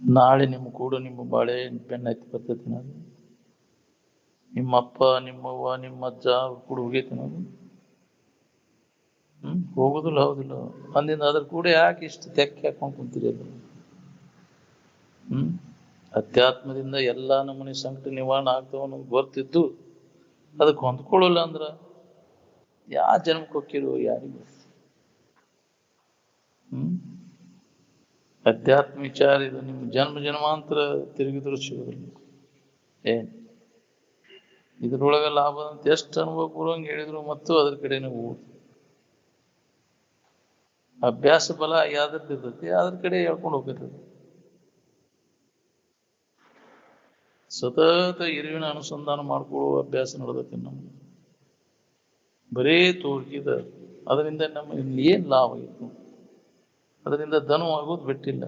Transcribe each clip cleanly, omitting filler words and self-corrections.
ನಾಳೆ ನಿಮ್ಮ ಕೂಡ ನಿಮ್ಮ ಬಾಳೆ ಪೆನ್ ಐತಿ ಬರ್ತೈತಿ ನಾನು ನಿಮ್ಮಪ್ಪ ನಿಮ್ಮವ್ವ ನಿಮ್ಮ ಅಜ್ಜ ಕೂಡ ಹೋಗೈತಿ ನಾನು ಹೋಗುದಿಲ್ಲ ಹೌದಿಲ್ಲ ಅಂದಿಂದ ಅದ್ರ ಕೂಡ ಯಾಕೆ ಇಷ್ಟು ತೆಕ್ಕೆ ಹಾಕೊಂಡು ಕುಂತೀರಿ ಅದು ಅಧ್ಯಾತ್ಮದಿಂದ ಎಲ್ಲಾ ನಮೂನಿ ಸಂಕಟ ನಿವಾರಣೆ ಆಗ್ತಾವ ನಮ್ಗೆ ಗೊತ್ತಿದ್ದು ಅದಕ್ಕೆ ಹೊಂದ್ಕೊಳ್ಳಲ್ಲ ಅಂದ್ರ ಯಾವ ಜನ್ಮಕ್ಕೆ ಹೋಗಿರೋ ಯಾರಿಗೂ ಅಧ್ಯಾತ್ಮ ವಿಚಾರ ಇದು ನಿಮ್ ಜನ್ಮಾಂತರ ತಿರುಗಿದ್ರು ಸಿಗೋದಿಲ್ಲ ಏನ್ ಇದ್ರೊಳಗ ಲಾಭ ಅಂತ ಎಷ್ಟು ಅನುಭವ ಕೊಡುವಂಗೆ ಹೇಳಿದ್ರು ಮತ್ತು ಅದ್ರ ಕಡೆನೇ ಹೋಗುದು ಅಭ್ಯಾಸ ಬಲ ಯಾವ್ದದ್ದು ಇರ್ತೈತಿ ಅದ್ರ ಕಡೆ ಹೇಳ್ಕೊಂಡು ಹೋಗ್ತೈತಿ ಸತತ ಇರುವಿನ ಅನುಸಂಧಾನ ಮಾಡ್ಕೊಳ್ಳುವ ಅಭ್ಯಾಸ ನಡೆದೈತಿ ನಮ್ಗೆ ಬರೇ ತೋರ್ಕಿದ ಅದರಿಂದ ನಮ್ಮ ಏನ್ ಲಾಭ ಇತ್ತು ಅದರಿಂದ ಧನವಾಗೋದು ಬಿಟ್ಟಿಲ್ಲ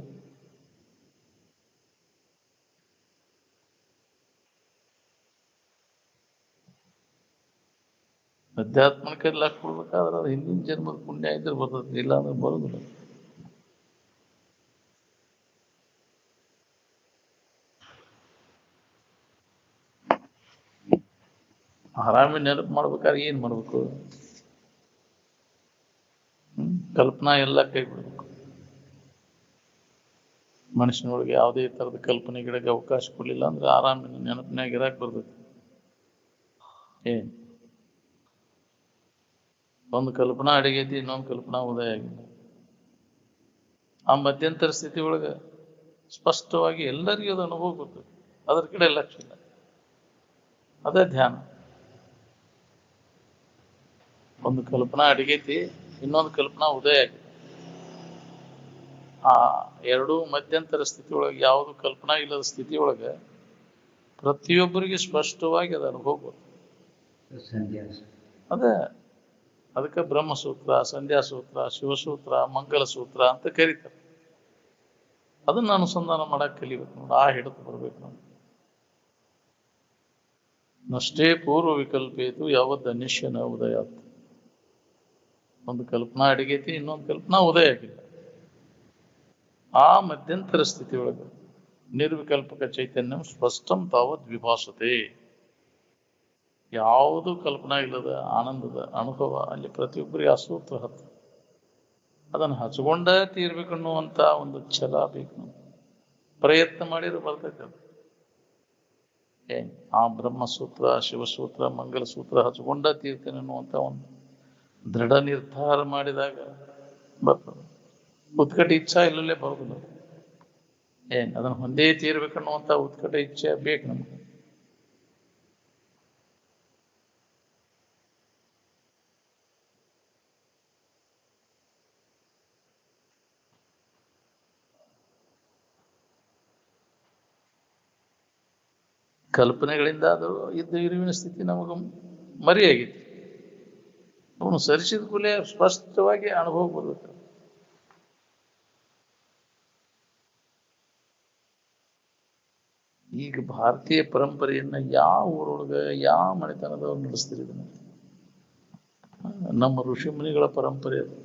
ಅಧ್ಯಾತ್ಮಕ್ಕೆ ಲಕ್ಷ ಕೊಡ್ಬೇಕಾದ್ರೆ ಅದು ಹಿಂದಿನ ಜನ್ಮದ ಪುಣ್ಯ ಇದ್ರೆ ಬರ್ತದೆ ಇಲ್ಲ ಅಂದ್ರೆ ಬರೋದಿಲ್ಲ ಆರಾಮಿ ನೆನಪು ಮಾಡ್ಬೇಕಾದ್ರೆ ಏನ್ ಮಾಡ್ಬೇಕು ಕಲ್ಪನಾ ಎಲ್ಲ ಕೈ ಬಿಡ್ಬೇಕು ಮನುಷ್ಯನೊಳಗೆ ಯಾವುದೇ ತರದ ಕಲ್ಪನೆಗಳಿಗೆ ಅವಕಾಶ ಕೊಡ್ಲಿಲ್ಲ ಅಂದ್ರೆ ಆರಾಮಿನ ನೆನಪಿನಾಗ ಇರಾಕ್ ಬರ್ತೈತಿ ಏನ್ ಒಂದು ಕಲ್ಪನಾ ಅಡಿಗೈತಿ ಇನ್ನೊಂದು ಕಲ್ಪನಾ ಉದಯ ಆಗಿಲ್ಲ ಆ ಮಧ್ಯಂತರ ಸ್ಥಿತಿ ಒಳಗ ಸ್ಪಷ್ಟವಾಗಿ ಎಲ್ಲರಿಗೂ ಅದು ಅನುಭವ ಬರ್ತದೆ ಅದ್ರ ಕಡೆ ಲಕ್ಷ್ಯ ಇಲ್ಲ ಅದೇ ಧ್ಯಾನ ಒಂದು ಕಲ್ಪನಾ ಅಡಿಗೈತಿ ಇನ್ನೊಂದು ಕಲ್ಪನಾ ಉದಯ ಆಗಿದೆ ಆ ಎರಡೂ ಮಧ್ಯಂತರ ಸ್ಥಿತಿ ಒಳಗೆ ಯಾವುದು ಕಲ್ಪನಾ ಇಲ್ಲದ ಸ್ಥಿತಿ ಒಳಗೆ ಪ್ರತಿಯೊಬ್ಬರಿಗೆ ಸ್ಪಷ್ಟವಾಗಿ ಅದು ಅನುಭವ ಬರ್ತದೆ ಅದೇ ಅದಕ್ಕೆ ಬ್ರಹ್ಮಸೂತ್ರ ಸಂಧ್ಯಾಸೂತ್ರ ಶಿವಸೂತ್ರ ಮಂಗಲ ಸೂತ್ರ ಅಂತ ಕರೀತಾರೆ ಅದನ್ನ ಅನುಸಂಧಾನ ಮಾಡಕ್ ಕಲಿಬೇಕು ನೋಡಿ ಆ ಹಿಡಿದು ಬರ್ಬೇಕು ನಾವು ನಷ್ಟೇ ಪೂರ್ವ ವಿಕಲ್ಪೇತು ಯಾವತ್ತು ಅನಿಶ್ಯನ ಉದಯ ಒಂದು ಕಲ್ಪನಾ ಅಡಿಗೈತಿ ಇನ್ನೊಂದು ಕಲ್ಪನಾ ಉದಯ ಆಗಿಲ್ಲ ಆ ಮಧ್ಯಂತರ ಸ್ಥಿತಿ ಒಳಗೆ ನಿರ್ವಿಕಲ್ಪಕ ಚೈತನ್ಯ ಸ್ಪಷ್ಟಂ ತಾವತ್ ವಿಭಾಸತೆ ಯಾವುದು ಕಲ್ಪನಾ ಇಲ್ಲದ ಆನಂದದ ಅನುಭವ ಅಲ್ಲಿ ಪ್ರತಿಯೊಬ್ಬರಿಗೆ ಅಸೂತ್ರ ಹತ್ತು ಅದನ್ನು ಹಚ್ಕೊಂಡ ತೀರ್ಬೇಕನ್ನುವಂತ ಒಂದು ಛಲ ಬೇಕು ನಾವು ಪ್ರಯತ್ನ ಮಾಡಿದ್ರೆ ಬರ್ತೈತೆ ಅದು ಆ ಬ್ರಹ್ಮಸೂತ್ರ ಶಿವಸೂತ್ರ ಮಂಗಲ ಸೂತ್ರ ಹಚ್ಕೊಂಡ ತೀರ್ತೇನೆ ಅನ್ನುವಂತ ಒಂದು ದೃಢ ನಿರ್ಧಾರ ಮಾಡಿದಾಗ ಬರ್ತದೆ ಉತ್ಕಟ ಇಚ್ಛಾ ಇಲ್ಲಲ್ಲೇ ಬರೋದಿಲ್ಲ ಅದನ್ನು ಹೊಂದೇ ತೀರ್ಬೇಕನ್ನುವಂತ ಉತ್ಕಟ ಇಚ್ಛೆ ಬೇಕು ನಮ್ಗೆ ಕಲ್ಪನೆಗಳಿಂದ ಅದು ಇದ್ದ ಇರುವಿನ ಸ್ಥಿತಿ ನಮಗ ಮರೆಯಾಗಿತ್ತು ಅವನು ಸರಿಸಿದ ಕೂಡಲೇ ಸ್ಪಷ್ಟವಾಗಿ ಅನುಭವ ಬರುತ್ತೆ ಈಗ ಭಾರತೀಯ ಪರಂಪರೆಯನ್ನ ಯಾವ ಊರೊಳಗ ಯಾವ ಮನೆತನದವ್ರು ನಡೆಸ್ತಿರಿ ನಮ್ಮ ಋಷಿ ಮುನಿಗಳ ಪರಂಪರೆ ಅದು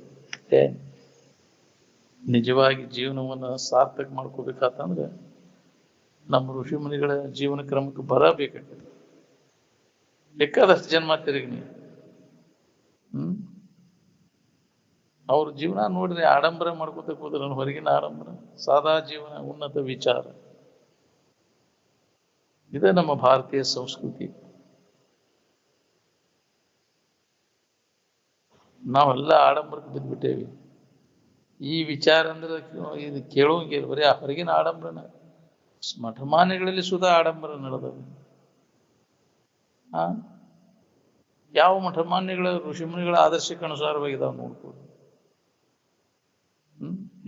ನಿಜವಾಗಿ ಜೀವನವನ್ನ ಸಾರ್ಥಕ ಮಾಡ್ಕೋಬೇಕಾತಂದ್ರೆ ನಮ್ಮ ಋಷಿ ಮುನಿಗಳ ಜೀವನ ಕ್ರಮಕ್ಕೆ ಬರಬೇಕಾಗ್ತದೆ ಬೇಕಾದಷ್ಟು ಜನ್ಮ ತಿರುಗಿ ನೀವು ಅವ್ರ ಜೀವನ ನೋಡ್ರಿ ಆಡಂಬರ ಮಾಡ್ಕೋತ ಹೋದ್ರ ಹೊರಗಿನ ಆಡಂಬರ ಸಾದಾ ಜೀವನ ಉನ್ನತ ವಿಚಾರ ಇದೇ ನಮ್ಮ ಭಾರತೀಯ ಸಂಸ್ಕೃತಿ ನಾವೆಲ್ಲ ಆಡಂಬರಕ್ಕೆ ಬಿದ್ದುಬಿಟ್ಟೇವಿ ಈ ವಿಚಾರ ಅಂದ್ರೆ ಇದು ಕೇಳೋಂಗಿಲ್ಲ ಬರೀ ಆ ಹೊರಗಿನ ಆಡಂಬರನ ಮಠಮಾನ್ಯಗಳಲ್ಲಿ ಸುಧಾ ಆಡಂಬರ ನಡೆದವು ಯಾವ ಮಠಮಾನ್ಯಗಳ ಋಷಿಮುನಿಗಳ ಆದರ್ಶಕ್ಕೆ ಅನುಸಾರವಾಗಿದಾವ ನೋಡ್ಬೋದು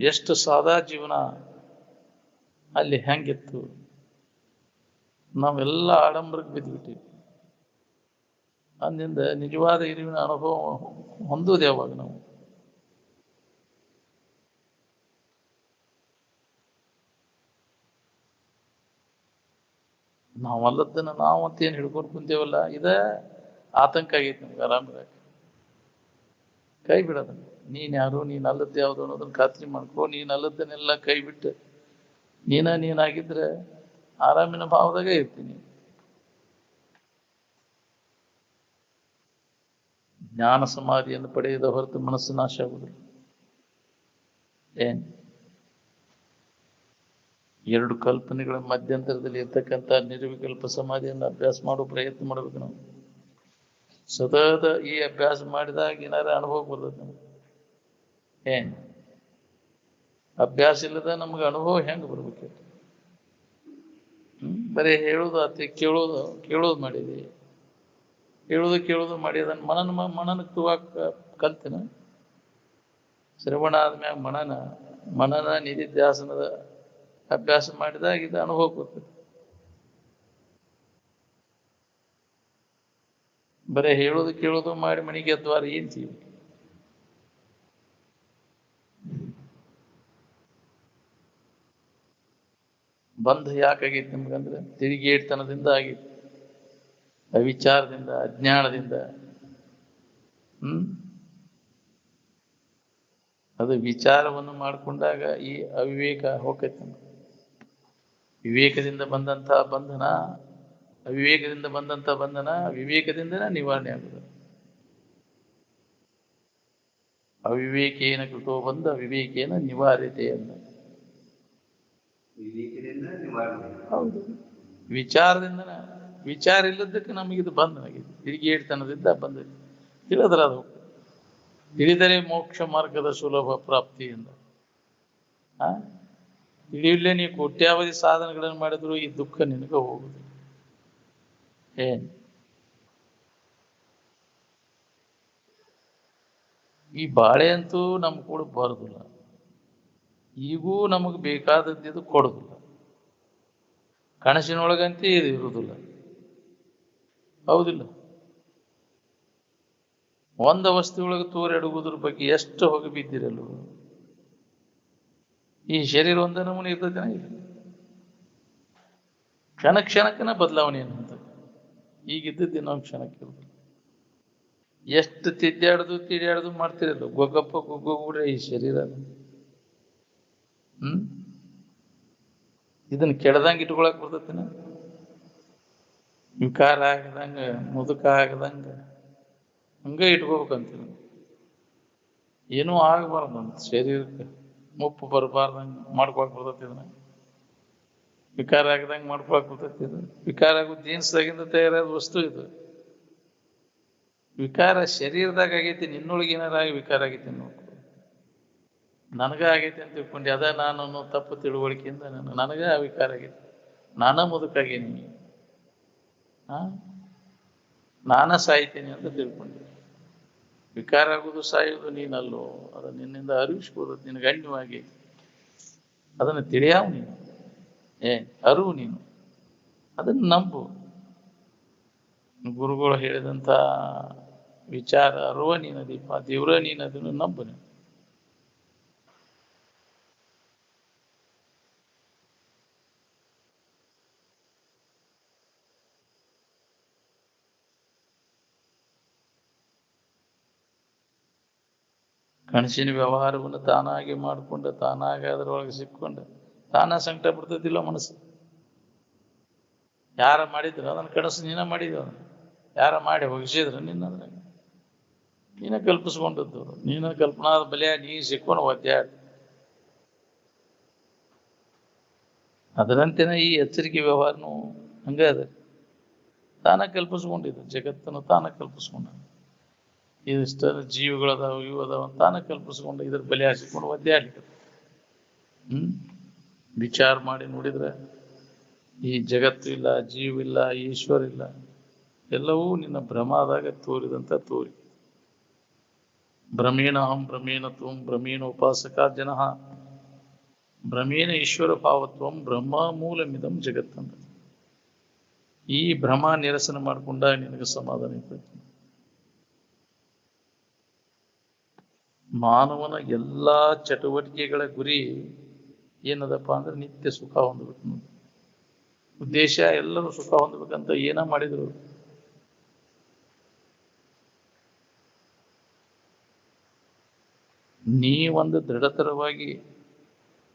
ಎಷ್ಟು ಸಾದಾ ಜೀವನ ಅಲ್ಲಿ ಹೆಂಗಿತ್ತು ನಾವೆಲ್ಲ ಆಡಂಬರಕ್ಕೆ ಬಿದ್ದುಬಿಟ್ಟಿವಿ ಅಂದಿಂದ ನಿಜವಾದ ಇರುವಿನ ಅನುಭವ ಹೊಂದೋದು ಯಾವಾಗ ನಾವು ನಾವಲ್ಲದನ್ನ ನಾವು ಅಂತೇನು ಹಿಡ್ಕೊಂಡು ಕುಂತೇವಲ್ಲ ಇದ ಆತಂಕ ಆಗೈತಿ ನಮ್ಗೆ ಆರಾಮಿರಾಗ ಕೈ ಬಿಡೋದನ್ನ ನೀನ್ ಯಾರು ನೀನ್ ಅಲ್ಲದ್ದು ಯಾವ್ದು ಅನ್ನೋದನ್ನ ಖಾತ್ರಿ ಮಾಡ್ಕೊ ನೀನ್ ಅಲ್ಲದನ್ನೆಲ್ಲ ಕೈ ಬಿಟ್ಟು ನೀನಾಗಿದ್ರೆ ಆರಾಮಿನ ಭಾವದಾಗೆ ಇರ್ತೀನಿ. ಜ್ಞಾನ ಸಮಾಧಿಯನ್ನು ಪಡೆಯದ ಹೊರತು ಮನಸ್ಸು ನಾಶ ಆಗುವುದಿಲ್ಲ. ಏನ್ ಎರಡು ಕಲ್ಪನೆಗಳ ಮಧ್ಯಂತರದಲ್ಲಿ ಇರ್ತಕ್ಕಂಥ ನಿರ್ವಿಕಲ್ಪ ಸಮಾಧಿಯನ್ನು ಅಭ್ಯಾಸ ಮಾಡೋ ಪ್ರಯತ್ನ ಮಾಡಬೇಕು ನಾವು. ಸತತ ಈ ಅಭ್ಯಾಸ ಮಾಡಿದಾಗ ಏನಾರ ಅನುಭವ ಬರ್ತದೆ ನಮ್ಗೆ. ಏನ್ ಅಭ್ಯಾಸ ಇಲ್ಲದ ನಮ್ಗೆ ಅನುಭವ ಹೆಂಗೆ ಬರ್ಬೇಕು? ಬರೀ ಹೇಳೋದು ಅತಿ ಕೇಳೋದು ಮಾಡಿದಿ. ಕೇಳೋದು ಮಾಡಿ ಅದನ್ನು ಮನನಕ್ಕೆ ತೂಗಾಕ ಕಲ್ತಿನ. ಶ್ರವಣ ಆದ್ಮ್ಯಾಗ ಮನನ ನಿಧಿಧ್ಯಾಸನದ ಅಭ್ಯಾಸ ಮಾಡಿದಾಗ ಇದು ಅನುಭವ ಬರ್ತದೆ. ಬರೀ ಕೇಳೋದು ಮಾಡಿ ಮನೆಗೆ ಎದ್ವಾರ ಏನ್ ಜೀವಿ? ಬಂಧ ಯಾಕಾಗೈತಿ ನಮ್ಗಂದ್ರೆ ತಿರುಗೇಡ್ತನದಿಂದ ಆಗೈತಿ, ಅವಿಚಾರದಿಂದ, ಅಜ್ಞಾನದಿಂದ. ಅದು ವಿಚಾರವನ್ನು ಮಾಡಿಕೊಂಡಾಗ ಈ ಅವಿವೇಕ ಹೋಗೈತಿ. ವಿವೇಕದಿಂದ ಬಂದಂತಹ ಬಂಧನ ಅವಿವೇಕದಿಂದ ಬಂದಂತಹ ಬಂಧನ ವಿವೇಕದಿಂದನೇ ನಿವಾರಣೆ ಆಗುತ್ತದೆ. ಅವಿವೇಕೇನ ಕೃತೋ ಬಂಧ ಅವಿವೇಕೇನ ನಿವಾರ್ಯತೆ ಅಂತ. ಹೌದು, ವಿಚಾರ ಇಲ್ಲದಕ್ಕೆ ನಮಗಿದು ಬಂಧನಾಗಿದೆ. ತಿರುಗೇಡ್ತನದಿಂದ ಬಂದ. ತಿಳಿದ್ರೆ ಅದು ತಿಳಿದರೆ ಮೋಕ್ಷ ಮಾರ್ಗದ ಸುಲಭ ಪ್ರಾಪ್ತಿ ಎಂದ. ತಿಳಿಯಲೇ ನೀವು ಕೋಟ್ಯಾವಧಿ ಸಾಧನೆಗಳನ್ನು ಮಾಡಿದ್ರು ಈ ದುಃಖ ನಿನಗೆ ಹೋಗುದು. ಏನ್ ಈ ಬಾಳೆ ಅಂತೂ ನಮ್ ಕೂಡ ಬರುದಿಲ್ಲ. ಈಗೂ ನಮಗೆ ಬೇಕಾದದ್ದು ಕೊಡುದಿಲ್ಲ. ಕನಸಿನೊಳಗಂತೆ ಇದು ಇರುವುದಿಲ್ಲ. ಹೌದಿಲ್ಲ? ಒಂದ ವಸ್ತುವೊಳಗೆ ತೂರೆಡುವುದ್ರ ಬಗ್ಗೆ ಎಷ್ಟು ಹೋಗಿ ಬಿದ್ದಿರಲ್ಲ. ಈ ಶರೀರ ಒಂದ ನಮೂನೆ ಇರ್ತೈತೆ. ಕ್ಷಣಕ್ಕನ ಬದಲಾವಣೆ ಅನ್ನುವಂಥ. ಈಗಿದ್ದದ್ದು ಇನ್ನೊಂದು ಕ್ಷಣಕ್ಕೆ ಇರುವುದಿಲ್ಲ. ಎಷ್ಟು ತಿಡ್ಯಾಡುದು ಮಾಡ್ತಿರಲ್ಲ. ಗೊಗ್ಗೂಡ್ರೆ ಈ ಶರೀರ ಇದನ್ನ ಕೆಡದಂಗೆ ಇಟ್ಕೊಳಕ್ ಬರ್ತೈತಿನ? ವಿಕಾರ ಆಗದಂಗ, ಮುದುಕ ಆಗದಂಗ ಹಂಗ ಇಟ್ಕೋಬೇಕಂತ. ಏನೂ ಆಗಬಾರ್ದಂತ, ಶರೀರಕ್ಕೆ ಮುಪ್ಪು ಬರಬಾರ್ದಂಗ ಮಾಡ್ಕೊಳಕ್ ಬರ್ತೈತಿ. ಇದನ್ನ ವಿಕಾರ ಆಗದಂಗೆ ಮಾಡ್ಕೊಳಕ್ ಬರ್ತೈತಿ. ಇದು ವಿಕಾರ ಆಗೋದು ಜೀನ್ಸ್ದಾಗಿಂದ ತಯಾರಾದ ವಸ್ತು. ಇದು ವಿಕಾರ ಶರೀರದಾಗ ಆಗೈತಿ. ನಿನ್ನೊಳಗೆ ಏನಾರ ವಿಕಾರ ಆಗೈತಿ ನೋಡ್ಕೊ. ನನಗ ಆಗೈತಿ ಅಂತ ತಿಳ್ಕೊಂಡೆ. ಅದ ನಾನು ತಪ್ಪು ತಿಳುವಳಿಕೆಯಿಂದ ನನಗ ವಿಕಾರ ಆಗೈತಿ. ನಾನ ಮುದುಕಾಗೇನಿ, ನಾನ ಸಾಯ್ತೇನೆ ಅಂತ ತಿಳ್ಕೊಂಡೆ. ವಿಕಾರ ಆಗುದು ಸಾಯುವುದು ನೀನಲ್ಲೋ. ಅದನ್ನ ನಿನ್ನಿಂದ ಅರಿವಿಸ್ಬೋದು. ನಿನಗೆ ಗಣ್ಯವಾಗಿ ಅದನ್ನು ತಿಳಿಯಾವ ನೀನು. ಅರಿವು ನೀನು. ಅದನ್ನು ನಂಬು. ಗುರುಗಳು ಹೇಳಿದಂಥ ವಿಚಾರ ಅರುವ ನೀನದೀಪ, ದೇವ್ರ ನೀನು. ಅದನ್ನು ನಂಬು. ನೀನು ಕನಸಿನ ವ್ಯವಹಾರವನ್ನು ತಾನಾಗಿ ಮಾಡಿಕೊಂಡು ತಾನಾಗಿ ಅದರೊಳಗೆ ಸಿಕ್ಕೊಂಡು ತಾನ ಸಂಕಟ ಬಿಡ್ತದಿಲ್ಲ ಮನಸ್ಸು. ಯಾರ ಮಾಡಿದ್ರು ಅದನ್ನು ಕನಸು ನೀನ ಮಾಡಿದವ. ಯಾರ ಮಾಡಿ ಒಗಿಸಿದ್ರು ನಿನ್ನದ್ರಾಗ. ನೀನ ಕಲ್ಪಿಸ್ಕೊಂಡದ್ದು. ನೀನ ಕಲ್ಪನಾದ ಬಲಿಯ ನೀ ಸಿಕ್ಕೊಂಡು ಒದ್ದಾಡಿ. ಅದರಂತೆನ ಈ ಎಚ್ಚರಿಕೆ ವ್ಯವಹಾರನು ಹಂಗ ಅದ. ತಾನ ಕಲ್ಪಿಸ್ಕೊಂಡಿದ್ದು ಜಗತ್ತನ್ನು ತಾನ ಕಲ್ಪಿಸ್ಕೊಂಡ. ಇಷ್ಟ ಜೀವಿಗಳದಾವ ಇವು ಅದಾವ ತಾನ ಕಲ್ಪಿಸ್ಕೊಂಡು ಇದ್ರ ಬಲಿ ಹಾಸಿಕೊಂಡು ಒದ್ದಾಡ್ಲಿಕ್ಕೆ. ವಿಚಾರ ಮಾಡಿ ನೋಡಿದ್ರೆ ಈ ಜಗತ್ತು ಇಲ್ಲ, ಜೀವಿಲ್ಲ, ಈಶ್ವರ ಇಲ್ಲ. ಎಲ್ಲವೂ ನಿನ್ನ ಭ್ರಮದಾಗ ತೋರಿದಂತ ತೋರಿ. ಭ್ರಮೇಣ ಅಹಂ ಭ್ರಮೇಣ ತ್ವಂ ಭ್ರಮೇಣ ಉಪಾಸಕ ಜನಃ ಭ್ರಮೇಣ ಈಶ್ವರ ಭಾವತ್ವಂ ಬ್ರಹ್ಮ ಮೂಲಮಿದಂ ಜಗತ್ತಂದ. ಈ ಭ್ರಮ ನಿರಸನ ಮಾಡಿಕೊಂಡಾಗ ನಿನಗೆ ಸಮಾಧಾನ ಇರ್ತೈತಿ. ಮಾನವನ ಎಲ್ಲಾ ಚಟುವಟಿಕೆಗಳ ಗುರಿ ಏನದಪ್ಪ ಅಂದ್ರೆ ನಿತ್ಯ ಸುಖ ಹೊಂದಬೇಕು. ಉದ್ದೇಶ ಎಲ್ಲರೂ ಸುಖ ಹೊಂದಬೇಕಂತ ಏನ ಮಾಡಿದ್ರು. ನೀ ಒಂದು ದೃಢತರವಾಗಿ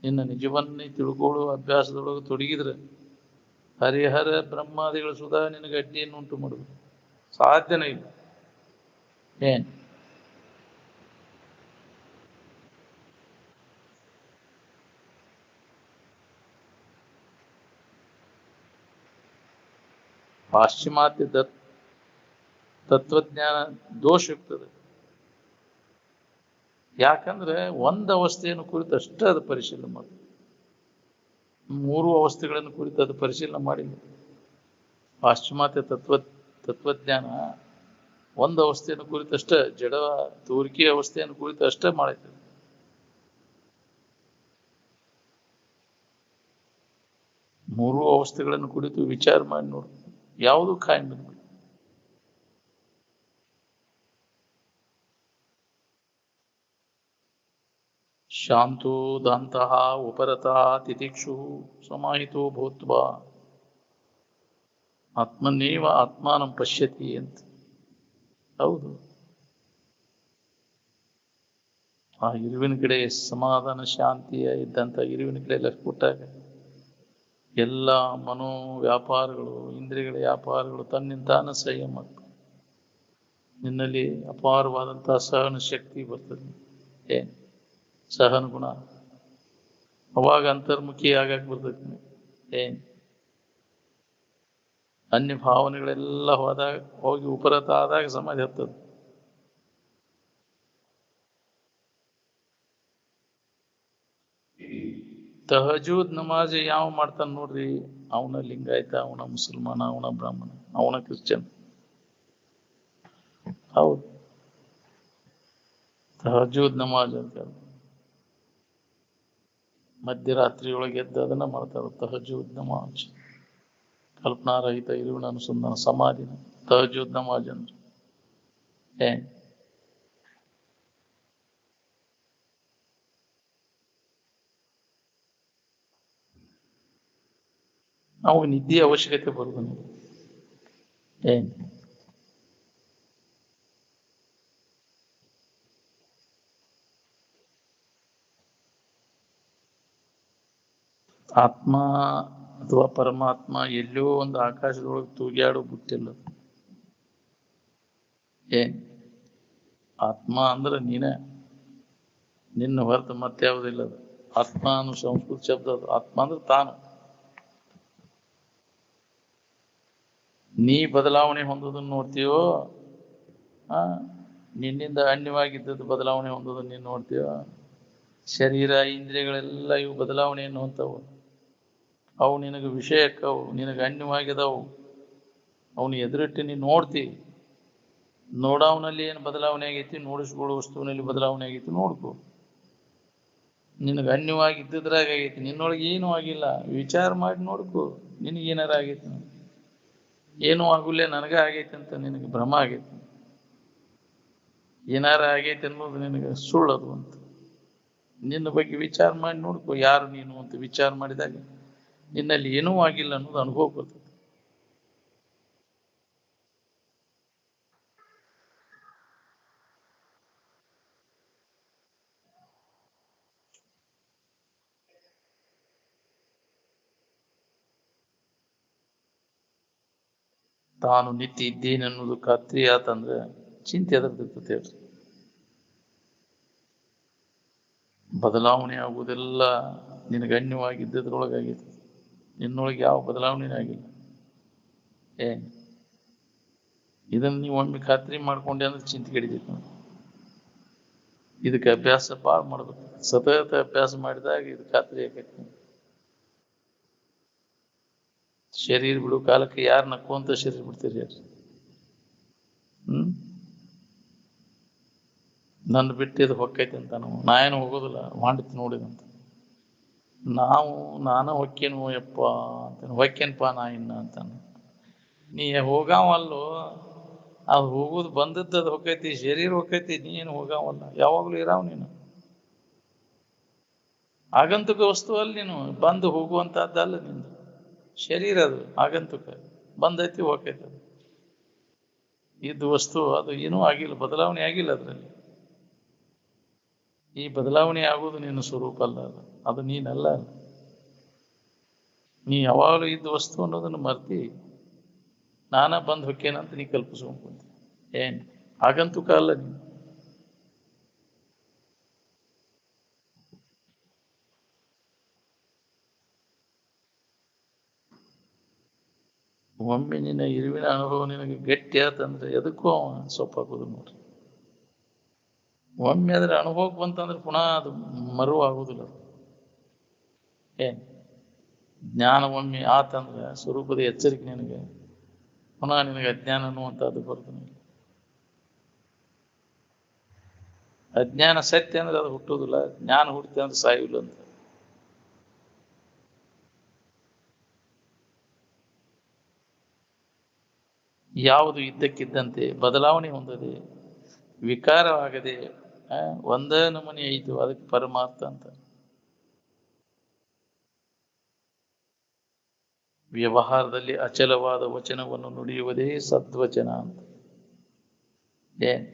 ನಿನ್ನ ನಿಜವನ್ನೇ ತಿಳ್ಕೊಳ್ಳುವ ಅಭ್ಯಾಸದೊಳಗೆ ತೊಡಗಿದ್ರೆ ಹರಿಹರ ಬ್ರಹ್ಮಾದಿಗಳು ಸುಧಾ ನಿನಗೆ ಅಡ್ಡಿಯನ್ನು ಉಂಟು ಮಾಡುದು ಸಾಧ್ಯನೇ ಇಲ್ಲ. ಏನ್ ಪಾಶ್ಚಿಮಾತ್ಯ ತತ್ವಜ್ಞಾನ ದೋಷಯುಕ್ತದೆ. ಯಾಕಂದ್ರೆ ಒಂದು ಅವಸ್ಥೆಯನ್ನು ಕುರಿತು ಅಷ್ಟೇ ಅದು ಪರಿಶೀಲನೆ ಮಾಡಿ, ಮೂರು ಅವಸ್ಥೆಗಳನ್ನು ಕುರಿತು ಅದು ಪರಿಶೀಲನೆ ಮಾಡಿಲ್ಲ. ಪಾಶ್ಚಿಮಾತ್ಯ ತತ್ವಜ್ಞಾನ ಒಂದು ಅವಸ್ಥೆಯನ್ನು ಕುರಿತಷ್ಟೇ, ಜಡ ತೋರಿಕೆ ಅವಸ್ಥೆಯನ್ನು ಕುರಿತು ಅಷ್ಟೇ ಮಾಡೈತೆ. ಮೂರು ಅವಸ್ಥೆಗಳನ್ನು ಕುರಿತು ವಿಚಾರ ಮಾಡಿ ನೋಡು, ಯಾವುದು ಕಾಯಂ ಇಲ್ಲ. ಶಾಂತೋ ದಾಂತಃ ಉಪರತಃ ತಿತಿಕ್ಷು ಸಮಾಹಿತೋ ಭೂತ್ವಾ ಆತ್ಮನೇವ ಆತ್ಮಾನಂ ಪಶ್ಯತಿ ಅಂತ. ಹೌದು, ಆ ಇರುವಿನ ಕಡೆ ಸಮಾಧಾನ ಶಾಂತಿಯ ಇದ್ದಂಥ ಇರುವಿನ ಕಡೆ ಲಕ್ಷ ಕೊಟ್ಟಾಗ ಎಲ್ಲ ಮನೋ ವ್ಯಾಪಾರಗಳು ಇಂದ್ರಿಯಗಳ ವ್ಯಾಪಾರಗಳು ತನ್ನಿಂತಾನ ಸಂಯಮ ಆಗ್ತವೆ. ನಿನ್ನಲ್ಲಿ ಅಪಾರವಾದಂತಹ ಸಹನ ಶಕ್ತಿ ಬರ್ತದೆ. ಏನ್ ಸಹನ ಗುಣ, ಅವಾಗ ಅಂತರ್ಮುಖಿ ಆಗಕ್ಕೆ ಬರ್ತೈತಿ. ಏನ್ ಅನ್ಯ ಭಾವನೆಗಳೆಲ್ಲ ಹೋಗಿ ಉಪರತ ಆದಾಗ ಸಮಾಧಿ ಹತ್ತದ. ತಹಜೂದ್ ನಮಾಜ್ ಯಾವ ಮಾಡ್ತಾನ ನೋಡ್ರಿ, ಅವನ ಲಿಂಗಾಯತ, ಅವನ ಮುಸಲ್ಮಾನ, ಅವನ ಬ್ರಾಹ್ಮಣ, ಅವನ ಕ್ರಿಶ್ಚಿಯನ್. ಹೌದು, ತಹಜೂದ್ ನಮಾಜ್ ಅಂತ ಮಧ್ಯರಾತ್ರಿಯೊಳಗೆ ಎದ್ದು ಅದನ್ನ ಮಾಡ್ತಾರೆ. ತಹಜೂದ್ ನಮಾಜ್, ಕಲ್ಪನಾರಹಿತ ಇರುವಿನ ಅನುಸಂಧಾನ ಸಮಾಧಿನ ತಹಜೂದ್ ನಮಾಜ್ ಅಂದ್ರೆ. ಏನ್ ಅವಾಗ ನಿದ್ದೆ ಅವಶ್ಯಕತೆ ಬರುವುದು. ಏನ್ ಆತ್ಮ ಅಥವಾ ಪರಮಾತ್ಮ ಎಲ್ಲೋ ಒಂದು ಆಕಾಶದೊಳಗೆ ತೂಗ್ಯಾಡೋ ಬಿಟ್ಟಿಲ್ಲ. ಏನ್ ಆತ್ಮ ಅಂದ್ರೆ ನೀನೇ, ನಿನ್ನ ಹೊರತು ಮತ್ತೆ ಯಾವುದಿಲ್ಲ. ಅದು ಆತ್ಮ ಅನ್ನೋ ಸಂಸ್ಕೃತ ಶಬ್ದ. ಅದು ಆತ್ಮ ಅಂದ್ರೆ ತಾನು. ನೀ ಬದಲಾವಣೆ ಹೊಂದೋದನ್ನು ನೋಡ್ತೀಯೋ, ನಿನ್ನಿಂದ ಅನ್ಯವಾಗಿದ್ದದ್ದು ಬದಲಾವಣೆ ಹೊಂದೋದನ್ನು ನೀನು ನೋಡ್ತೀಯೋ. ಶರೀರ ಇಂದ್ರಿಯಗಳೆಲ್ಲ ಇವು ಬದಲಾವಣೆಯನ್ನು ಹೊಂತವು. ಅವು ನಿನಗೆ ವಿಷಯಕ್ಕವು, ನಿನಗೆ ಅನ್ಯವಾಗಿದವು. ಅವನು ಎದುರಿಟ್ಟು ನೀನು ನೋಡ್ತಿ, ನೋಡವನಲ್ಲಿ ಏನು ಬದಲಾವಣೆ ಆಗೈತಿ, ನೋಡಿಸ್ಕೊಳ್ಳೋ ವಸ್ತುವಿನಲ್ಲಿ ಬದಲಾವಣೆ ಆಗೈತಿ, ನೋಡ್ಕೊ. ನಿನಗೆ ಅನ್ಯವಾಗಿ ಇದ್ದಿದ್ರಾಗ ಆಗೈತಿ, ನಿನ್ನೊಳಗೆ ಏನೂ ಆಗಿಲ್ಲ. ವಿಚಾರ ಮಾಡಿ ನೋಡ್ಕೊ, ನಿನಗೇನಾರ ಆಗೈತಿ. ಏನೂ ಆಗುಲ್ಲೇ ನನಗೆ ಆಗೈತಿ ಅಂತ ನಿನಗೆ ಭ್ರಮ ಆಗೈತಿ. ಏನಾರ ಆಗೈತಿ ಅನ್ನೋದು ನಿನಗೆ ಸುಳ್ಳದು ಅಂತ. ನಿನ್ನ ಬಗ್ಗೆ ವಿಚಾರ ಮಾಡಿ ನೋಡ್ಕೊ, ಯಾರು ನೀನು ಅಂತ ವಿಚಾರ ಮಾಡಿದಾಗ ನಿನ್ನಲ್ಲಿ ಏನೂ ಆಗಿಲ್ಲ ಅನ್ನೋದು ಅನುಭವ ಬರ್ತದೆ. ತಾನು ನಿತ್ಯ ಇದ್ದೇನೆ ಅನ್ನೋದು ಖಾತ್ರಿ ಆತಂದ್ರೆ ಚಿಂತೆ ಎದರ್ತಿರ್ತದೆ ಹೇಳ್ರಿ. ಬದಲಾವಣೆ ಆಗುವುದೆಲ್ಲ ನಿನಗೆ ಅನ್ಯವಾಗಿದ್ದದ್ರೊಳಗಾಗೈತಿ, ನಿನ್ನೊಳಗೆ ಯಾವ ಬದಲಾವಣೆ ಆಗಿಲ್ಲ. ಏನ್ ಇದನ್ನು ನೀವು ಒಮ್ಮೆ ಖಾತ್ರಿ ಮಾಡ್ಕೊಂಡೆ ಅಂದ್ರೆ ಚಿಂತೆ ಕಡಿತೈತಿ ನೋಡಿ. ಇದಕ್ಕೆ ಅಭ್ಯಾಸ ಭಾಳ ಮಾಡ್ಬೇಕು. ಸತತ ಅಭ್ಯಾಸ ಮಾಡಿದಾಗ ಇದು ಖಾತ್ರಿ ಆಕೈತಿ. ಶರೀರ ಬಿಡು ಕಾಲಕ್ಕೆ ಯಾರು ನಕ್ಕುವಂತ ಶರೀರ ಬಿಡ್ತೀರಿ ಯಾರು? ನನ್ನ ಬಿಟ್ಟಿದ್ದು ಹೊಕ್ಕೈತಿ ಅಂತ ನಾವು, ನಾ ಏನು ಹೋಗೋದಿಲ್ಲ, ಮಾಡಿತ್ತು ನೋಡಿದಂತ ನಾನು ಹೊಕ್ಕೇನು ಯಪ್ಪ ಅಂತ, ಹೊಕ್ಕೇನಪ್ಪ ನಾ ಇನ್ನ ಅಂತಾನೆ. ನೀ ಹೋಗಾವಲ್ಲೋ, ಅದು ಹೋಗುದು ಬಂದದ್ದು ಹೊಕ್ಕೈತಿ, ಶರೀರ ಹೊಕ್ಕೈತಿ, ನೀ ಏನು ಹೋಗಾವಲ್ಲ, ಯಾವಾಗ್ಲೂ ಇರಾವ್ ನೀನು. ಆಗಂತುಕ ವಸ್ತು ಅಲ್ಲಿ, ನೀನು ಬಂದು ಹೋಗುವಂತಹದ್ದಲ್ಲ. ನಿಂದು ಶರೀರ ಅದು ಆಗಂತುಕ, ಬಂದೈತಿ ಹೋಗೈತಿ. ಅದು ಇದ್ದು ವಸ್ತು, ಅದು ಏನೂ ಆಗಿಲ್ಲ, ಬದಲಾವಣೆ ಆಗಿಲ್ಲ ಅದರಲ್ಲಿ. ಈ ಬದಲಾವಣೆ ಆಗುವುದು ನಿನ್ನ ಸ್ವರೂಪ ಅಲ್ಲ, ಅದು ನೀನಲ್ಲ. ನೀ ಯಾವಾಗಲೂ ಇದ್ದ ವಸ್ತು ಅನ್ನೋದನ್ನು ಮರ್ತಿ ನಾನ ಬಂದು ಹೊಕ್ಕೇನಂತ ನೀ ಕಲ್ಪಿಸ್ಕೊಂಡ್ ಕುಂತಿ. ಏನ್ ಆಗಂತುಕ ಅಲ್ಲ ನೀನು. ಒಮ್ಮೆ ನಿನ್ನ ಇರುವಿನ ಅನುಭವ ನಿನಗೆ ಗಟ್ಟಿ ಆತಂದ್ರೆ ಎದಕ್ಕೂ ಅವ ಸೊಪ್ಪಾಗೋದು ನೋಡ್ರಿ. ಒಮ್ಮೆ ಅದ್ರ ಅನುಭವಕ್ಕೆ ಬಂತಂದ್ರೆ ಪುನಃ ಅದು ಮರುವಾಗುವುದಿಲ್ಲ. ಏನ್ ಜ್ಞಾನ ಒಮ್ಮೆ ಆತಂದ್ರೆ ಸ್ವರೂಪದ ಎಚ್ಚರಿಕೆ ನಿನಗೆ, ಪುನಃ ನಿನಗೆ ಅಜ್ಞಾನ ಅನ್ನುವಂಥದ್ದು ಬರ್ತದೆ. ಅಜ್ಞಾನ ಸತ್ಯ ಅಂದ್ರೆ ಅದು ಹುಟ್ಟುವುದಿಲ್ಲ, ಜ್ಞಾನ ಹುಟ್ಟುತ್ತೆ ಅಂದ್ರೆ ಸಾಯುವುದಿಲ್ಲ ಅಂತ. ಯಾವುದು ಇದ್ದಕ್ಕಿದ್ದಂತೆ ಬದಲಾವಣೆ ಹೊಂದದೆ ವಿಕಾರವಾಗದೆ ಒಂದೇ ನಮೂನೆ ಐತು, ಅದಕ್ಕೆ ಪರಮಾರ್ಥ ಅಂತ. ವ್ಯವಹಾರದಲ್ಲಿ ಅಚಲವಾದ ವಚನವನ್ನು ನುಡಿಯುವುದೇ ಸದ್ವಚನ ಅಂತ. ಏನ್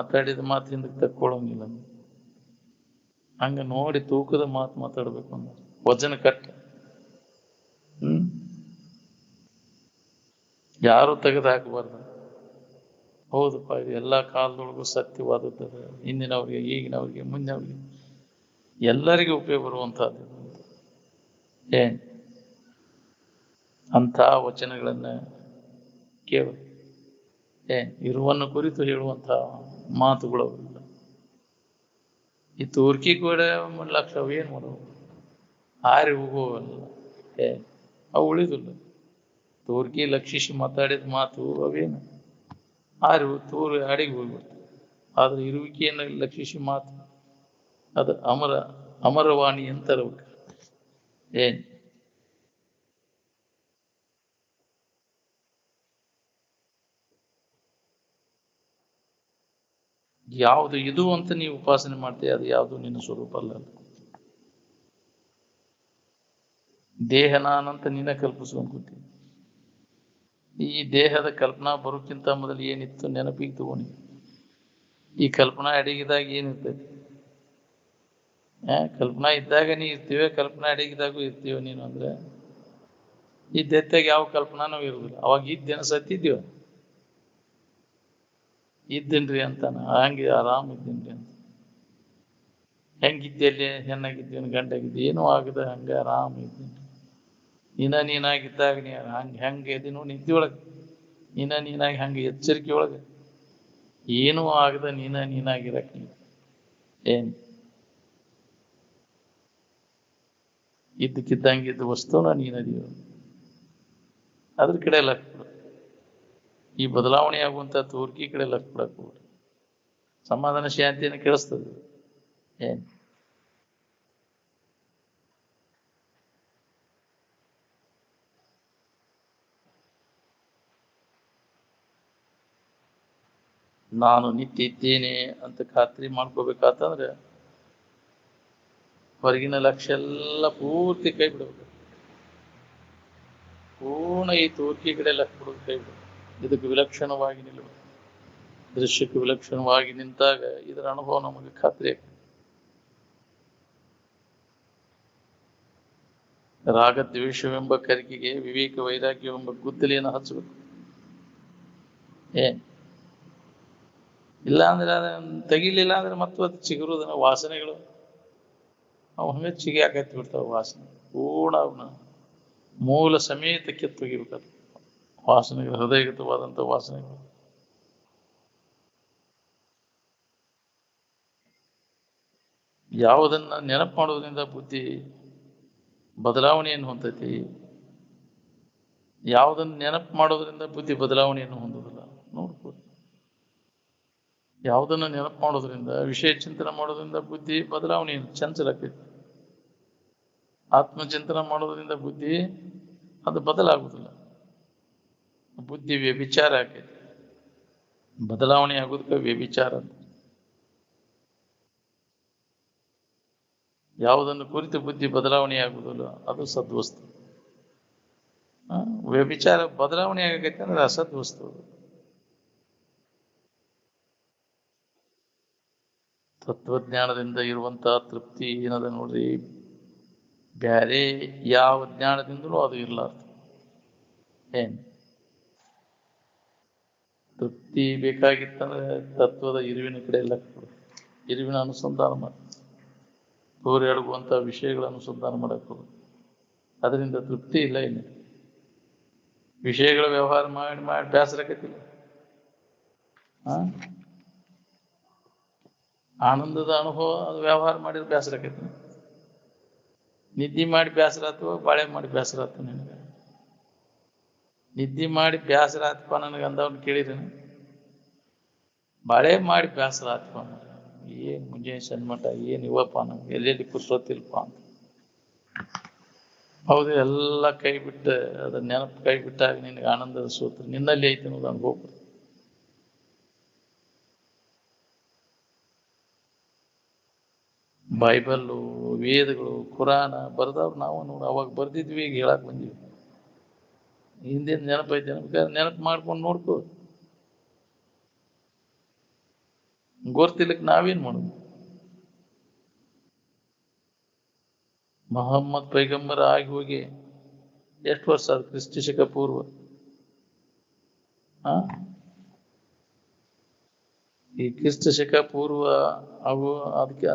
ಮಾತಾಡಿದ ಮಾತು ಹಿಂದಕ್ಕೆ ತಕ್ಕೊಳ್ಳಂಗಿಲ್ಲ. ಹಂಗ ನೋಡಿ ತೂಕದ ಮಾತು ಮಾತಾಡ್ಬೇಕು ಅಂದ ವಚನ ಕಟ್ಟ. ಯಾರು ತೆಗೆದು ಹಾಕಬಾರ್ದು. ಹೌದಪ್ಪ, ಇದು ಎಲ್ಲಾ ಕಾಲದೊಳಗೂ ಸತ್ಯವಾದದ್ದು, ಹಿಂದಿನವ್ರಿಗೆ, ಈಗಿನವ್ರಿಗೆ, ಮುಂದಿನವ್ರಿಗೆ ಎಲ್ಲರಿಗೂ ಉಪಯೋಗ ಬರುವಂತಹದ್ದು. ಏನ್ ಅಂಥ ವಚನಗಳನ್ನ ಕೇಳು. ಇರುವನ್ನು ಕುರಿತು ಹೇಳುವಂತಹ ಮಾತುಗಳು ಈ ತೂರ್ಕಿ ಕೂಡ ಲಕ್ಷ ಅವೇನು ಮಾಡೋವು, ಹಾರಿ ಹೋಗುವಲ್ಲ. ಅವು ಉಳಿದಿಲ್ಲ. ತೂರ್ಕಿ ಲಕ್ಷಿಸಿ ಮಾತಾಡಿದ ಮಾತು ಅವೇನು ಹಾರಿ ತೂರು ಅಡಿಗೆ ಹೋಗ್ಬಿಡ್ತು. ಆದ್ರೆ ಇರುವಿಕೆಯನ್ನು ಲಕ್ಷಿಸಿ ಮಾತು ಅದು ಅಮರವಾಣಿ ಅಂತಾರೆ. ಏನ್ ಯಾವುದು ಇದು ಅಂತ ನೀವು ಉಪಾಸನೆ ಮಾಡ್ತೀಯ, ಅದು ಯಾವುದು ನಿನ್ನ ಸ್ವರೂಪ ಅಲ್ಲ. ದೇಹ ನಾನಂತ ನೀನ ಕಲ್ಪಿಸ್ಕೊಂಡು ಕೂತೀವಿ. ಈ ದೇಹದ ಕಲ್ಪನಾ ಬರೋಕ್ಕಿಂತ ಮೊದಲು ಏನಿತ್ತು ನೆನಪಿಗೆ ತಗೊಂಡಿ. ಈ ಕಲ್ಪನಾ ಅಡಗಿದಾಗ ಏನಿರ್ತೈತಿ? ಕಲ್ಪನಾ ಇದ್ದಾಗ ನೀ ಇರ್ತೀವಿ, ಕಲ್ಪನಾ ಅಡಗಿದಾಗೂ ಇರ್ತೀವ ನೀನು. ಅಂದ್ರೆ ಈ ದೆತ್ತಾಗ ಯಾವ ಕಲ್ಪನಾನೂ ಇರುವುದಿಲ್ಲ. ಅವಾಗ ಇದ್ದೇನ ಸತ್ತಿದ್ದೀವ, ಇದ್ದೇನ್ರಿ ಅಂತಾನ. ಹಂಗೆ ಆರಾಮ್ ಇದ್ದೇನ್ರಿ ಅಂತ. ಹೆಂಗಿದ್ದಲ್ಲಿ ಹೆಣ್ಣಾಗಿದ್ದೇನು ಗಂಡಾಗಿದ್ದೆ ಏನೂ ಆಗದ ಹಂಗ ಆರಾಮ್ ಇದ್ದೇನೆ. ನೀನಾಗಿದ್ದಾಗ ನೀ ಹೆಂಗೆ ಎದಿನೋ ನಿದ್ದೆ ಒಳಗೆ ನೀನಾಗಿ ಹಂಗೆ ಎಚ್ಚರಿಕೆ ಒಳಗೆ ಏನೂ ಆಗದ ನೀನಾಗಿರಕ್ ನೀವು. ಏನ್ ಇದ್ದಕ್ಕಿದ್ದಂಗಿದ್ದ ವಸ್ತುನ ನೀನದೀವ. ಅದ್ರ ಕಡೆ ಲಕ್ಷ ಕೊಡು. ಈ ಬದಲಾವಣೆ ಆಗುವಂತ ತೋರ್ಕಿ ಕಡೆ ಲಕ್ಷ ಕೊಡಕ್ ಹೋಗ್ರಿ. ಸಮಾಧಾನ ಶಾಂತಿಯನ್ನು ಕೇಳಿಸ್ತದೆ. ಏನ್ ನಾನು ನಿತ್ಯ ಇದ್ದೇನೆ ಅಂತ ಖಾತ್ರಿ ಮಾಡ್ಕೋಬೇಕಾತಂದ್ರೆ ಹೊರಗಿನ ಲಕ್ಷ್ಯ ಎಲ್ಲ ಪೂರ್ತಿ ಕೈ ಬಿಡ್ಬೇಕು. ಪೂರ್ಣ ಈ ತೋರ್ಕಿ ಕಡೆ ಲಕ್ಷ ಬಿಡೋದು ಕೈ ಬಿಡ್ಬೇಕು. ಇದಕ್ಕೆ ವಿಲಕ್ಷಣವಾಗಿ ನಿಲ್ಲಬೇಕು. ದೃಶ್ಯಕ್ಕೆ ವಿಲಕ್ಷಣವಾಗಿ ನಿಂತಾಗ ಇದರ ಅನುಭವ ನಮಗೆ ಖಾತ್ರಿ ಆಗ್ತದೆ. ರಾಗ ದ್ವೇಷವೆಂಬ ಕರಿಕೆಗೆ ವಿವೇಕ ವೈರಾಗ್ಯವೆಂಬ ಗುದ್ದಲಿಯನ್ನು ಹಚ್ಚಬೇಕು. ಇಲ್ಲ ಅಂದ್ರೆ ತೆಗಿಲಿಲ್ಲ ಅಂದ್ರೆ ಮತ್ತು ಅದು ಚಿಗುರುದನ್ನ ವಾಸನೆಗಳು ಅವು ಹಂಗೆ ಚಿಗಿ ಹಾಕತ್ತಿ ಬಿಡ್ತಾವ. ವಾಸನೆ ಪೂರ್ಣ ಅವನ್ನ ಮೂಲ ಸಮೇತ ಕಿತ್ತೊಗಿಬೇಕಾದ್ರೆ ವಾಸನೆಗಳು, ಹೃದಯಗತವಾದಂಥ ವಾಸನೆಗಳು. ಯಾವುದನ್ನ ನೆನಪು ಮಾಡೋದ್ರಿಂದ ಬುದ್ಧಿ ಬದಲಾವಣೆಯನ್ನು ಹೊಂದೈತಿ, ಯಾವುದನ್ನು ನೆನಪು ಮಾಡೋದ್ರಿಂದ ಬುದ್ಧಿ ಬದಲಾವಣೆಯನ್ನು ಹೊಂದೋದಿಲ್ಲ ನೋಡ್ಬೋದು. ಯಾವುದನ್ನ ನೆನಪು ಮಾಡೋದ್ರಿಂದ, ವಿಷಯ ಚಿಂತನೆ ಮಾಡೋದ್ರಿಂದ ಬುದ್ಧಿ ಬದಲಾವಣೆಯನ್ನು ಚಂಚಲಾಕೈತಿ. ಆತ್ಮಚಿಂತನ ಮಾಡೋದ್ರಿಂದ ಬುದ್ಧಿ ಅದು ಬದಲಾಗುವುದಿಲ್ಲ. ಬುದ್ಧಿ ವ್ಯಭಿಚಾರ ಆಕೈತಿ. ಬದಲಾವಣೆ ಆಗೋದಕ್ಕೆ ವ್ಯಭಿಚಾರ ಅಂತ. ಯಾವುದನ್ನು ಕುರಿತು ಬುದ್ಧಿ ಬದಲಾವಣೆ ಆಗುವುದಿಲ್ಲ ಅದು ಸದ್ವಸ್ತು. ವ್ಯಭಿಚಾರ ಬದಲಾವಣೆ ಆಗೈತೆ ಅಂದ್ರೆ ಅಸದ್ವಸ್ತು. ತತ್ವಜ್ಞಾನದಿಂದ ಇರುವಂತಹ ತೃಪ್ತಿ ಏನದ ನೋಡ್ರಿ, ಬ್ಯಾರೆ ಯಾವ ಜ್ಞಾನದಿಂದಲೂ ಅದು ಇರ್ಲಾರ್ದು. ಏನ್ ತೃಪ್ತಿ ಬೇಕಾಗಿತ್ತಂದ್ರೆ ತತ್ವದ ಇರುವಿನ ಕಡೆ ಎಲ್ಲ ಇರುವಿನ ಅನುಸಂಧಾನ ಮಾಡಿ ತೋರೆಡುವಂಥ ವಿಷಯಗಳ ಅನುಸಂಧಾನ ಮಾಡಕ್ಕೆ ಅದರಿಂದ ತೃಪ್ತಿ ಇಲ್ಲ. ಇನ್ನು ವಿಷಯಗಳ ವ್ಯವಹಾರ ಮಾಡಿ ಮಾಡಿ ಬೇಸರಕತ್ತಿಲ್ಲ. ಆನಂದದ ಅನುಭವ ಅದು ವ್ಯವಹಾರ ಮಾಡಿದ್ರೆ ಬೇಸರಕೈತಿ. ನಿದ್ದೆ ಮಾಡಿ ಬೇಸರ ಆತವ, ಬಾಳೆ ಮಾಡಿ ಬೇಸರ ಆತ. ನಿನಗೆ ನಿದ್ದೆ ಮಾಡಿ ಬೇಸರ ಆತಪ್ಪ ನನಗೆ ಅಂದವನು ಕೇಳಿರೇನು? ಬಾಳೆ ಮಾಡಿ ಬೇಸರ ಆತಪ್ಪ ಏನ್ ಮುಂಜಾನೆ ಸಣ್ಮಟ ಏನ್ ಇವಪ್ಪ ನಮ್ಗೆ ಎಲ್ಲೆಲ್ಲಿ ಕುಸೋತಿಲ್ಪ ಅಂತ. ಹೌದು, ಎಲ್ಲ ಕೈ ಬಿಟ್ಟ ಅದ್ರ ನೆನಪು ಕೈ ಬಿಟ್ಟಾಗ ನಿನಗೆ ಆನಂದದ ಸೂತ್ರ ನಿನ್ನಲ್ಲಿ ಐತಿ ಅನ್ನೋದು ಅನುಭವ. ಬೈಬಲ್ಲು, ವೇದಗಳು, ಕುರಾನ ಬರ್ದವ್ರು ನಾವು ನೋಡಿ ಅವಾಗ ಬರ್ದಿದ್ವಿ, ಈಗ ಹೇಳಕ್ ಬಂದಿವಿ. ಹಿಂದಿನ ನೆನಪೈತೆ, ನೆನಪು ಮಾಡ್ಕೊಂಡು ನೋಡ್ಕೋ. ಗೊತ್ತಿಲ್ಲಕ್ಕೆ ನಾವೇನ್ ಮಾಡೋದು? ಮೊಹಮ್ಮದ್ ಪೈಗಂಬರ್ ಆಗಿ ಹೋಗಿ ಎಷ್ಟು ವರ್ಷ ಅದು? ಕ್ರಿಸ್ತ ಶಕ ಪೂರ್ವ. ಈ ಕ್ರಿಸ್ತ ಶಕ ಪೂರ್ವ ಅವು ಅದಕ್ಕೆ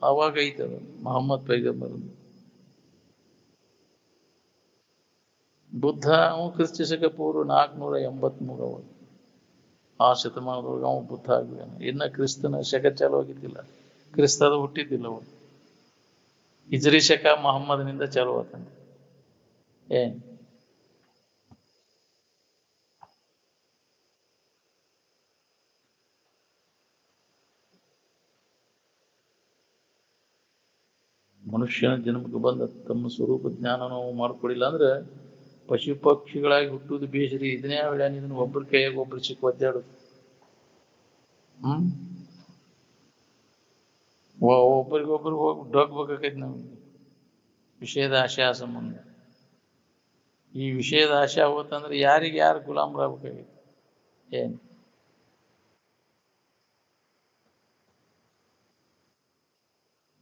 ಅವಾಗ ಐತದ ಮೊಹಮ್ಮದ್ ಪೈಗಂಬರ್. ಬುದ್ಧ ಅವ ಕ್ರಿಸ್ತ ಶಕ ಪೂರ್ವ 483 ಅವ. ಆ ಶತಮಾನದೊಳಗೆ ಅವ ಬುದ್ಧ ಆಗ್ಯಾನ. ಇನ್ನ ಕ್ರಿಸ್ತನ ಶಕ ಚಾಲು ಆಗಿದ್ದಿಲ್ಲ, ಕ್ರಿಸ್ತದ ಹುಟ್ಟಿದ್ದಿಲ್ಲ ಅವ. ಹಿಜ್ರಿ ಶಕ ಮೊಹಮ್ಮದನಿಂದ ಚಾಲು ಆತಂತೆ. ಏನ್ ಮನುಷ್ಯನ ಜನ್ಮಕ್ಕೆ ಬಂದ ತಮ್ಮ ಸ್ವರೂಪ ಜ್ಞಾನ ನಾವು ಮಾಡ್ಕೊಡಿಲ್ಲ ಅಂದ್ರೆ ಪಶು ಪಕ್ಷಿಗಳಾಗಿ ಹುಟ್ಟುವುದು ಬೇಸರಿ. ಇದನ್ನೇ ಹೇಳ್ಯಾನ, ಇದನ್ನ ಒಬ್ಬರ ಕೈಯಾಗ ಒಬ್ರು ಸಿಕ್ಕ ಒದ್ದಾಡುದು. ಒಬ್ಬರಿಗೊಬ್ರಿಗೆ ಹೋಗಿ ಡೊಗ್ಬೇಕಾಕೈತಿ ನಮ್ಗೆ ವಿಷಯದ ಆಶೆ ಸಂಬಂಧ. ಈ ವಿಷಯದ ಆಶೆ ಹೋತಂದ್ರೆ ಯಾರಿಗೆ ಯಾರು ಗುಲಾಮರಾಗಬೇಕಾಗೈತಿ? ಏನ್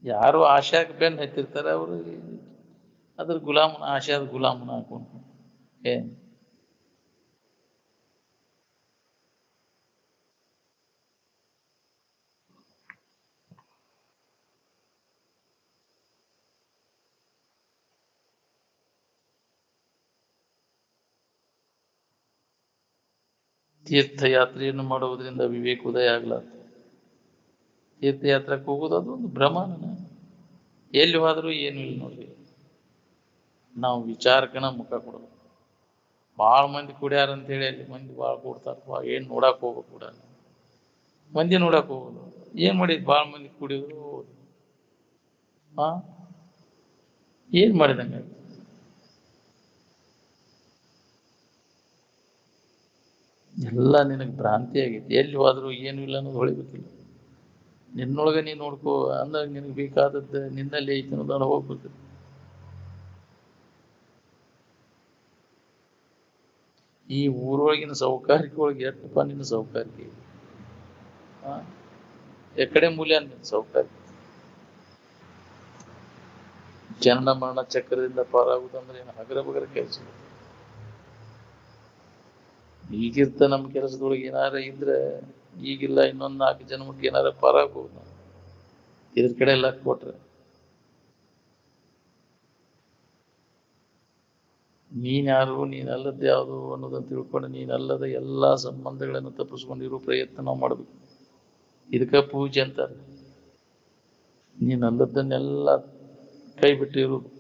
ಯಾರು ಆಶಾಕ್ಕೆ ಬೆನ್ನು ಹತ್ತಿರ್ತಾರೆ ಅವರು ಅದ್ರ ಗುಲಾಮನ ಆಶಾದ ಗುಲಾಮನ ಹಾಕೊಂಡು. ಏನ್ ತೀರ್ಥಯಾತ್ರೆಯನ್ನು ಮಾಡುವುದರಿಂದ ವಿವೇಕ ಉದಯ ಆಗ್ಲಾರ್ದು. ತೀರ್ಥಯಾತ್ರಕ್ಕೆ ಹೋಗೋದು ಅದು ಒಂದು ಭ್ರಮನ. ಎಲ್ಲಿ ಹೋದ್ರೂ ಏನು ಇಲ್ಲ ನೋಡ್ರಿ. ನಾವು ವಿಚಾರಕ್ಕನ ಮುಖ ಕೊಡೋದು. ಭಾಳ ಮಂದಿ ಕುಡ್ಯಾರ ಅಂತೇಳಿ ಅಲ್ಲಿ ಮಂದಿ ಭಾಳ ಕೊಡ್ತಾರಪ್ಪ, ಏನು ನೋಡಕ್ ಹೋಗ್ಬೇಕು ಕೂಡ ಮಂದಿ ನೋಡಕ್ ಹೋಗೋದು. ಏನ್ ಮಾಡಿದ್? ಭಾಳ ಮಂದಿ ಕುಡಿಯೋದು. ಏನ್ ಮಾಡಿದಂಗ? ಎಲ್ಲ ನಿನಗೆ ಭ್ರಾಂತಿ ಆಗೈತಿ. ಎಲ್ಲಿ ಹೋದ್ರು ಏನು ಇಲ್ಲ ಅನ್ನೋದು ಹೊಳಿಬೇಕಿಲ್ಲ. ನಿನ್ನೊಳಗೆ ನೀನು ನೋಡ್ಕೋ ಅಂದಾಗ ನಿನಗೆ ಬೇಕಾದದ್ದು ನಿನ್ನಲ್ಲಿ ಐತಿ ಅನ್ನೋದು ಅನುಭವ ಬರ್ತದೆ. ಈ ಊರೊಳಗಿನ ಸೌಕಾರಿಕೆ ಒಳಗೆ ಎಷ್ಟಪ್ಪ ನಿನ್ನ ಸೌಕಾರಿಕೆ? ಎಕಡೆ ಮೂಲ್ಯ ನಿನ್ನ ಸೌಕಾರಿಕೆ? ಜನನ ಮರಣ ಚಕ್ರದಿಂದ ಪಾರಾಗುವುದಂದ್ರೆ ಏನು ಹಗರ ಬಗರ ಕೆಲಸ? ಈಗಿರ್ತ ನಮ್ಮ ಕೆಲಸದೊಳಗೆ ಏನಾರ ಇದ್ರೆ ಈಗಿಲ್ಲ, ಇನ್ನೊಂದು 4 ಜನ್ಮಕ್ಕೆ ಏನಾರ ಪಾರಾಗ್ಬೋದು ನಾವು ಇದ್ರ ಕಡೆ ಎಲ್ಲ ಕೊಟ್ರೆ. ನೀನ್ಯಾರು, ನೀನಲ್ಲದ ಯಾವುದು ಅನ್ನೋದನ್ನು ತಿಳ್ಕೊಂಡು ನೀನಲ್ಲದ ಎಲ್ಲಾ ಸಂಬಂಧಗಳನ್ನು ತಪ್ಪಿಸ್ಕೊಂಡಿರೋ ಪ್ರಯತ್ನ ನಾವು ಮಾಡ್ಬೇಕು. ಇದಕ್ಕ ಪೂಜೆ ಅಂತಾರೆ. ನೀನಲ್ಲದನ್ನೆಲ್ಲ ಕೈ ಬಿಟ್ಟಿರುವುದು.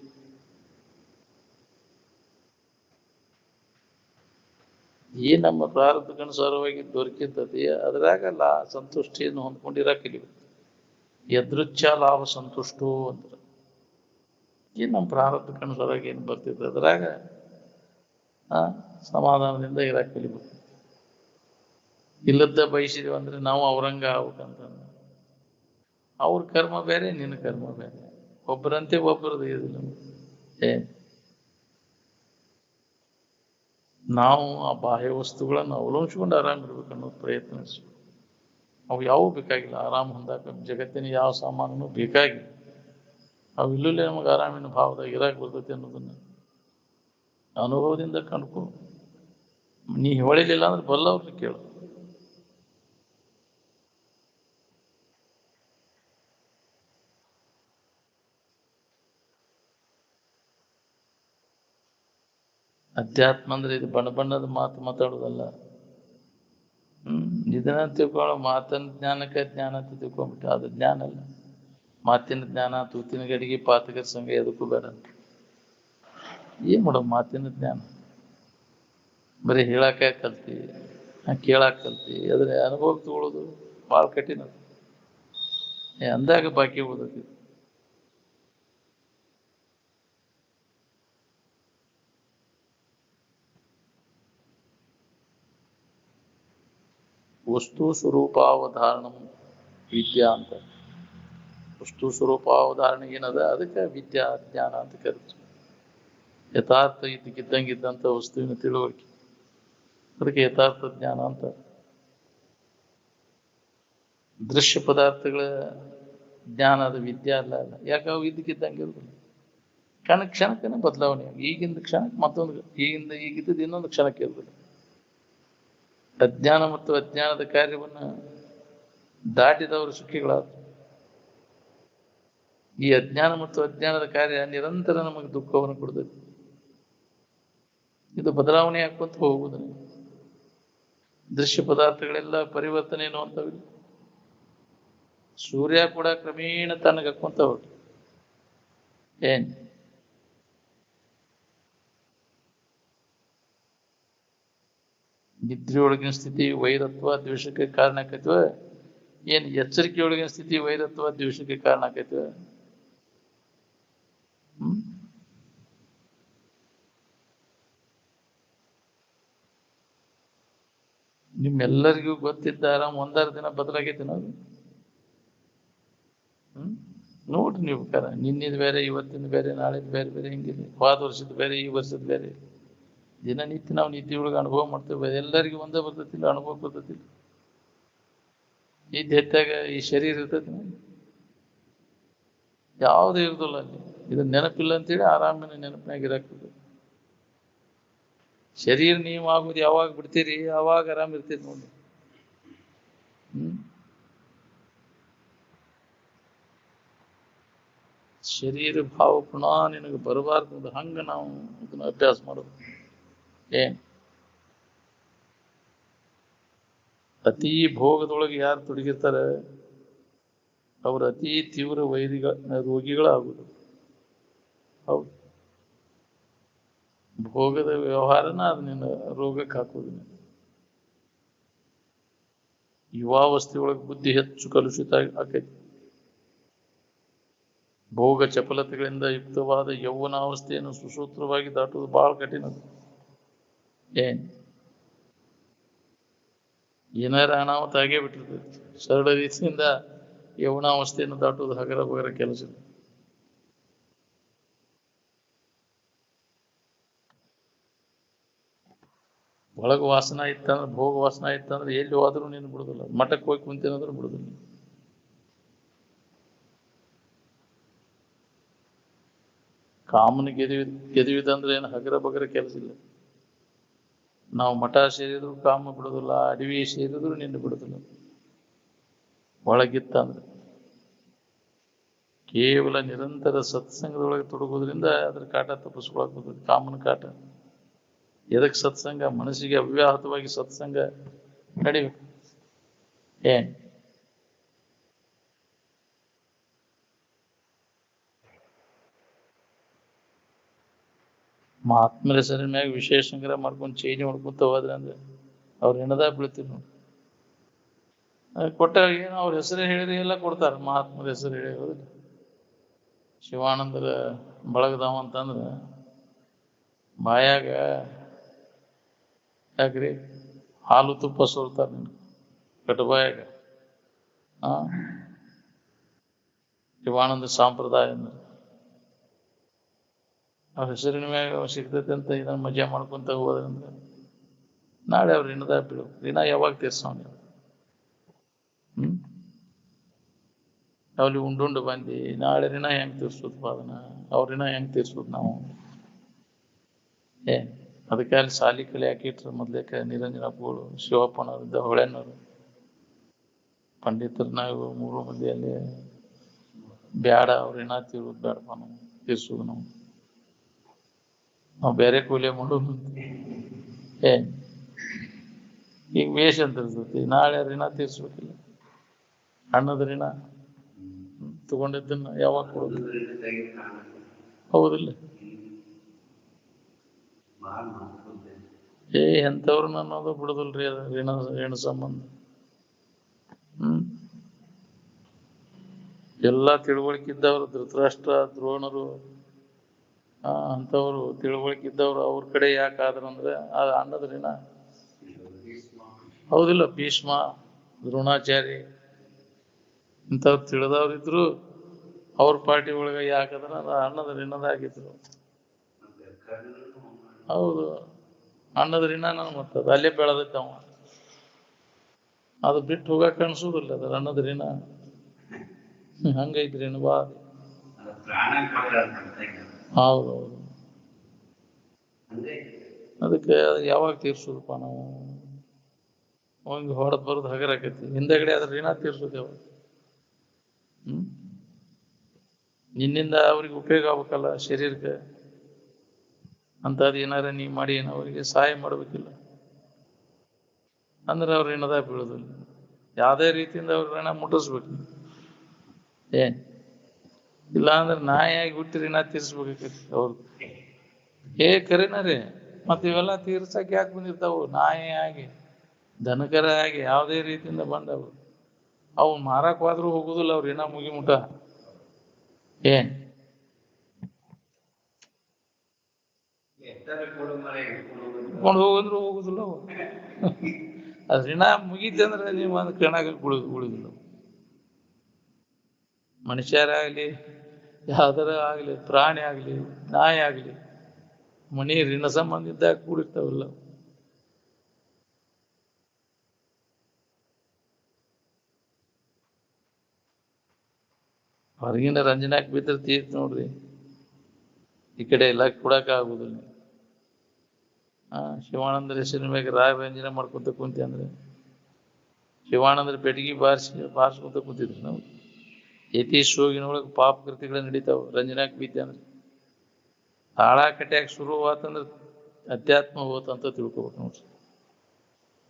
ಈ ನಮ್ಮ ಪ್ರಾರಬ್ಧಕ್ಕನುಸಾರವಾಗಿ ದೊರಕಿದ್ದತಿ ಅದ್ರಾಗಲ್ಲ ಸಂತುಷ್ಟಿಯನ್ನು ಹೊಂದ್ಕೊಂಡಿರ ಕಲಿಬೇಕು. ಯದೃಚ್ಛ ಲಾಭ ಸಂತುಷ್ಟು ಅಂತಾರೆ. ಈ ನಮ್ಮ ಪ್ರಾರಬ್ಧಕ್ಕನುಸಾರವಾಗಿ ಏನು ಬರ್ತಿದ್ದೆ ಅದ್ರಾಗ ಸಮಾಧಾನದಿಂದ ಇರಾಕ್ ಕಲಿಬೇಕು. ಇಲ್ಲದ ಬಯಸಿದೀವಿ ಅಂದ್ರೆ ನಾವು ಅವ್ರಂಗ ಆಗ್ಬೇಕಂತ. ಅವ್ರ ಕರ್ಮ ಬೇರೆ, ನಿನ್ನ ಕರ್ಮ ಬೇರೆ. ಒಬ್ಬರಂತೆ ಒಬ್ಬರದು ಇದಿಲ್ಲ. ನಾವು ಆ ಬಾಹ್ಯ ವಸ್ತುಗಳನ್ನು ಅವಲಂಬಿಸ್ಕೊಂಡು ಆರಾಮಿರ್ಬೇಕು ಅನ್ನೋದು ಪ್ರಯತ್ನಿಸ್ಬೇಕು. ಅವು ಯಾವೂ ಬೇಕಾಗಿಲ್ಲ. ಆರಾಮ್ ಹೊಂದಾಕ ಜಗತ್ತಿನ ಯಾವ ಸಾಮಾನು ಬೇಕಾಗಿಲ್ಲ. ಅವು ಇಲ್ಲೇ ನಮಗೆ ಆರಾಮಿನ ಭಾವದಾಗ ಇರಾಕ್ ಬರ್ತೈತಿ ಅನ್ನೋದನ್ನ ಅನುಭವದಿಂದ ಕಂಡ್ಕೊ. ನೀ ಹೊಳಿಲಿಲ್ಲ ಅಂದ್ರೆ ಬಲ್ಲವ್ರನ್ನ ಕೇಳು. ಅಧ್ಯಾತ್ಮ ಅಂದ್ರೆ ಇದು ಬಣ್ಣ ಬಣ್ಣದ ಮಾತು ಮಾತಾಡೋದಲ್ಲ. ಇದನ್ನ ತಿಳ್ಕೊಳ್ಳೋ ಮಾತನ್ನ ಜ್ಞಾನಕ್ಕೆ ಜ್ಞಾನ ಅಂತ ತಿಳ್ಕೊಂಡ್ಬಿಟ್ಟು ಅದು ಜ್ಞಾನ ಅಲ್ಲ. ಮಾತಿನ ಜ್ಞಾನ ತೂತಿನ ಗಡಿಗೆ ಪಾತಕರ ಸಂಘ ಎದಕ್ಕೂ ಬೇಡ. ಏನ್ ಮಾಡೋದು ಮಾತಿನ ಜ್ಞಾನ? ಬರೀ ಹೇಳಾಕ ಕಲ್ತಿ, ಕೇಳಾಕ ಕಲ್ತಿ, ಅದ್ರ ಅನುಭವ ತಗೊಳ್ಳೋದು ಭಾಳ ಕಠಿಣ. ಅಂದಾಗ ಬಾಕಿ ಉಳಿದೈತಿ. ವಸ್ತು ಸ್ವರೂಪಾವಧಾರಣ ವಿದ್ಯಾ ಅಂತ. ವಸ್ತು ಸ್ವರೂಪಾವಧಾರಣೆ ಏನದ ಅದಕ್ಕೆ ವಿದ್ಯಾ ಜ್ಞಾನ ಅಂತ ಕರೀತಾರೆ. ಯಥಾರ್ಥ ಇದ್ದಕ್ಕಿದ್ದಂಗಿದ್ದಂಥ ವಸ್ತುವಿನ ತಿಳುವಳಿಕೆ, ಅದಕ್ಕೆ ಯಥಾರ್ಥ ಜ್ಞಾನ ಅಂತ. ದೃಶ್ಯ ಪದಾರ್ಥಗಳ ಜ್ಞಾನ ಅದು ವಿದ್ಯಾ ಅಲ್ಲ. ಯಾಕೆ ಅವು ಇದ್ದಕ್ಕಿದ್ದಂಗೆ ಇರುದಿಲ್ಲ. ಕ್ಷಣಕ್ಕನೇ ಬದಲಾವಣೆ. ಈಗಿಂದ ಕ್ಷಣಕ್ಕೆ ಮತ್ತೊಂದು, ಈಗಿದ್ದದ್ದು ಇನ್ನೊಂದು ಕ್ಷಣಕ್ಕೆ ಇರುದಿಲ್ಲ. ಅಜ್ಞಾನ ಮತ್ತು ಅಜ್ಞಾನದ ಕಾರ್ಯವನ್ನ ದಾಟಿದವರು ಸುಖಿಗಳಾದ್ರು. ಈ ಅಜ್ಞಾನ ಮತ್ತು ಅಜ್ಞಾನದ ಕಾರ್ಯ ನಿರಂತರ ನಮಗೆ ದುಃಖವನ್ನು ಕೊಡ್ತೈತಿ. ಇದು ಬದಲಾವಣೆ ಹಾಕೊಂತ ಹೋಗುವುದು. ದೃಶ್ಯ ಪದಾರ್ಥಗಳೆಲ್ಲ ಪರಿವರ್ತನೆ ಅನ್ನುವಂಥವು. ಸೂರ್ಯ ಕೂಡ ಕ್ರಮೇಣ ತನಗೆ ಹಾಕೊಂತ ಹೋಗಿ ಏನ್ ನಿದ್ರೆಯೊಳಗಿನ ಸ್ಥಿತಿ ವೈರತ್ವ ದ್ವೇಷಕ್ಕೆ ಕಾರಣ ಆಕೈತ್ವ, ಏನ್ ಎಚ್ಚರಿಕೆಯೊಳಗಿನ ಸ್ಥಿತಿ ವೈರತ್ವ ದ್ವೇಷಕ್ಕೆ ಕಾರಣ ಆಕೈತ್ವ? ನಿಮ್ಮೆಲ್ಲರಿಗೂ ಗೊತ್ತಿದ್ದ ಆರಾಮ್ ಒಂದಾರು ದಿನ ಬದಲಾಗೈತಿ ನಾವು. ನೋಡ್ರಿ ನೀವು ನಿನ್ನಿದ್ ಬೇರೆ, ಇವತ್ತಿನ ಬೇರೆ, ನಾಳೆದು ಬೇರೆ ಬೇರೆ ಹಿಂಗಿದೆ. ಹೋದ ವರ್ಷದ ಬೇರೆ, ಈ ವರ್ಷದ ಬೇರೆ. ದಿನನಿತ್ಯ ನಾವು ನಿದ್ದೆಯೊಳಗೆ ಅನುಭವ ಮಾಡ್ತೇವೆ. ಎಲ್ಲರಿಗೂ ಒಂದೇ ಬರ್ತೈತಿಲ್ಲ, ಅನುಭವ ಬರ್ತೈತಿಲ್ಲ. ನಿದ್ದೆ ಹೆಚ್ಚಾಗ ಈ ಶರೀರ ಇರ್ತೈತಿ, ಯಾವುದೇ ಇರುದಿಲ್ಲ ಅಲ್ಲಿ. ಇದು ನೆನಪಿಲ್ಲ ಅಂತೇಳಿ ಆರಾಮಿನ ನೆನಪಿನಾಗಿರಾಗ್ತದೆ. ಶರೀರ ನೀವು ಆಗುದು ಯಾವಾಗ ಬಿಡ್ತೀರಿ ಅವಾಗ ಆರಾಮ್ ಇರ್ತೈತಿ ನೋಡಿ. ಶರೀರ ಭಾವ ಪುನಃ ನಿನಗೆ ಬರಬಾರ್ದು ನೋಡಿ. ಹಂಗ ನಾವು ಇದನ್ನ ಅಭ್ಯಾಸ ಮಾಡೋದು. ಏನ್ ಅತಿ ಭೋಗದೊಳಗೆ ಯಾರು ತೊಡಗಿರ್ತಾರೆ ಅವರು ಅತಿ ತೀವ್ರ ರೋಗಿಗಳಾಗುದು. ಹೌದು, ಭೋಗದ ವ್ಯವಹಾರನ ಅದು ನಿನ್ನ ರೋಗಕ್ಕೆ ಹಾಕೋದು. ಯುವಾವಸ್ಥೆಯೊಳಗೆ ಬುದ್ಧಿ ಹೆಚ್ಚು ಕಲುಷಿತ ಆಕೈತಿ. ಭೋಗ ಚಪಲತೆಗಳಿಂದ ಯುಕ್ತವಾದ ಯೌವನಾವಸ್ಥೆಯನ್ನು ಸುಸೂತ್ರವಾಗಿ ದಾಟುವುದು ಬಹಳ ಕಠಿಣ. ಏನಾರ ಅನಾಹುತ ಆಗೇ ಬಿಟ್ಟಿರ್ತೈತಿ. ಸರಳ ರೀತಿಯಿಂದ ಯೌವನಾವಸ್ಥೆಯನ್ನು ದಾಟುವುದು ಹಗರ ಬಗರ ಕೆಲಸ. ಒಳಗ ವಾಸನ ಇತ್ತಂದ್ರೆ, ಭೋಗ ವಾಸನ ಇತ್ತಂದ್ರೆ ಎಲ್ಲಿ ಹೋದ್ರೂ ನೀನು ಬಿಡುದಿಲ್ಲ. ಮಠಕ್ಕೆ ಹೋಗಿ ಕುಂತೇನಂದ್ರೆ ಬಿಡುದಿಲ್ಲ. ಕಾಮನ ಗೆದುವಿದಂದ್ರೆ ಏನು ಹಗರ ಬಗರ ಕೆಲಸ ಇಲ್ಲ. ನಾವು ಮಠ ಸೇರಿದ್ರು ಕಾಮ ಬಿಡುದಿಲ್ಲ, ಅಡವಿ ಸೇರಿದ್ರು ನಿನ್ನ ಬಿಡುದಿಲ್ಲ. ಒಳಗಿತ್ತಂದ್ರೆ ಕೇವಲ ನಿರಂತರ ಸತ್ಸಂಗದೊಳಗೆ ತೊಡಗೋದ್ರಿಂದ ಅದ್ರ ಕಾಟ ತಪ್ಪಿಸ್ಕೊಳಕ್ ಬರ್ತದೆ. ಕಾಮನ ಕಾಟ. ಎದಕ್ಕೆ ಸತ್ಸಂಗ? ಮನಸ್ಸಿಗೆ ಅವ್ಯಾಹತವಾಗಿ ಸತ್ಸಂಗ ನಡಿಬೇಕು. ಏನ್ ಮಹಾತ್ಮರ ಹೆಸರಿನ ಮ್ಯಾಗ ವಿಶೇಷ ಸಂಗ್ರಹ ಮಾಡ್ಕೊಂಡು ಚೈನಿ ಮಾಡ್ಕೊಂತ ಹೋದ್ರೆ ಅಂದ್ರೆ ಅವ್ರು ಹೆಣದಾಗ ಬೀಳ್ತೀವಿ ನೋಡಿ. ಕೊಟ್ಟ ಏನು ಅವ್ರ ಹೆಸರೇ ಹೇಳಿದ್ರೆ ಎಲ್ಲ ಕೊಡ್ತಾರೆ. ಮಹಾತ್ಮರ ಹೆಸರು ಹೇಳಿ ಹೋದ್ರೆ ಶಿವಾನಂದರ ಬಳಗದಾವ ಅಂತಂದ್ರೆ ಬಾಯಾಗ ಯಾಕ್ರಿ ಹಾಲು ತುಪ್ಪ ಸೋರ್ತಾರೆ ನೀನು ಕಟಬಾಯಾಗ. ಶಿವಾನಂದ ಸಂಪ್ರದಾಯ ಅಂದ್ರೆ ಅವ್ರ ಹೆಸರಿನ ಮ್ಯಾಗ ಸಿಗ್ತೈತೆ ಅಂತ ಇದನ್ನ ಮಜಾ ಮಾಡ್ಕೊಂತ ಹೋದ್ರಂದ್ರೆ ನಾಳೆ ಅವ್ರು ಋಣದಾಗ ಬೀಳು. ಋಣ ಯಾವಾಗ ತೀರ್ಸವನು? ಅಲ್ಲಿ ಉಂಡುಂಡು ಬಂದು ನಾಳೆ ಋಣ ಹೆಂಗೆ ತೀರ್ಸೋದಪ್ಪ ಅದನ್ನ ಅವ್ರ ಋಣ ಹೆಂಗೆ ತೀರ್ಸೋದು ನಾವು ಅದಕ್ಕೆ ಅಲ್ಲಿ ಸಾಲಿ ಕಲಿ ಹಾಕಿಟ್ರು ಮೊದ್ಲೇಕ ನಿರಂಜನಪ್ಪಗಳು ಶಿವಪ್ಪನವ್ರಿದ್ದ ಹೊಳೆನವರು ಪಂಡಿತರು ನಾವು 3 ಮಂದಿ ಅಲ್ಲಿ ಬ್ಯಾಡ ಅವ್ರ ಋಣ ತೀರೋದು ಬೇಡಪ್ಪ ನಾವು ತೀರ್ಸೋದು ನಾವು ಬೇರೆ ಕೂಲಿ ಮಾಡೋದು ಈಗ ವೇಷ ಅಂತ ಇರ್ತೈತಿ ನಾಳೆ ಋಣ ತೀರ್ಸ್ಬೇಕಿಲ್ಲ ಹಣ್ಣದ ಋಣ ತಗೊಂಡಿದ್ದನ್ನ ಯಾವಾಗ ಕೊಡೋದು ಹೌದಿಲ್ಲ ಎಂಥವ್ರು ಅನ್ನೋದು ಬಿಡುದಿಲ್ರಿ ಅದ ಋಣ ಸಂಬಂಧ ಎಲ್ಲ ತಿಳುವಳಿಕೆ ಇದ್ದವ್ರು ಧೃತರಾಷ್ಟ್ರ ದ್ರೋಣರು ಅಂಥವ್ರು ತಿಳುವಳಿಕೆ ಇದ್ದವ್ರು ಅವ್ರ ಕಡೆ ಯಾಕಾದ್ರಂದ್ರೆ ಅದು ಅನ್ನದ ಋಣ ಹೌದಿಲ್ಲ ಭೀಷ್ಮ ದ್ರೋಣಾಚಾರಿ ಇಂಥವ್ರು ತಿಳಿದವ್ರಿದ್ರು ಅವ್ರ ಪಾರ್ಟಿ ಒಳಗೆ ಯಾಕಂದ್ರ ಅದು ಅನ್ನದ ಋಣದಾಗಿದ್ರು ಹೌದು ಅನ್ನದ ಋಣ ಮತ್ತದ ಅಲ್ಲೇ ಬೆಳೆದೈತೆ ಅವ ಅದು ಬಿಟ್ಟು ಹೋಗಕ್ಕೆ ಅನ್ಸೋದಿಲ್ಲ ಅದ್ರ ಅನ್ನದ ಋಣ ಹಂಗೈತ್ರಿ ಬಾ ಹೌದೌದು ಅದಕ್ಕೆ ಯಾವಾಗ ತೀರ್ಸೋದಪ್ಪ ನಾವು ಅವಂಗೆ ಹೊಡೆದ್ ಬರೋದು ಹಗರಾಕೈತಿ ಹಿಂದಗಡೆ ಅದ್ರ ಋಣ ತೀರ್ಸೋದು ಯಾವಾಗ ನಿನ್ನಿಂದ ಅವ್ರಿಗೆ ಉಪಯೋಗ ಆಗ್ಬೇಕಲ್ಲ ಶರೀರಕ್ಕೆ ಅಂಥದ್ದು ಏನಾರ ನೀ ಮಾಡಿ ಅವರಿಗೆ ಸಹಾಯ ಮಾಡ್ಬೇಕಿಲ್ಲ ಅಂದ್ರೆ ಅವ್ರ ಋಣದಾಗ ಬೀಳೋದಿಲ್ಲ ಯಾವುದೇ ರೀತಿಯಿಂದ ಅವ್ರ ಋಣ ಮುಟ್ಟಿಸ್ಬೇಕು ಇಲ್ಲ ಅಂದ್ರೆ ನಾಯಿಯಾಗಿ ಹುಟ್ಟಿ ಋಣ ತೀರ್ಸ್ಬೇಕಾಗೈತಿ ಅವ್ರು ಕರಿನ ರೀ ಮತ್ತೆ ಇವೆಲ್ಲ ತೀರ್ಸಕ್ಕೆ ಯಾಕೆ ಬಂದಿರ್ತಾವು ನಾಯಿ ಆಗಿ ದನಕರ ಆಗಿ ಯಾವುದೇ ರೀತಿಯಿಂದ ಬಂದವು ಅವು ಮಾರಕ್ವಾದ್ರೂ ಹೋಗುದಿಲ್ಲ ಅವ್ರು ಋಣ ಮುಗಿಮುಟ ಕೊಂಡು ಹೋಗಂದ್ರು ಹೋಗುದಿಲ್ಲ ಅವು ಅದ್ ಋಣ ಮುಗೀತಿ ಅಂದ್ರೆ ನೀವು ಒಂದು ಕಣಾಗ ಉಳಿದಿಲ್ಲ ಮನುಷ್ಯರಾಗ್ಲಿ ಯಾವ್ದಾರ ಆಗ್ಲಿ ಪ್ರಾಣಿ ಆಗ್ಲಿ ನಾಯಿ ಆಗ್ಲಿ ಮನಿ ಋಣ ಸಂಬಂಧ ಇದ್ದಾಗ ಕೂಡಿರ್ತಾವಲ್ಲ ಹೊರಗಿನ ರಂಜನಾಕ್ ಬಿದ್ದರೆ ತೀರ್ತು ನೋಡ್ರಿ ಈ ಕಡೆ ಎಲ್ಲ ಕೊಡಕ ಆಗುದಿಲ್ಲ ಶಿವಾನಂದರ ಹೆಸರಿನ ಮ್ಯಾಗ ರಂಜನೆ ಮಾಡ್ಕೊಂತ ಕುಂತಿ ಅಂದ್ರೆ ಶಿವಾನಂದರ ಪೆಟ್ಟಿಗೆ ಬಾರಿಸ್ಕೊಂತ ಕುಂತಿದ್ರಿ ನಾವು ಯತೀಶ್ ಹೋಗಿನೊಳಗೆ ಪಾಪ ಕೃತಿಗಳು ನಡೀತಾವ ರಂಜನಾಕ್ ಬಿದ್ದೆ ಅಂದ್ರೆ ತಾಳ ಕಟ್ಯಾಗ ಶುರು ಆತಂದ್ರೆ ಅಧ್ಯಾತ್ಮ ಹೋತಂತ ತಿಳ್ಕೊಬೇಕು ನೋಡ್ರಿ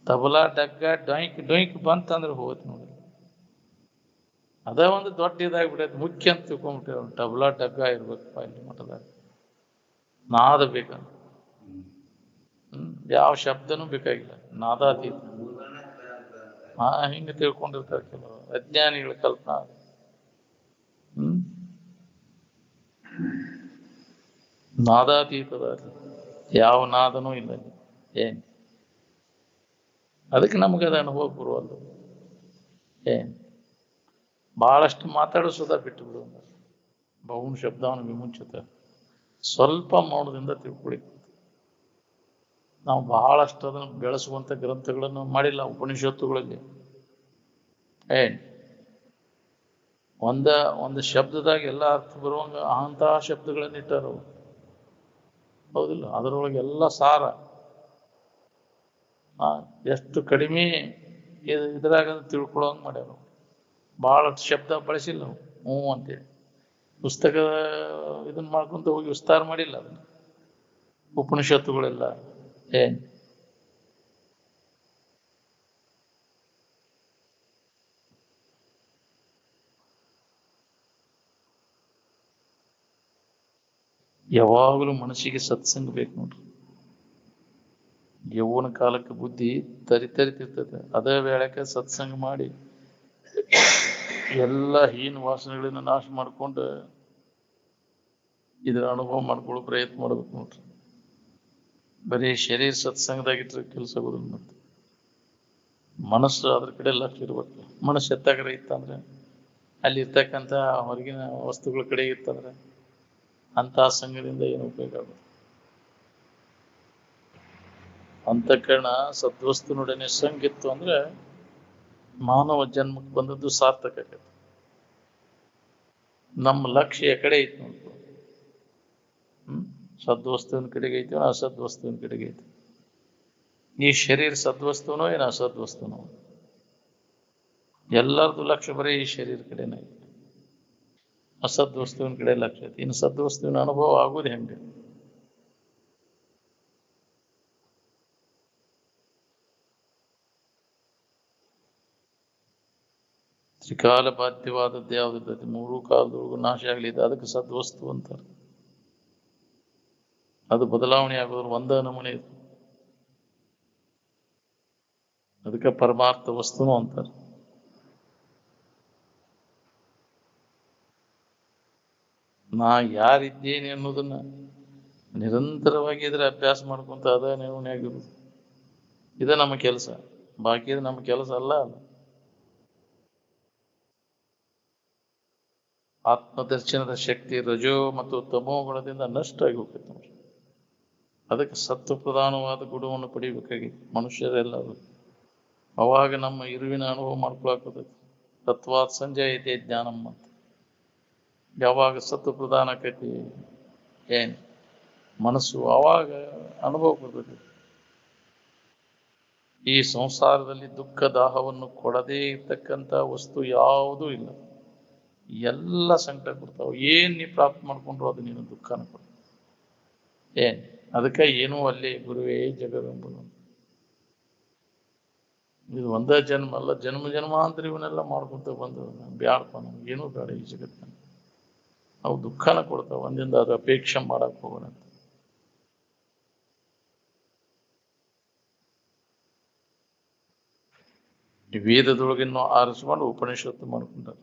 ತಬಲಾ ಡಗ್ಗ ಡೊಯ್ಕ್ ಬಂತಂದ್ರೆ ಹೋತ್ ನೋಡ್ರಿ ಅದ ಒಂದು ದೊಡ್ಡ ಇದಾಗ್ಬಿಟ್ಟೈತೆ ಮುಖ್ಯ ಅಂತ ತಿಳ್ಕೊಂಡ್ಬಿಟ್ಟೆ ತಬಲಾ ಡಗ್ಗ ಇರ್ಬೇಕಪ್ಪ ಇಲ್ಲಿ ಮಠದಾಗ ನಾದ ಬೇಕಂತ ಯಾವ ಶಬ್ದನೂ ಬೇಕಾಗಿಲ್ಲ ನಾದಾತೀತ ಹಿಂಗೆ ತಿಳ್ಕೊಂಡಿರ್ತಾರೆ ಕೆಲವರು ಅಜ್ಞಾನಿಗಳ ಕಲ್ಪನಾ ನಾದಾತೀತದ ಯಾವ ನಾದನೂ ಇಲ್ಲ ಅದಕ್ಕೆ ನಮಗೆ ಅದು ಅನುಭವ ಬರುವಲ್ಲ ಬಹಳಷ್ಟು ಮಾತಾಡಿಸೋದ ಬಿಟ್ಟು ಬಿಡು ಬಹುನ್ ಶಬ್ದವನ್ನು ವಿಮುಂಚತೆ ಸ್ವಲ್ಪ ಮೌನದಿಂದ ತಿಳ್ಕೊಳ್ಳಿ ನಾವು ಬಹಳಷ್ಟು ಅದನ್ನು ಬೆಳೆಸುವಂತ ಗ್ರಂಥಗಳನ್ನು ಮಾಡಿಲ್ಲ ಉಪನಿಷತ್ತುಗಳಲ್ಲಿ ಒಂದು ಶಬ್ದದಾಗ ಎಲ್ಲ ಅರ್ಥ ಬರುವಂಗ ಅಂತಹ ಶಬ್ದಗಳನ್ನ ಇಟ್ಟಾರ ಹೌದಿಲ್ಲ ಅದರೊಳಗೆ ಎಲ್ಲ ಸಾರ ಎಷ್ಟು ಕಡಿಮೆ ಇದ್ರಾಗ ತಿಳ್ಕೊಳ್ಳೋಂಗ ಮಾಡ್ಯಾರ ಬಹಳ ಶಬ್ದ ಬಳಸಿಲ್ಲ ನಾವು ಅಂತೇಳಿ ಪುಸ್ತಕ ಇದನ್ನ ಮಾಡ್ಕೊಂತ ಹೋಗಿ ವಿಸ್ತಾರ ಮಾಡಿಲ್ಲ ಅದನ್ನ ಉಪನಿಷತ್ತುಗಳೆಲ್ಲ ಯಾವಾಗಲೂ ಮನಸ್ಸಿಗೆ ಸತ್ಸಂಗ ಬೇಕು ನೋಡ್ರಿ ಯೌವನ ಕಾಲಕ್ಕೆ ಬುದ್ಧಿ ತರಿತಿರ್ತದೆ ಅದೇ ವೇಳೆಗೆ ಸತ್ಸಂಗ ಮಾಡಿ ಎಲ್ಲ ಹೀನ ವಾಸನೆಗಳನ್ನ ನಾಶ ಮಾಡ್ಕೊಂಡು ಇದರ ಅನುಭವ ಮಾಡ್ಕೊಳ್ಳೋ ಪ್ರಯತ್ನ ಮಾಡ್ಬೇಕು ನೋಡ್ರಿ ಬರೀ ಶರೀರ ಸತ್ಸಂಗದಾಗಿಟ್ರೆ ಕೆಲಸ ಆಗೋದಿಲ್ಲ ಮತ್ತೆ ಮನಸ್ಸು ಅದ್ರ ಕಡೆ ಲಕ್ಷ ಇರ್ಬೇಕು ಮನಸ್ಸು ಎತ್ತಾಗರ ಇತ್ತಂದ್ರೆ ಅಲ್ಲಿ ಇರ್ತಕ್ಕಂಥ ಹೊರಗಿನ ವಸ್ತುಗಳ ಕಡೆ ಇತ್ತಂದ್ರೆ ಅಂತಹ ಸಂಘದಿಂದ ಏನು ಉಪಯೋಗ ಆಗುತ್ತೆ ಅಂತಃಕರಣ ಸದ್ವಸ್ತುನೊಡನೆ ಸಂಗಿತ್ತು ಅಂದ್ರೆ ಮಾನವ ಜನ್ಮಕ್ಕೆ ಬಂದದ್ದು ಸಾರ್ಥಕ ಆಗತ್ತೆ ನಮ್ಮ ಲಕ್ಷ್ಯ ಕಡೆ ಐತಿ ನೋಡ್ಕೊ. ಸದ್ವಸ್ತುವಿನ ಕಡೆಗೆ ಐತಿ, ಅಸದ್ವಸ್ತುವಿನ ಕಡೆಗೆ ಐತಿ. ಈ ಶರೀರ ಸದ್ವಸ್ತುನೋ ಏನು ಅಸದ್ವಸ್ತುನೋ? ಎಲ್ಲರದು ಲಕ್ಷ್ಯ ಬರೀ ಈ ಶರೀರ ಕಡೆನೇ ಐತಿ. ಅಸದ್ವಸ್ತುವಿನ ಕಡೆ ಲಕ್ಷ್ಯ ಐತಿ. ಇನ್ನು ಸದ್ವಸ್ತುವಿನ ಅನುಭವ ಆಗುವುದು ಹೆಂಗೆ? ತ್ರಿಕಾಲ ಬಾಧ್ಯವಾದದ್ದು ಯಾವ್ದಿರ್ತೈತಿ? ಮೂರು ಕಾಲದೊಳಗೂ ನಾಶ ಆಗ್ಲಿದೆ, ಅದಕ್ಕೆ ಸದ್ವಸ್ತು ಅಂತಾರೆ. ಅದು ಬದಲಾವಣೆ ಆಗೋದ್ರ ಒಂದ ನಮೂನೆ ಇದು, ಅದಕ್ಕೆ ಪರಮಾರ್ಥ ವಸ್ತುನು ಅಂತಾರೆ. ನಾ ಯಾರಿದ್ದೇನೆ ಅನ್ನೋದನ್ನ ನಿರಂತರವಾಗಿ ಇದ್ರೆ ಅಭ್ಯಾಸ ಮಾಡ್ಕೊಂತ ಅದ ನಿರ್ವಹಣೆ ಆಗಿರುವುದು. ಇದೇ ನಮ್ಮ ಕೆಲಸ, ಬಾಕಿ ನಮ್ಮ ಕೆಲಸ ಅಲ್ಲ. ಆತ್ಮದರ್ಶನದ ಶಕ್ತಿ ರಜೋ ಮತ್ತು ತಮೋ ಗುಣದಿಂದ ನಷ್ಟ ಆಗಿ ಹೋಗ್ತೈತೆ ನೋಡಿ. ಅದಕ್ಕೆ ಸತ್ವ ಪ್ರಧಾನವಾದ ಗುಣವನ್ನು ಪಡಿಬೇಕಾಗಿತ್ತು ಮನುಷ್ಯರೆಲ್ಲರೂ. ಅವಾಗ ನಮ್ಮ ಇರುವಿನ ಅನುಭವ ಮಾಡ್ಕೊಳಕತೈತಿ. ತತ್ವಾತ್ ಸಂಜಯತೆ ಜ್ಞಾನಂ ಅಂತ. ಯಾವಾಗ ಸತ್ವ ಪ್ರಧಾನ ಆಕೈತಿ ಏನ್ ಮನಸ್ಸು, ಆವಾಗ ಅನುಭವ ಕೊಡ್ತೈತಿ. ಈ ಸಂಸಾರದಲ್ಲಿ ದುಃಖ ದಾಹವನ್ನು ಕೊಡದೇ ಇರ್ತಕ್ಕಂಥ ವಸ್ತು ಯಾವುದೂ ಇಲ್ಲ. ಎಲ್ಲ ಸಂಕಟ ಕೊಡ್ತಾವ. ಏನ್ ನೀ ಪ್ರಾಪ್ತ ಮಾಡ್ಕೊಂಡ್ರು ಅದು ನೀನು ದುಃಖನ ಕೊಡ. ಏನ್ ಅದಕ್ಕೆ ಏನೂ ಅಲ್ಲೇ ಗುರುವೇ ಜಗವೆಂಬುದು. ಇದು ಒಂದೇ ಜನ್ಮ ಅಲ್ಲ, ಜನ್ಮ ಜನ್ಮಾಂತರ ಇವನ್ನೆಲ್ಲ ಮಾಡ್ಕೊಂತ ಬಂದ ಬ್ಯಾಡಪ್ಪ, ನಮ್ಗೆ ಏನೂ ಬೇಡ ಈ ಜಗತ್ತಿನ. ಅವು ದುಃಖನ ಕೊಡ್ತಾವ. ಒಂದಿಂದ ಅದು ಅಪೇಕ್ಷೆ ಮಾಡಕ್ ಹೋಗೋಣ. ವೇದದೊಳಗಿನ್ನು ಆರಿಸ್ಕೊಂಡು ಉಪನಿಷತ್ತು ಮಾಡ್ಕೊಂಡಾರ.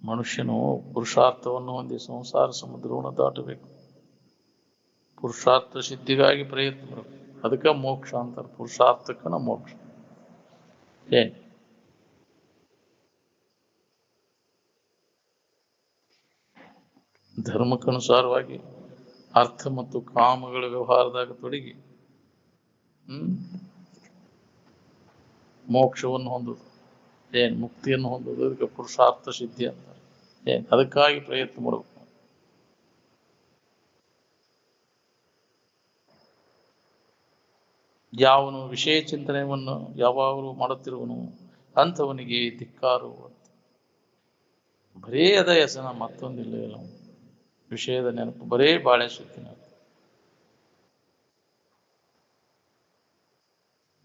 ಮನುಷ್ಯನು ಪುರುಷಾರ್ಥವನ್ನು ಹೊಂದಿ ಸಂಸಾರ ಸಮುದ್ರವನ್ನು ದಾಟಬೇಕು. ಪುರುಷಾರ್ಥ ಸಿದ್ಧಿಗಾಗಿ ಪ್ರಯತ್ನ ಮಾಡಬೇಕು. ಅದಕ್ಕೆ ಮೋಕ್ಷ ಅಂತಾರೆ. ಪುರುಷಾರ್ಥಕ್ಕನ ಮೋಕ್ಷ. ಏನ್ ಧರ್ಮಕ್ಕನುಸಾರವಾಗಿ ಅರ್ಥ ಮತ್ತು ಕಾಮಗಳ ವ್ಯವಹಾರದಾಗ ತೊಡಗಿ ಮೋಕ್ಷವನ್ನು ಹೊಂದುದು, ಏನ್ ಮುಕ್ತಿಯನ್ನು ಹೊಂದುದು. ಅದಕ್ಕೆ ಪುರುಷಾರ್ಥ ಸಿದ್ಧಿ ಅಂತಾರೆ. ಏನ್ ಅದಕ್ಕಾಗಿ ಪ್ರಯತ್ನ ಮಾಡಬೇಕು. ಯಾವನು ವಿಷಯ ಚಿಂತನೆಯನ್ನು ಯಾವಾಗಲೂ ಮಾಡುತ್ತಿರುವನು ಅಂಥವನಿಗೆ ಧಿಕ್ಕಾರು ಅಂತ. ಬರೇ ಅದ ಹೆಸನ, ಮತ್ತೊಂದಿಲ್ಲ. ಇಲ್ಲ ವಿಷಯದ ನೆನಪು, ಬರೇ ಬಾಳೆ ಸುತ್ತಿನ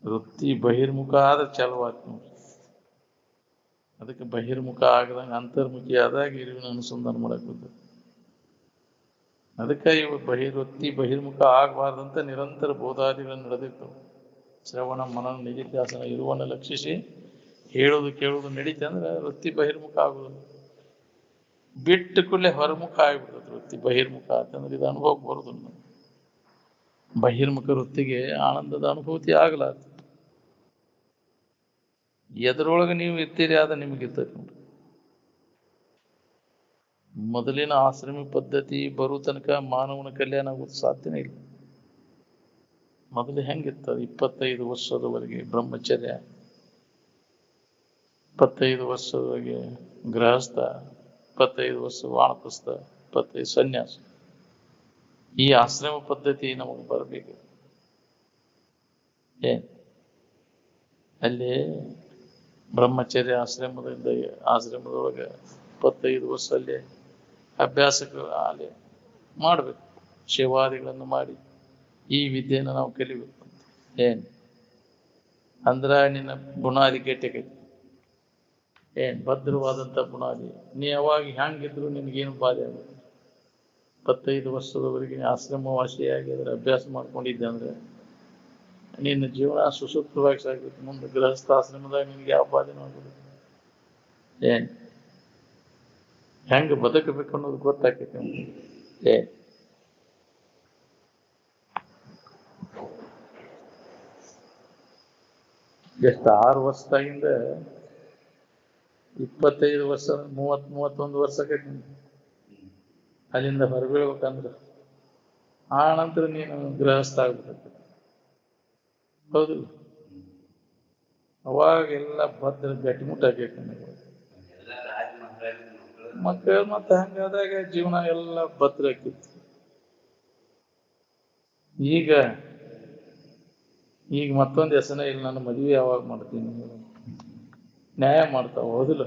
ವೃತ್ತಿ ಬಹಿರ್ಮುಖ ಆದ್ರೆ ಚಲವಾತ್ ನೋಡಿ. ಅದಕ್ಕೆ ಬಹಿರ್ಮುಖ ಆಗದಂಗೆ ಅಂತರ್ಮುಖಿ ಆದಾಗ ಇರುವಿನ ಅನುಸಂಧಾನ ಮಾಡಕ್ ಬರ್ತದೆ. ಅದಕ್ಕೆ ಇವು ವೃತ್ತಿ ಬಹಿರ್ಮುಖ ಆಗಬಾರ್ದಂತ ನಿರಂತರ ಬೋಧಾದಿಗಳನ್ನು ನಡೆದಿರ್ತವೆ. ಶ್ರವಣ ಮನನ ನಿಧಿಧ್ಯಾಸನ ಇರುವನ್ನು ಲಕ್ಷಿಸಿ ಹೇಳುವುದು ಕೇಳುವುದು ನಡೀತೆ ಅಂದ್ರೆ ವೃತ್ತಿ ಬಹಿರ್ಮುಖ ಆಗುದಿಲ್ಲ. ಬಿಟ್ಟು ಕೂಡಲೇ ಹೊರಮುಖ ಆಗಿಬಿಡ್ತದೆ. ವೃತ್ತಿ ಬಹಿರ್ಮುಖ ಅಂತಂದ್ರೆ ಇದು ಅನುಭವಕ್ಕೆ ಬರುದಿಲ್ಲ. ಬಹಿರ್ಮುಖ ವೃತ್ತಿಗೆ ಆನಂದದ ಅನುಭೂತಿ ಆಗಲಾರ. ಎದರೊಳಗೆ ನೀವು ಇರ್ತೀರಿ ಆದ ನಿಮಗಿರ್ತದೆ ನೋಡಿ. ಮೊದಲಿನ ಆಶ್ರಮ ಪದ್ಧತಿ ಬರೋ ತನಕ ಮಾನವನ ಕಲ್ಯಾಣ ಆಗೋದು ಸಾಧ್ಯನೇ ಇಲ್ಲ. ಮೊದಲು ಹೆಂಗಿರ್ತದೆ? 25 ವರ್ಷದವರೆಗೆ ಬ್ರಹ್ಮಚರ್ಯ, 25 ವರ್ಷದವರೆಗೆ ಗೃಹಸ್ಥ, 25 ವರ್ಷ ವಾನಪ್ರಸ್ಥ, 25 ಸನ್ಯಾಸ. ಈ ಆಶ್ರಮ ಪದ್ಧತಿ ನಮಗೆ ಬರಬೇಕು. ಅಲ್ಲಿ ಬ್ರಹ್ಮಚರ್ಯ ಆಶ್ರಮದೊಳಗೆ 25 ವರ್ಷ ಅಲ್ಲಿ ಅಭ್ಯಾಸಕ್ಕೆ ಅಲ್ಲಿ ಮಾಡಬೇಕು. ಸೇವಾದಿಗಳನ್ನು ಮಾಡಿ ಈ ವಿದ್ಯೆಯನ್ನು ನಾವು ಕಲಿಬೇಕು. ಅಂದ್ರ ನಿನ್ನ ಬುನಾದಿ ಗಟ್ಟಿಗೈತಿ. ಭದ್ರವಾದಂಥ ಬುನಾದಿ. ನೀ ಯಾವಾಗ ಹೆಂಗಿದ್ರು ನಿನಗೇನು ಬಾಧೆ ಆಗುತ್ತೆ. 25 ವರ್ಷದವರೆಗೆ ಆಶ್ರಮವಾಸಿಯಾಗಿ ಅದರ ಅಭ್ಯಾಸ ಮಾಡ್ಕೊಂಡಿದ್ದೆ ಅಂದ್ರೆ ನಿನ್ನ ಜೀವನ ಸುಸೂತ್ರವಾಗಿ ಸಾಗುತ್ತೆ. ಮುಂದೆ ಗೃಹಸ್ಥಾಶ್ರಮದಾಗ ನಿನ್ಗೆ ಯಾವ ಬಾಧೆನೂ ಆಗೋದು. ಹೆಂಗೆ ಬದುಕಬೇಕು ಅನ್ನೋದು ಗೊತ್ತಾಕೈತಿ. ಎಷ್ಟು 6 ವರ್ಷದಾಗಿಂದ 25 ವರ್ಷ 30-31 ವರ್ಷಕ್ಕೆ ಅಲ್ಲಿಂದ ಹೊರಬೀಳ್ಬೇಕಂದ್ರೆ ಆ ನಂತರ ನೀನು ಗೃಹಸ್ಥ ಆಗ್ಬಿಟ್ಟೆ. ಹೌದಿಲ್ಲ? ಅವಾಗೆಲ್ಲ ಭದ್ರ ಗಟ್ಟಿಮುಟ್ಟ ಆಗೈತೆ ನನಗೆ ಮಕ್ಕಳು. ಮತ್ತೆ ಹಂಗಾದಾಗ ಜೀವನ ಎಲ್ಲ ಭದ್ರ ಆಕಿತ್ತು. ಈಗ ಮತ್ತೊಂದು ಹೆಸನೇ ಇಲ್ಲ. ನಾನು ಮದುವೆ ಯಾವಾಗ ಮಾಡ್ತೀನಿ? ನ್ಯಾಯ ಮಾಡ್ತಾವ. ಹೌದಿಲ್ಲ?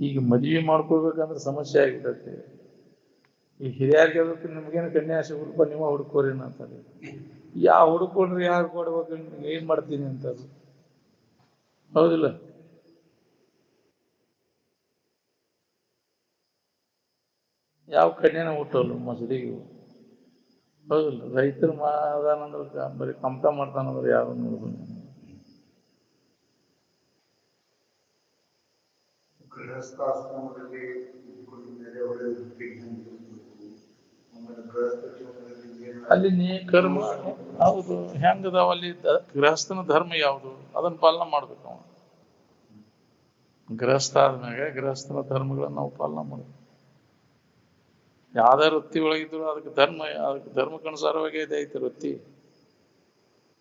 ಈಗ ಮದುವೆ ಮಾಡ್ಕೋಬೇಕಂದ್ರೆ ಸಮಸ್ಯೆ ಆಗಿಬಿಟ್ಟೈತಿ. ಈ ಹಿರಿಯರಿಗೆ ಅದಕ್ಕೆ ನಿಮ್ಗೇನು ಕನ್ಯಾ ಸಿಗುಲ್ಪ, ನೀವು ಹುಡ್ಕೋರಿ ಅಂತಾರೆ. ಯಾವ ಹುಡ್ಕೊಂಡ್ರಿ ಯಾರು ಕೊಡ್ಬೇಕು, ನಿಮ್ಗೆ ಏನ್ ಮಾಡ್ತೀನಿ ಅಂತಾರೆ. ಹೌದಿಲ್ಲ? ಯಾವ ಕನ್ಯಾನ ಹುಟ್ಟೋಲ್ಲ ಮಸಡಿಗೆ. ಹೌದಿಲ್ಲ? ರೈತರು ಅದಾನಂದ್ರೆ ಬರೀ ಕಮ್ತ ಮಾಡ್ತಾನಂದ್ರೆ ಯಾರು ನೋಡುದು. ಗೃಹಸ್ಥಾಶ್ರಮದಲ್ಲಿ ಅಲ್ಲಿ ನೀ ಕರ್ಮ ಹೌದು ಹೆಂಗದಾವ ಅಲ್ಲಿ ಗೃಹಸ್ಥನ ಧರ್ಮ ಯಾವುದು ಅದನ್ನ ಪಾಲನೆ ಮಾಡ್ಬೇಕು. ಅವನು ಗೃಹಸ್ಥ ಆದ್ಮ್ಯಾಗ ಗೃಹಸ್ಥನ ಧರ್ಮಗಳನ್ನ ನಾವು ಪಾಲನೆ ಮಾಡ್ಬೇಕು. ಯಾವ್ದೇ ವೃತ್ತಿ ಒಳಗಿದ್ರು ಅದಕ್ಕೆ ಧರ್ಮಕ್ಕನುಸಾರವಾಗಿ ಇದೆ ಐತಿ ವೃತ್ತಿ.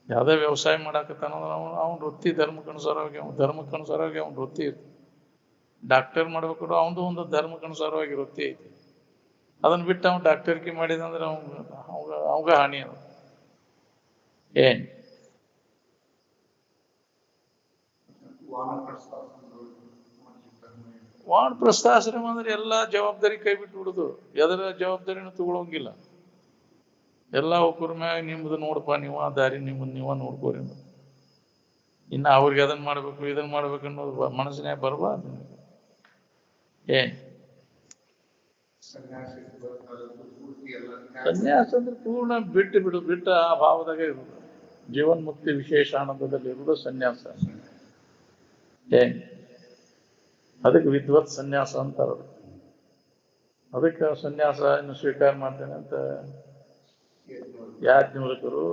ಯಾವ್ದೇ ವ್ಯವಸಾಯ ಮಾಡಾಕತ್ತಾನಂದ್ರೆ ಅವ್ನ ವೃತ್ತಿ ಧರ್ಮಕ್ಕನುಸಾರವಾಗಿ, ಅವ್ನ ವೃತ್ತಿ ಇರ್ತದೆ. ಡಾಕ್ಟರ್ ಮಾಡ್ಬೇಕು, ಅವನದು ಒಂದು ಧರ್ಮಕ್ಕನುಸಾರವಾಗಿ ವೃತ್ತಿ ಐತಿ. ಅದನ್ನ ಬಿಟ್ಟು ಅವ್ನು ಡಾಕ್ಟರ್ಕಿ ಮಾಡಿದಂದ್ರೆ ಅವಂಗ ಹಾನಿ ಅದ. ಏನ್ ವಾನಪ್ರಸ್ಥಾಶ್ರಮ ಅಂದ್ರೆ ಎಲ್ಲಾ ಜವಾಬ್ದಾರಿ ಕೈ ಬಿಟ್ಟು ಬಿಡುದು. ಎದರ ಜವಾಬ್ದಾರಿನೂ ತಗೊಳಂಗಿಲ್ಲ. ಎಲ್ಲ ಒಬ್ಬರ ಮ್ಯಾಗ ನಿಮ್ದು ನೋಡಪ್ಪ, ನೀವ ದಾರಿ ನೀವ ನೋಡ್ಕೋರಿ. ಇನ್ನು ಅವ್ರಿಗೆ ಅದನ್ನ ಮಾಡ್ಬೇಕು ಇದನ್ನ ಮಾಡ್ಬೇಕು ಅನ್ನೋದು ಮನಸ್ಸಿನಾಗ ಬರಬಾರ್ದು. ಏನ್ ಸನ್ಯಾಸ ಅಂದ್ರೆ ಪೂರ್ಣ ಬಿಟ್ಟು ಆ ಭಾವದಾಗ ಇರುವುದು. ಜೀವನ್ ಮುಕ್ತಿ ವಿಶೇಷ ಆನಂದದಲ್ಲಿ ಇರುವುದು ಸನ್ಯಾಸ. ಏನ್ ಅದಕ್ಕೆ ವಿದ್ವತ್ ಸನ್ಯಾಸ ಅಂತಾರ. ಅದಕ್ಕೆ ಸನ್ಯಾಸ ಇನ್ನು ಸ್ವೀಕಾರ ಮಾಡ್ತೇನೆ ಅಂತ ಯಾಜ್ಞವಲ್ಕ್ಯರು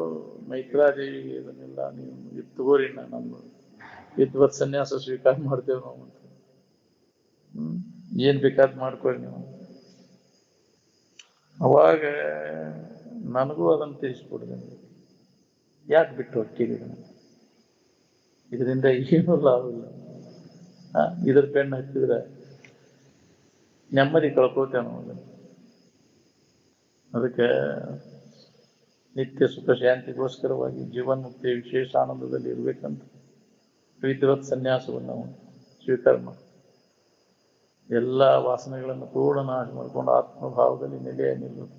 ಮೈತ್ರಾದೇವಿಗೆ ಇದನ್ನೆಲ್ಲ ನೀವು ತಗೋರಿ, ನಮ್ಮ ವಿದ್ವತ್ ಸನ್ಯಾಸ ಸ್ವೀಕಾರ ಮಾಡ್ತೇವೆ ನಾವು ಅಂತ. ಏನ್ ಬೇಕಾದ್ ಮಾಡ್ಕೊಳ್ಳಿ ನೀವು. ಅವಾಗ ನನಗೂ ಅದನ್ನು ತಿಳಿಸ್ಕೊಡ್ದೆ. ಯಾಕೆ ಬಿಟ್ಟು ಹೋಗ್ತೀರಿ? ಇದರಿಂದ ಏನೂ ಲಾಭ ಇಲ್ಲ. ಇದ್ರ ಬೆನ್ನು ಹತ್ತಿದ್ರೆ ನೆಮ್ಮದಿ ಕಳ್ಕೋತೇವೆ ನಾವು. ಅದಕ್ಕೆ ನಿತ್ಯ ಸುಖ ಶಾಂತಿಗೋಸ್ಕರವಾಗಿ ಜೀವನ್ಮುಕ್ತಿ ವಿಶೇಷ ಆನಂದದಲ್ಲಿ ಇರ್ಬೇಕಂತ ವಿದ್ವತ್ ಸನ್ಯಾಸವನ್ನು ಸ್ವೀಕಾರ ಮಾಡಿ ಎಲ್ಲ ವಾಸನೆಗಳನ್ನು ಪೂರ್ಣ ನಾಶ ಮಾಡ್ಕೊಂಡು ಆತ್ಮಭಾವದಲ್ಲಿ ನೆಲೆಯ ನಿಲ್ಲುವುದು.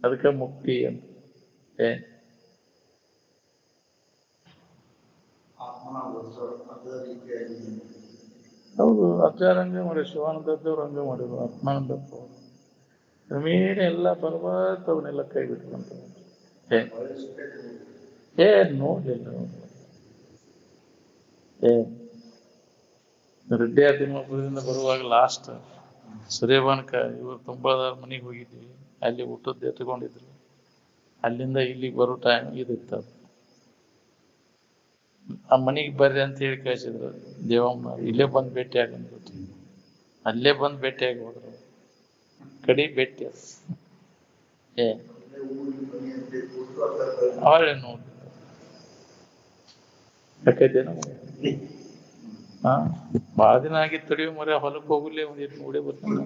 ಅದಕ್ಕೆ ಮುಕ್ತಿ ಅಂತ. ಹೌದು, ಅಜ್ಜಾರಂಗ ಮಾಡಿ ಶಿವಾನಂದದ್ದವ್ರು ಹಂಗ ಮಾಡಿದ್ರು, ಆತ್ಮಾನಂದಪ್ಪ ಕ್ರಮೇಣ ಎಲ್ಲ ಬರ್ಬಾರ್ದವನ್ನೆಲ್ಲ ಕೈ ಬಿಟ್ಕೊಂತ ನೋಡ್ಲಿಲ್ಲ. ರೆಡ್ಡಿ ತಿಮ್ಮಪುರದಿಂದ ಬರುವಾಗ ಲಾಸ್ಟ್ ಸೂರ್ಯಪಾನಕ ಇವರು ತುಂಬಾದಾರ ಮನೆಗೆ ಹೋಗಿದ್ವಿ. ಅಲ್ಲಿ ಊಟದ್ದು ಎತ್ಕೊಂಡಿದ್ರು. ಅಲ್ಲಿಂದ ಇಲ್ಲಿಗೆ ಬರೋ ಟೈಮ್ ಇದಿತ್ತು. ಆ ಮನೆಗೆ ಬರ್ರಿ ಅಂತ ಹೇಳಿ ಕಳಿಸಿದ್ರು. ದೇವಮ್ಮ ಇಲ್ಲೇ ಬಂದು ಭೇಟಿ ಆಗಂದ್ಬಿಟ್ಟು ಅಲ್ಲೇ ಬಂದು ಭೇಟಿಯಾಗಿ ಹೋದ್ರು. ಕಡಿ ಭೇಟಿ ಅದು ಅವಳೇ ನೋಡಿ ಯಾಕೈತೇನ. ಭಾಳ ದಿನ ಆಗಿತ್ತು ತಡಿಯೋ ಮರ ಹೊಲಕ್ಕೆ ಹೋಗ್ಲಿ ಒಂದಿಟ್ಟು ನೋಡೇ ಬರ್ತಾನೆ.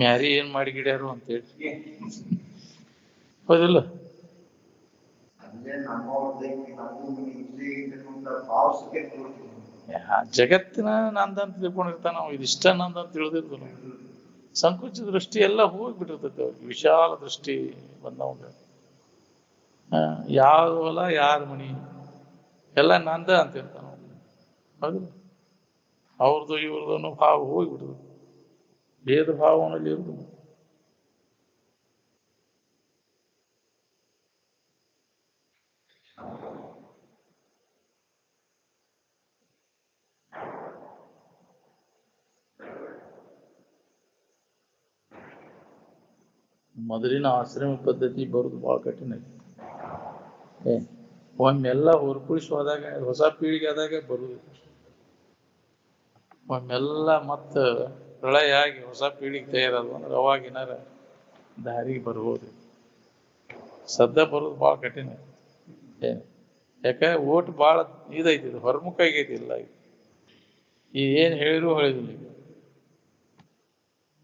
ಮ್ಯಾರಿ ಏನ್ ಮಾಡಿ ಗಿಡ್ಯಾರು ಅಂತೇಳಿ. ಹೌದಿಲ್ಲ? ಜಗತ್ತಿನ ನಂದಂತ ತಿಳ್ಕೊಂಡಿರ್ತಾನ ನಾವು. ಇದಿಷ್ಟ ನಂದಂತ ತಿಳಿದಿರ್ತಾನ. ಸಂಕುಚ ದೃಷ್ಟಿ ಎಲ್ಲ ಹೋಗ್ಬಿಟ್ಟಿರ್ತೈತೆ ಅವ್ರಿಗೆ. ವಿಶಾಲ ದೃಷ್ಟಿ ಬಂದವಂಗ ಯಾವ್ದು ಹೊಲ ಯಾರ ಮನಿ ಎಲ್ಲ ನಂದ ಅಂತಿರ್ತಾನ. ಹೌದು, ಅವ್ರದ್ದು ಇವ್ರದ್ದು ಅನ್ನೋ ಭಾವ ಹೋಗ್ಬಿಡುದು. ಭೇದ ಭಾವನಲ್ಲಿ ಇರುವುದು. ಮೊದಲಿನ ಆಶ್ರಮ ಪದ್ಧತಿ ಬರೋದು ಬಹಳ ಕಠಿಣ ಐತಿ. ಒಮ್ಮೆಲ್ಲ ಹೊರಪುಳಿಸಿ ಹೋದಾಗ ಹೊಸ ಪೀಳಿಗೆ ಆದಾಗ ಬರುವುದು, ಒಮ್ಮೆಲ್ಲ ಮತ್ತ ಪ್ರಳಯ ಆಗಿ ಹೊಸ ಪೀಳಿಗೆ ತಯಾರದು ಅಂದ್ರೆ ಅವಾಗಿನಾರ ದಾರಿಗೆ ಬರ್ಬೋದು. ಸದ್ದ ಬರೋದು ಭಾಳ ಕಠಿಣ. ಯಾಕೆ ಓಟ್ ಭಾಳ ಇದೈತಿ, ಇದು ಹೊರಮುಖ ಆಗೈತಿಲ್ಲ. ಈ ಏನು ಹೇಳಿದ್ರು ಹೇಳಿದಿಲ್ಲ. ಈಗ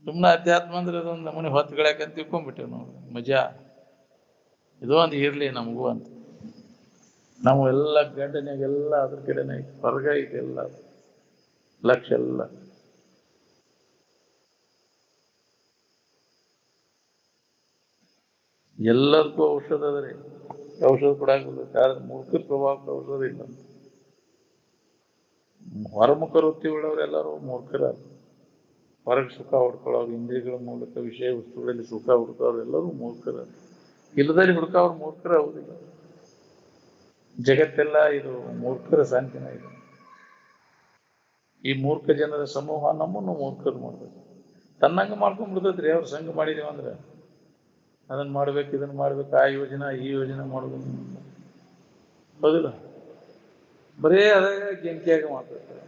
ಸುಮ್ಮನೆ ಅಧ್ಯಾತ್ಮ ಅಂದ್ರೆ ಅದೊಂದು ನಮ್ಮನೆ ಹೊತ್ತುಗಳಾಕಂತ ತಿಳ್ಕೊಂಡ್ಬಿಟ್ಟೇವೆ ನಾವು. ಮಜಾ ಇದು ಒಂದು ಇರ್ಲಿ ನಮಗೂ ಅಂತ. ನಾವು ಎಲ್ಲ ಗಂಡನಾಗೆಲ್ಲ ಅದ್ರ ಕಡೆನೇ ಹೊರಗ ಇದೆಲ್ಲ ಲಕ್ಷ ಎಲ್ಲ. ಎಲ್ಲದಕ್ಕೂ ಔಷಧ ಅದ ರೀ. ಔಷಧ ಕೊಡಾಕಿಲ್ಲ, ಆದ್ರೆ ಮೂರ್ಖರ ಪ್ರಭಾವಕ್ಕೆ ಔಷಧ ಇಲ್ಲ. ಹೊರಮುಖ ವೃತ್ತಿ ಉಳ್ಳವರೆಲ್ಲರೂ ಮೂರ್ಖರ. ಹೊರಗೆ ಸುಖ ಹುಡ್ಕೊಳ್ಳೋರು, ಇಂದ್ರಿಯಗಳ ಮೂಲಕ ವಿಷಯ ವಸ್ತುಗಳಲ್ಲಿ ಸುಖ ಹುಡ್ಕೋರು ಎಲ್ಲರೂ ಮೂರ್ಖರ. ಇಲ್ಲದಲ್ಲಿ ಹುಡ್ಕೋರು ಮೂರ್ಖರ ಆಗುದಿಲ್ಲ. ಜಗತ್ತೆಲ್ಲ ಇದು ಮೂರ್ಖರ ಸಂಖ್ಯೆನ ಇದೆ. ಈ ಮೂರ್ಖ ಜನರ ಸಮೂಹ ನಮ್ಮನ್ನು ಮೂರ್ಖರು ಮಾಡ್ಬೇಕು. ತನ್ನಂಗ ಮಾಡ್ಕೊಂಡ್ಬಿಡ್ತೈತ್ರಿ. ಅವ್ರ ಸಂಘ ಮಾಡಿದೀವಿ ಅಂದ್ರೆ ಅದನ್ನ ಮಾಡ್ಬೇಕು, ಇದನ್ನ ಮಾಡ್ಬೇಕು, ಆ ಯೋಜನೆ ಈ ಯೋಜನೆ ಮಾಡೋದು ಹೌದಿಲ್ಲ. ಬರೇ ಅದಾಗ ಬೆಂಕಿಯಾಗ ಮಾಡ್ತಿರ್ತಾರೆ.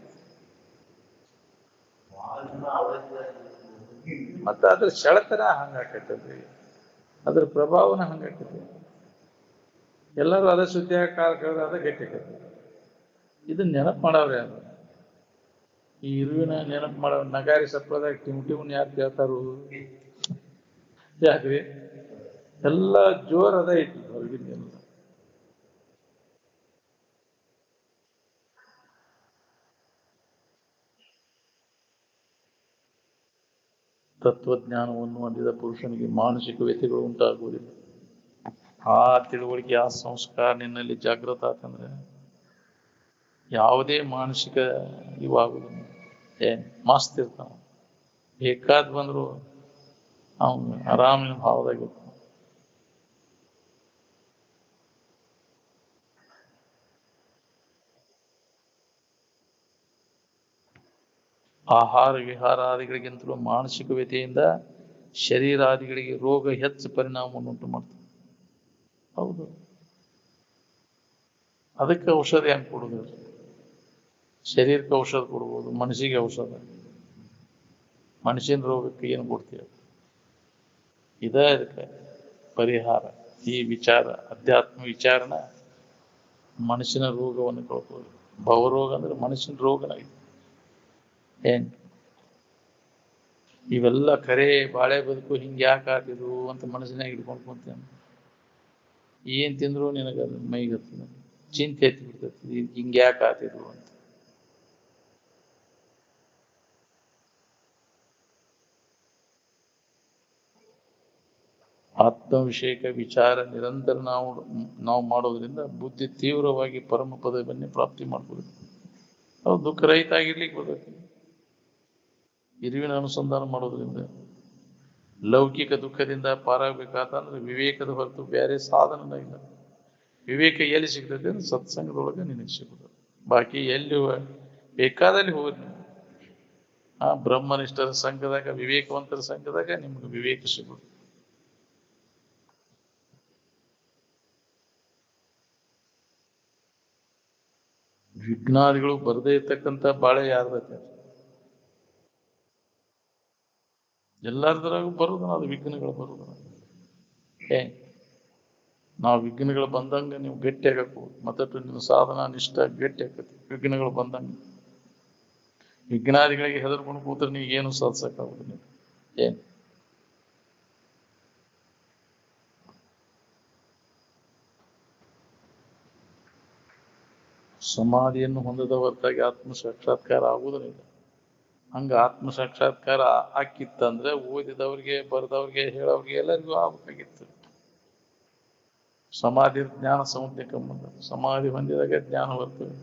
ಮತ್ತ ಅದ್ರ ಸೆಳೆತನ ಹಂಗಾಕೈತದ್ರಿ, ಅದ್ರ ಪ್ರಭಾವನ ಹಂಗಾಕೈತಿ. ಎಲ್ಲರೂ ಅದೇ ಸುದ್ದಿ ಕಾಲ ಕಳೆದ ಅದ ಗಟ್ಟಿ ಆಕೈತಿ. ಇದನ್ನ ನೆನಪು ಮಾಡವ್ರ ಯಾರು? ಈ ಇರುವಿನ ನೆನಪು ಮಾಡೋ ನಗಾರಿ ಸಪ್ಪಳದಾಗ ಟಿಮ್ಟಿಮ್ನ ಯಾರು ಕೇಳ್ತಾರು? ಯಾಕ್ರಿ? ಎಲ್ಲ ಜೋರ್ ಅದ ಐತಿ ಹೊರಗಿಂದೆಲ್ಲ. ತತ್ವಜ್ಞಾನವನ್ನು ಹೊಂದಿದ ಪುರುಷನಿಗೆ ಮಾನಸಿಕ ವ್ಯಥೆಗಳು ಉಂಟಾಗುವುದಿಲ್ಲ. ಆ ತಿಳುವಳಿಕೆ, ಆ ಸಂಸ್ಕಾರ ನಿನ್ನಲ್ಲಿ ಜಾಗೃತ ಆತಂದ್ರೆ ಯಾವುದೇ ಮಾನಸಿಕ ಇವಾಗುದಿಲ್ಲ. ಮಸ್ತ್ ಇರ್ತಾವ. ಬೇಕಾದ್ ಬಂದ್ರು ಅವನು ಆರಾಮಿನ ಭಾವದಾಗಿರ್ತಾನ. ಆಹಾರ ವಿಹಾರಾದಿಗಳಿಗಿಂತಲೂ ಮಾನಸಿಕ ವ್ಯಥೆಯಿಂದ ಶರೀರಾದಿಗಳಿಗೆ ರೋಗ ಹೆಚ್ಚು ಪರಿಣಾಮವನ್ನು ಉಂಟು ಮಾಡ್ತದೆ. ಹೌದು, ಅದಕ್ಕೆ ಔಷಧ ಹೆಂಗೆ ಕೊಡುದು? ಶರೀರಕ್ಕೆ ಔಷಧ ಕೊಡ್ಬೋದು, ಮನಸ್ಸಿಗೆ ಔಷಧ. ಮನುಷ್ಯನ ರೋಗಕ್ಕೆ ಏನು ಕೊಡ್ತೀವಿ? ಇದೇ ಇದಕ್ಕೆ ಪರಿಹಾರ. ಈ ವಿಚಾರ, ಅಧ್ಯಾತ್ಮ ವಿಚಾರನ ಮನುಷ್ಯನ ರೋಗವನ್ನು ಕಳ್ಕೊಳ್ಳಿ. ಭವರೋಗ ಅಂದ್ರೆ ಮನುಷ್ಯನ ರೋಗನ ಇದು. ಏನ್ ಇವೆಲ್ಲ ಕರೆ ಬಾಳೆ ಬದುಕು ಹಿಂಗೆ ಯಾಕೆ ಆತಿದ್ರು ಅಂತ ಮನಸ್ಸಿನಾಗ ಹಿಡ್ಕೊಂಡು ಕುಂತೇನೆ. ಏನ್ ತಿಂದ್ರು ನಿನಗ ಮೈಗತ್ತದ, ಚಿಂತೆ ಎತ್ತಿ ಬಿಡ್ತೈತಿ, ಹಿಂಗೆ ಯಾಕೆ ಆತಿದ್ರು ಅಂತ. ಆತ್ಮವಿಷಯಕ ವಿಚಾರ ನಿರಂತರ ನಾವು ಮಾಡೋದ್ರಿಂದ ಬುದ್ಧಿ ತೀವ್ರವಾಗಿ ಪರಮ ಪದವನ್ನೇ ಪ್ರಾಪ್ತಿ ಮಾಡ್ಬೋದು. ಅವ್ರು ದುಃಖ ರಹಿತ ಆಗಿರ್ಲಿಕ್ಕೆ ಬರ್ತೈತಿ. ಇರುವಿನ ಅನುಸಂಧಾನ ಮಾಡೋದ್ರಿಂದ ಲೌಕಿಕ ದುಃಖದಿಂದ ಪಾರಾಗಬೇಕಾತಂದ್ರೆ ವಿವೇಕದ ಹೊರತು ಬೇರೆ ಸಾಧನ ಇಲ್ಲ. ವಿವೇಕ ಎಲ್ಲಿ ಸಿಗ್ತದೆ ಅಂದ್ರೆ ಸತ್ಸಂಗದೊಳಗೆ ನಿನಗೆ ಸಿಗುದು. ಬಾಕಿ ಎಲ್ಲಿ ಬೇಕಾದಲ್ಲಿ ಹೋಗಿ ಆ ಬ್ರಹ್ಮನಿಷ್ಠರ ಸಂಘದಾಗ, ವಿವೇಕವಂತರ ಸಂಘದಾಗ ನಿಮ್ಗೆ ವಿವೇಕ ಸಿಗುದು. ವಿಘ್ನಾದಿಗಳು ಬರದೇ ಇರ್ತಕ್ಕಂಥ ಬಾಳೆ ಯಾರ್ದೈತೆ? ಎಲ್ಲರದ್ರಾಗೂ ಬರುದು ಅದು ವಿಘ್ನಗಳು ಬರುದು. ನಾವು ವಿಘ್ನಗಳು ಬಂದಂಗ ನೀವು ಗಟ್ಟಿ ಆಗಬೇಕು. ಮತ್ತಷ್ಟು ನಿಮ್ಮ ಸಾಧನ ನಿಷ್ಠ ಗಟ್ಟಿ ಆಕತಿ. ವಿಘ್ನಗಳು ಬಂದಂಗ ವಿಘ್ನಾದಿಗಳಿಗೆ ಹೆದರ್ಕೊಂಡು ಕೂತ್ರೆ ನೀವು ಏನು ಸಾಧಿಸಕ್ಕಾಗುದಿಲ್ಲ. ಏನ್ ಸಮಾಧಿಯನ್ನು ಹೊಂದದ ಹೊರತಾಗಿ ಆತ್ಮ ಸಾಕ್ಷಾತ್ಕಾರ ಆಗುವುದಿಲ್ಲ. ಹಂಗ ಆತ್ಮ ಸಾಕ್ಷಾತ್ಕಾರ ಆಕಿತ್ತಂದ್ರೆ ಓದಿದವ್ರಿಗೆ, ಬರೆದವ್ರಿಗೆ, ಹೇಳೋರಿಗೆ ಎಲ್ಲರಿಗೂ ಆಗ್ಬೇಕಾಗಿತ್ತು. ಸಮಾಧಿ ಜ್ಞಾನ ಸಮುದ್ಯ ಕಂಬಂದ. ಸಮಾಧಿ ಹೊಂದಿದಾಗ ಜ್ಞಾನ ಬರ್ತದೆ.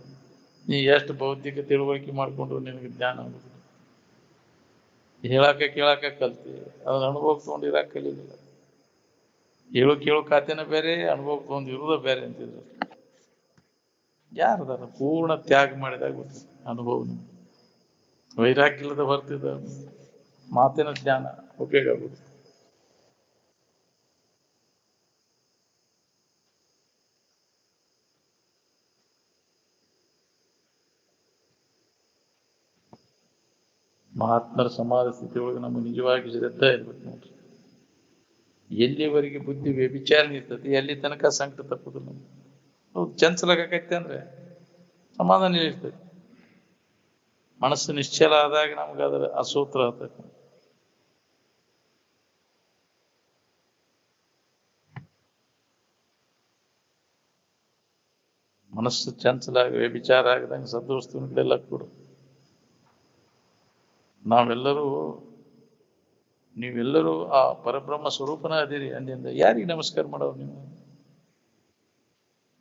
ನೀ ಎಷ್ಟು ಬೌದ್ಧಿಕ ತಿಳುವಳಿಕೆ ಮಾಡ್ಕೊಂಡ್ರು ನಿನಗೆ ಜ್ಞಾನ ಆಗುದಿಲ್ಲ. ಹೇಳಾಕ ಕೇಳಾಕ ಕಲ್ತಿ, ಅದನ್ನ ಅನುಭವ ತಗೊಂಡಿರಾಕ ಕಲೀಲಿಲ್ಲ. ಹೇಳು ಕೇಳು ಖಾತೆನ ಬೇರೆ, ಅನುಭವ ತಗೊಂಡು ಇರುವುದ ಬೇರೆ ಅಂತಿದ್ರು. ಯಾರದಾರ ಪೂರ್ಣ ತ್ಯಾಗ ಮಾಡಿದಾಗ ಗೊತ್ತಿದೆ ಅನುಭವ. ವೈರಾಗ್ಯ ಇಲ್ಲದ ಬರ್ತಿದ್ದ ಮಾತಿನ ಜ್ಞಾನ ಉಪಯೋಗ ಆಗುದು. ಮಹಾತ್ಮರ ಸಮಾಧಿ ಸ್ಥಿತಿಯೊಳಗೆ ನಮಗೆ ನಿಜವಾಗಿ ಶ್ರದ್ಧೆ ಇರ್ಬೇಕು ನೋಡ್ರಿ. ಎಲ್ಲಿವರೆಗೆ ಬುದ್ಧಿ ವ್ಯಭಿಚಾರ ಇರ್ತದೆ ಎಲ್ಲಿ ತನಕ ಸಂಕಟ ತಪ್ಪುದಿಲ್ಲ ನಮ್ಗೆ. ಹೌದು, ಚಂಚಲಾಗೈತೆ ಅಂದ್ರೆ ಸಮಾಧಾನ ಇರ್ತದೆ. ಮನಸ್ಸು ನಿಶ್ಚಲ ಆದಾಗ ನಮ್ಗೆ ಅದರ ಅಸೂತ್ರ ಆಗ್ತದೆ. ಮನಸ್ಸು ಚಂಚಲ ವ್ಯಭಿಚಾರ ಆಗದಂಗೆ ಸದ್ವಸ್ತುಗಳೆಲ್ಲ ಕೂಡ ನೀವೆಲ್ಲರೂ ಆ ಪರಬ್ರಹ್ಮ ಸ್ವರೂಪನ ಅದಿರಿ ಅಂದಿಂದ ಯಾರಿಗೆ ನಮಸ್ಕಾರ ಮಾಡೋರು? ನೀವು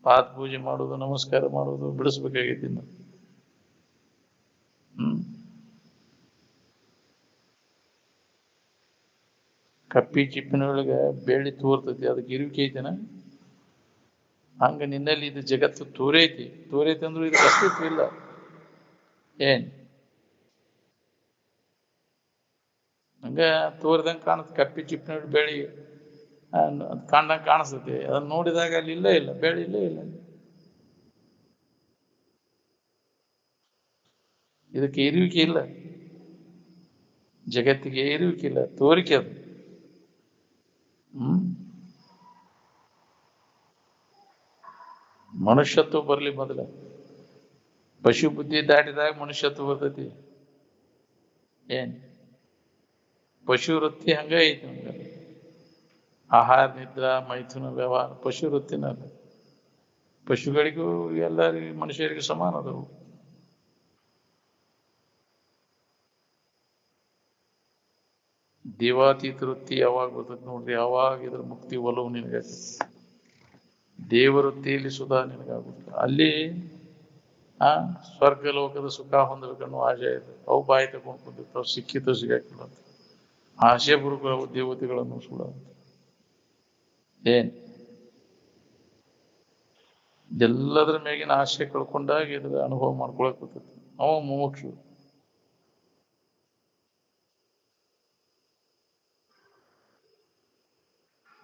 ಪಾದ ಪೂಜೆ ಮಾಡೋದು ನಮಸ್ಕಾರ ಮಾಡೋದು ಬಿಡಿಸ್ಬೇಕಾಗೈತಿ. ಕಪ್ಪಿ ಚಿಪ್ಪಿನೊಳಗೆ ಬೆಳ್ಳಿ ತೋರ್ತೈತಿ, ಅದಕ್ಕೆ ಇರುವಿಕೆ ಐತೆನ? ಹಂಗ ನಿನ್ನಲ್ಲಿ ಇದು ಜಗತ್ತು ತೋರೈತಿ ಅಂದ್ರೂ ಇದಕ್ಕೆ ಅಸ್ತಿತ್ವ ಇಲ್ಲ. ಏನ್ ಹಂಗ ತೋರಿದಂಗೆ ಕಾಣುತ್ತೆ. ಕಪ್ಪಿ ಚಿಪ್ಪಿನೊಳಗೆ ಬೆಳಿ ಕಾಣ್ದಂಗೆ ಕಾಣಿಸ್ತೈತಿ. ಅದನ್ನ ನೋಡಿದಾಗ ಅಲ್ಲಿ ಇಲ್ಲೇ ಇಲ್ಲ, ಬೆಳಿ ಇಲ್ಲೇ ಇಲ್ಲ. ಇದಕ್ಕೆ ಇರುವಿಕೆ ಇಲ್ಲ, ಜಗತ್ತಿಗೆ ಇರುವಿಕೆ ಇಲ್ಲ, ತೋರಿಕೆ ಅದು. ಮನುಷ್ಯತ್ವ ಬರಲಿ ಮೊದಲ. ಪಶು ಬುದ್ಧಿ ದಾಟಿದಾಗ ಮನುಷ್ಯತ್ವ ಬರ್ತೈತಿ. ಏನ್ ಪಶು ವೃತ್ತಿ ಹಂಗ ಐತಿ ನಮ್ಗೆ. ಆಹಾರ ನಿದ್ರಾ ಮೈಥುನ ವ್ಯವಹಾರ ಪಶು ವೃತ್ತಿನ. ಪಶುಗಳಿಗೂ ಎಲ್ಲರಿಗೂ ಮನುಷ್ಯರಿಗೂ ಸಮಾನ ಅದವು. ದೇವಾತೀತ ವೃತ್ತಿ ಯಾವಾಗ ಬರ್ತೈತಿ ನೋಡ್ರಿ, ಯಾವಾಗ ಇದ್ರ ಮುಕ್ತಿ ಒಲವು ನಿನಗಾಗ್ತದೆ. ದೇವವೃತ್ತಿಯಲ್ಲಿ ಸುಧಾ ನಿನಗಾಗುತ್ತೆ. ಅಲ್ಲಿ ಸ್ವರ್ಗ ಲೋಕದ ಸುಖ ಹೊಂದಬೇಕನ್ನೋ ಆಶೆ ಇದೆ. ಅವು ಬಾಯಿ ತಗೊಂಡು ಕುಂದಿರ್ತಾವ, ಸಿಕ್ಕಿತು ಸಿಗಾಕಿಲ್ಲ ಅಂತ ಆಶೆ ಬುರುಗಳು ದೇವತೆಗಳನ್ನು ಸುಡ. ಏನ್ ಎಲ್ಲದರ ಮೇಗಿನ ಆಶೆ ಕಳ್ಕೊಂಡಾಗ ಇದ್ರ ಅನುಭವ ಮಾಡ್ಕೊಳಕ್ ಬರ್ತೈತಿ. ಅವ ಮುಮುಕ್ಷು.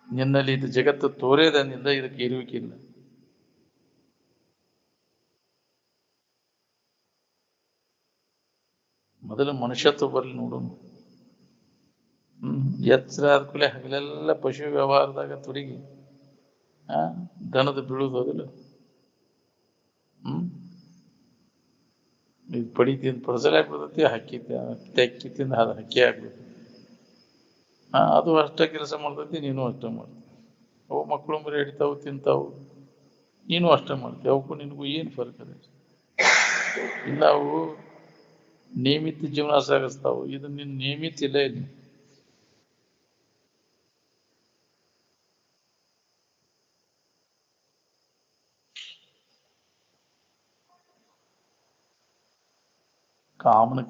ನಿನ್ನಲ್ಲಿ ಇದು ಜಗತ್ತು ತೋರೇದನಿಂದ ಇದಕ್ಕೆ ಇರುವಿಕೆ ಇಲ್ಲ. ಮೊದಲು ಮನುಷ್ಯತ್ವ ಬರಲಿ ನೋಡೋಣ. ಎಚ್ಚರ ಆದ ಕೂಡಲೇ ಹಗಲೆಲ್ಲ ಪಶು ವ್ಯವಹಾರದಾಗ ತೊಡಗಿ ದನದ ಬೀಳುವುದು ಅದಿಲ್ಲ. ಇದು ಪಡಿ ತಿಂದು ಪ್ರಸಲ ಆಗ್ಬಿಡ್ತೈತಿ, ತೆಕ್ಕಿ ತಿಂದು ಅದು ಹಕ್ಕಿ ಆಗ್ಬಿಡ್ತೈತಿ. ಅದು ಅಷ್ಟ ಕೆಲಸ ಮಾಡ್ತೈತಿ, ನೀನು ಅಷ್ಟ ಮಾಡ್ತಿ. ಅವು ಮಕ್ಕಳು ಮರಿ ಹಿಡಿತಾವು, ತಿಂತಾವು, ನೀನು ಅಷ್ಟ ಮಾಡ್ತೀವಿ. ಅವಕ್ಕೂ ನಿನಗೂ ಏನು ಫರ್ಕ್ ಅದ? ಇಲ್ಲ, ಅವು ನಿಯಮಿತ ಜೀವನ ಸಾಗಿಸ್ತಾವು. ಇದು ನಿನ್ನ ನಿಯಮಿತ ಇಲ್ಲ. ಇಲ್ಲಿ ಕಾಮನ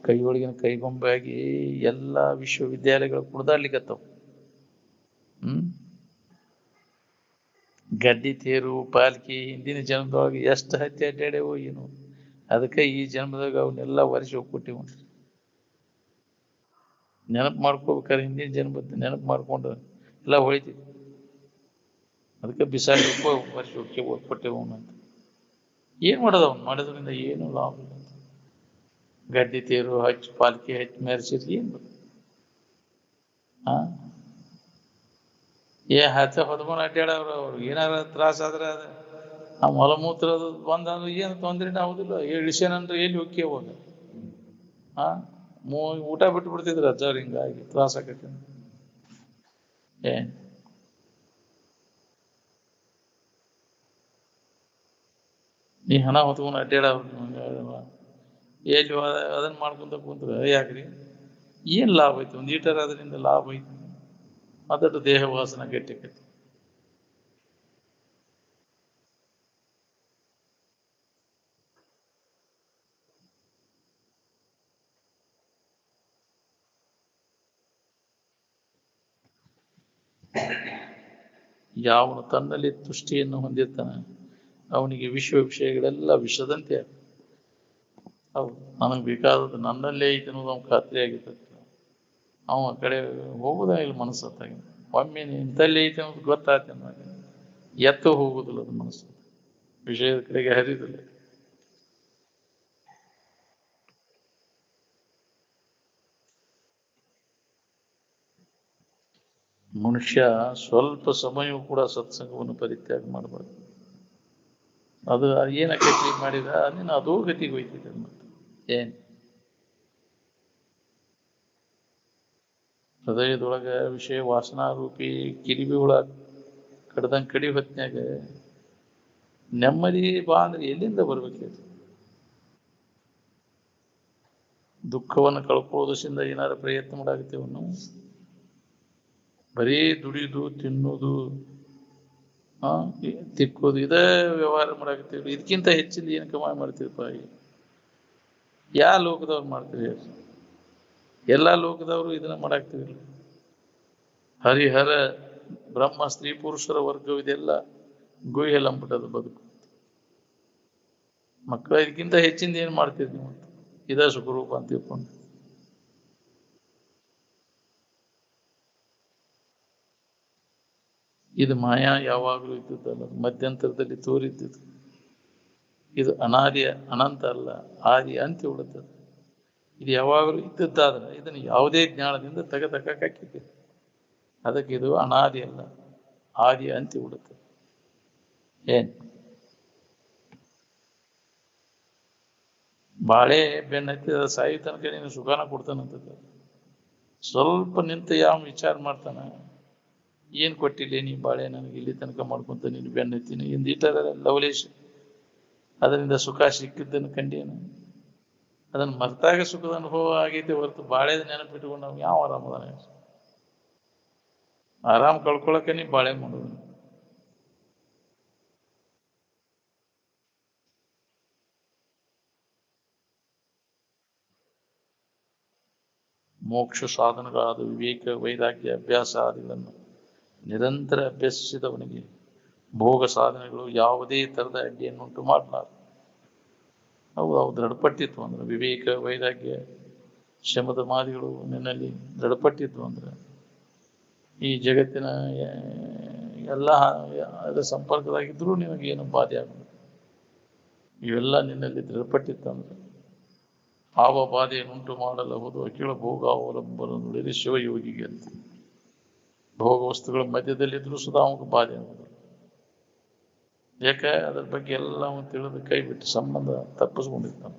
ಕೈಯೊಳಗಿನ ಕೈಗೊಂಬಾಗಿ ಎಲ್ಲ ವಿಶ್ವವಿದ್ಯಾಲಯಗಳು ಕುಡ್ದಾಡ್ಲಿಕ್ಕತ್ತವು. ಗಡ್ಡಿ ತೇರು ಪಾಲ್ಕಿ ಹಿಂದಿನ ಜನ್ಮದೊಳಗೆ ಎಷ್ಟು ಹತ್ಯೆ ಅಡ್ಡಾಡ್ಯಾವೋ ಏನು. ಅದಕ್ಕೆ ಈ ಜನ್ಮದಾಗ ಅವನ್ನೆಲ್ಲ ವರ್ಷ ಹೋಗ್ಕೊಟ್ಟಿವ್. ನೆನಪು ಮಾಡ್ಕೋಬೇಕಾದ್ರೆ ಹಿಂದಿನ ಜನ್ಮದ ನೆನಪು ಮಾಡ್ಕೊಂಡು ಎಲ್ಲ ಹೊಳಿತೈತಿ. ಅದಕ್ಕೆ ಬಿಸಾಡಿ ವರ್ಷ ಹೋಗ್ಕೊಟ್ಟೆವು ಅಂತ. ಏನ್ ಮಾಡೋದು? ಅವ್ನು ಮಾಡೋದ್ರಿಂದ ಏನು ಲಾಭ ಇಲ್ಲ. ಗಡ್ಡಿ ತೇರು ಹಚ್ಚಿ ಪಾಲ್ಕಿ ಹಚ್ಚಿ ಮೆರೆಸಿದ್ರೆ ಏನ್ ಬರ್ತದೆ? ಹೊದ್ಕೊಂಡು ಅಡ್ಡಾಡವ್ರು. ಅವ್ರು ಏನಾರ ತ್ರಾಸ ಆದ್ರೆ ಅದ ಆ ಮಲಮೂತ್ರದ ಬಂದಂದ್ರೆ ಏನು ತೊಂದ್ರೆನ ಆಗುದಿಲ್ಲ. ಇಳಿಸೇನಂದ್ರೆ ಎಲ್ಲಿ ಹೋಗಿ ಹೋಗ ಊಟ ಬಿಟ್ಟು ಬಿಡ್ತಿದ್ರು ಅಜ್ಜವ್ರು. ಹಿಂಗಾಗಿ ತ್ರಾಸ ಆಕೈತಿ. ನೀ ಹಣ ಹೊತ್ಕೊಂಡು ಅಡ್ಡಾಡವ್ರು ಎಲ್ಲಿ ಅದನ್ನ ಮಾಡ್ಕೊಂತ ಕುಂತ್ರ ಯಾಕ್ರಿ? ಏನ್ ಲಾಭ ಐತಿ? ಒಂದು ಈಟರ್ ಅದರಿಂದ ಲಾಭ ಐತಿ? ಅದಟ್ಟು ದೇಹ ವಾಸನ ಗಟ್ಟಿಕೈತಿ. ಯಾವನು ತನ್ನಲ್ಲಿ ತುಷ್ಟಿಯನ್ನು ಹೊಂದಿರ್ತಾನೆ ಅವನಿಗೆ ವಿಶ್ವ ವಿಷಯಗಳೆಲ್ಲ ವಿಷದಂತೆ. ಹೌದು, ನನಗೆ ಬೇಕಾದದ್ದು ನನ್ನಲ್ಲೇ ಐತೆ ಅನ್ನೋದು ಅವ್ನು ಖಾತ್ರಿ ಆಗಿರ್ತೈತಿ. ಅವ ಆ ಕಡೆ ಹೋಗುದ ಇಲ್ಲ ಮನಸ್ಸತ್ತಾಗ. ಒಮ್ಮೆ ಇಂಥಲ್ಲೇ ಐತೆ ಅನ್ನೋದು ಗೊತ್ತಾಯ್ತು ಅನ್ನೋದು ಎತ್ತು ಹೋಗುದಿಲ್ಲ ಅದು ಮನಸ್ಸು, ವಿಷಯದ ಕಡೆಗೆ ಹರಿದಿಲ್ಲ. ಮನುಷ್ಯ ಸ್ವಲ್ಪ ಸಮಯವೂ ಕೂಡ ಸತ್ಸಂಗವನ್ನು ಪರಿತ್ಯಾಗ ಮಾಡಬಾರ್ದು. ಅದು ಏನಕ್ಕೆ ಮಾಡಿದ ಅದನ್ನ ಅದೋ ಗತಿಗೆ ಹೋಯ್ತಿದೆ. ಮತ್ತೆ ಏನ್ ಹೃದಯದೊಳಗ ವಿಷಯ ವಾಸನಾರೂಪಿ ಕಿರಿಬಿ ಒಳಗ ಕಡ್ದಂಗೆ ಕಡಿ ಹೊತ್ನ್ಯಾಗ ನೆಮ್ಮದಿ ಬಾ ಅಂದ್ರೆ ಎಲ್ಲಿಂದ ಬರ್ಬೇಕು? ದುಃಖವನ್ನು ಕಳ್ಕೊಳ್ಳೋದ್ರಿಂದ ಏನಾದ್ರು ಪ್ರಯತ್ನ ಮಾಡಾಕತ್ತೇವ ನಾವು? ಬರೀ ದುಡಿದು ತಿನ್ನೋದು ತಿಕ್ಕೋದು ಇದೇ ವ್ಯವಹಾರ ಮಾಡಾಕತ್ತೀವಿ. ಇದಕ್ಕಿಂತ ಹೆಚ್ಚಿಂದ ಏನು ಕಮಾಯಿ ಮಾಡ್ತೀವಪ್ಪ? ಯಾವ ಲೋಕದವ್ರು ಮಾಡ್ತೀವಿ? ಎಲ್ಲಾ ಲೋಕದವರು ಇದನ್ನ ಮಾಡಾಕ್ತಿವಿಲ್ಲ. ಹರಿಹರ ಬ್ರಹ್ಮ ಸ್ತ್ರೀ ಪುರುಷರ ವರ್ಗವಿದೆಲ್ಲ ಗುಹೆಲಂಬಿಟ್ಟದ ಬದುಕು. ಮಕ್ಕಳ ಇದಕ್ಕಿಂತ ಹೆಚ್ಚಿಂದ ಏನ್ ಮಾಡ್ತೀರಿ ನೀವು? ಇದ ಸುಖರೂಪ ಅಂತ ತಿಳ್ಕೊಂಡು ಇದು ಮಾಯಾ ಯಾವಾಗಲೂ ಇದ್ದದ್ದಲ್ಲ, ಮಧ್ಯಂತರದಲ್ಲಿ ತೋರಿದ್ದುದು. ಇದು ಅನಾದಿ ಅನಂತ ಅಲ್ಲ, ಆದಿ ಅಂತ್ಯ ಉಳಿತದೆ. ಇದು ಯಾವಾಗಲೂ ಇದ್ದದ್ದಾದ್ರೆ ಇದನ್ನು ಯಾವುದೇ ಜ್ಞಾನದಿಂದ ತೆಗೆದಕ್ಕಾಕಿದೆ. ಅದಕ್ಕೆ ಇದು ಅನಾದಿ ಅಲ್ಲ, ಆದಿ ಅಂತ್ಯ ಉಳಿತದೆ. ಏನ್ ಬಾಳೆ ಬೆನ್ನತ್ತಿ ಸಾಯಿ ತನಕ ನೀನು ಸುಖಾನ ಕೊಡ್ತಾನಂತದ್ದು. ಸ್ವಲ್ಪ ನಿಂತ ಯಾವ ವಿಚಾರ ಮಾಡ್ತಾನ, ಏನ್ ಕೊಟ್ಟಿಲ್ಲ ನೀ ಬಾಳೆ ನನಗೆ ಇಲ್ಲಿ ತನಕ ಮಾಡ್ಕೊಂತ ನೀನು ಬೆನ್ನತ್ತೀನಿ ಇಂದಿಟ್ಟರ ಲವಲೇಶ್ ಅದರಿಂದ ಸುಖ ಸಿಕ್ಕಿದ್ದನ್ನು ಕಂಡೇನು? ಅದನ್ನು ಮರ್ತಾಗ ಸುಖದ ಅನುಭವ ಆಗೈತೆ ಹೊರತು ಬಾಳೆದ ನೆನಪಿಟ್ಕೊಂಡು ನಾವು ಯಾವ ಆರಾಮದಾನ? ಆರಾಮ್ ಕಳ್ಕೊಳಕ್ಕೆ ನೀ ಬಾಳೆ ಮಾಡೋದು. ಮೋಕ್ಷ ಸಾಧನಗಳಾದ ವಿವೇಕ, ವೈರಾಗ್ಯ, ಅಭ್ಯಾಸ ಆದಿಗಳನ್ನು ನಿರಂತರ ಅಭ್ಯಸಿಸಿದವನಿಗೆ ಭೋಗ ಸಾಧನೆಗಳು ಯಾವುದೇ ಥರದ ಅಡ್ಡಿಯನ್ನುಂಟು ಮಾಡಲಾರದು. ಅವು ದೃಢಪಟ್ಟಿತ್ತು ಅಂದ್ರೆ, ವಿವೇಕ, ವೈರಾಗ್ಯ, ಶಮದ ಮಾದಿಗಳು ನಿನ್ನಲ್ಲಿ ದೃಢಪಟ್ಟಿತ್ತು ಅಂದ್ರೆ ಈ ಜಗತ್ತಿನ ಎಲ್ಲ ಅದರ ಸಂಪರ್ಕದಾಗಿದ್ರೂ ನಿನಗೇನು ಬಾಧೆ ಆಗೋದು. ಇವೆಲ್ಲ ನಿನ್ನಲ್ಲಿ ದೃಢಪಟ್ಟಿತ್ತಂದ್ರೆ ಆವ ಬಾಧೆಯನ್ನುಂಟು ಮಾಡಲಹುದು ಅಖಿಳ ಭೋಗ ಅವಲಂಬನ ನುಡಿರಿ ಶಿವಯೋಗಿಗೆ ಅಂತ. ಭೋಗ ವಸ್ತುಗಳ ಮಧ್ಯದಲ್ಲಿದ್ರೂ ಸುಧಾ ಅವನಿಗೆ ಬಾಧೆ ಆಗೋದು. ಯಾಕೆ? ಅದ್ರ ಬಗ್ಗೆ ಎಲ್ಲ ತಿಳಿದು ಕೈ ಬಿಟ್ಟು ಸಂಬಂಧ ತಪ್ಪಿಸ್ಕೊಂಡಿರ್ತಾನೆ.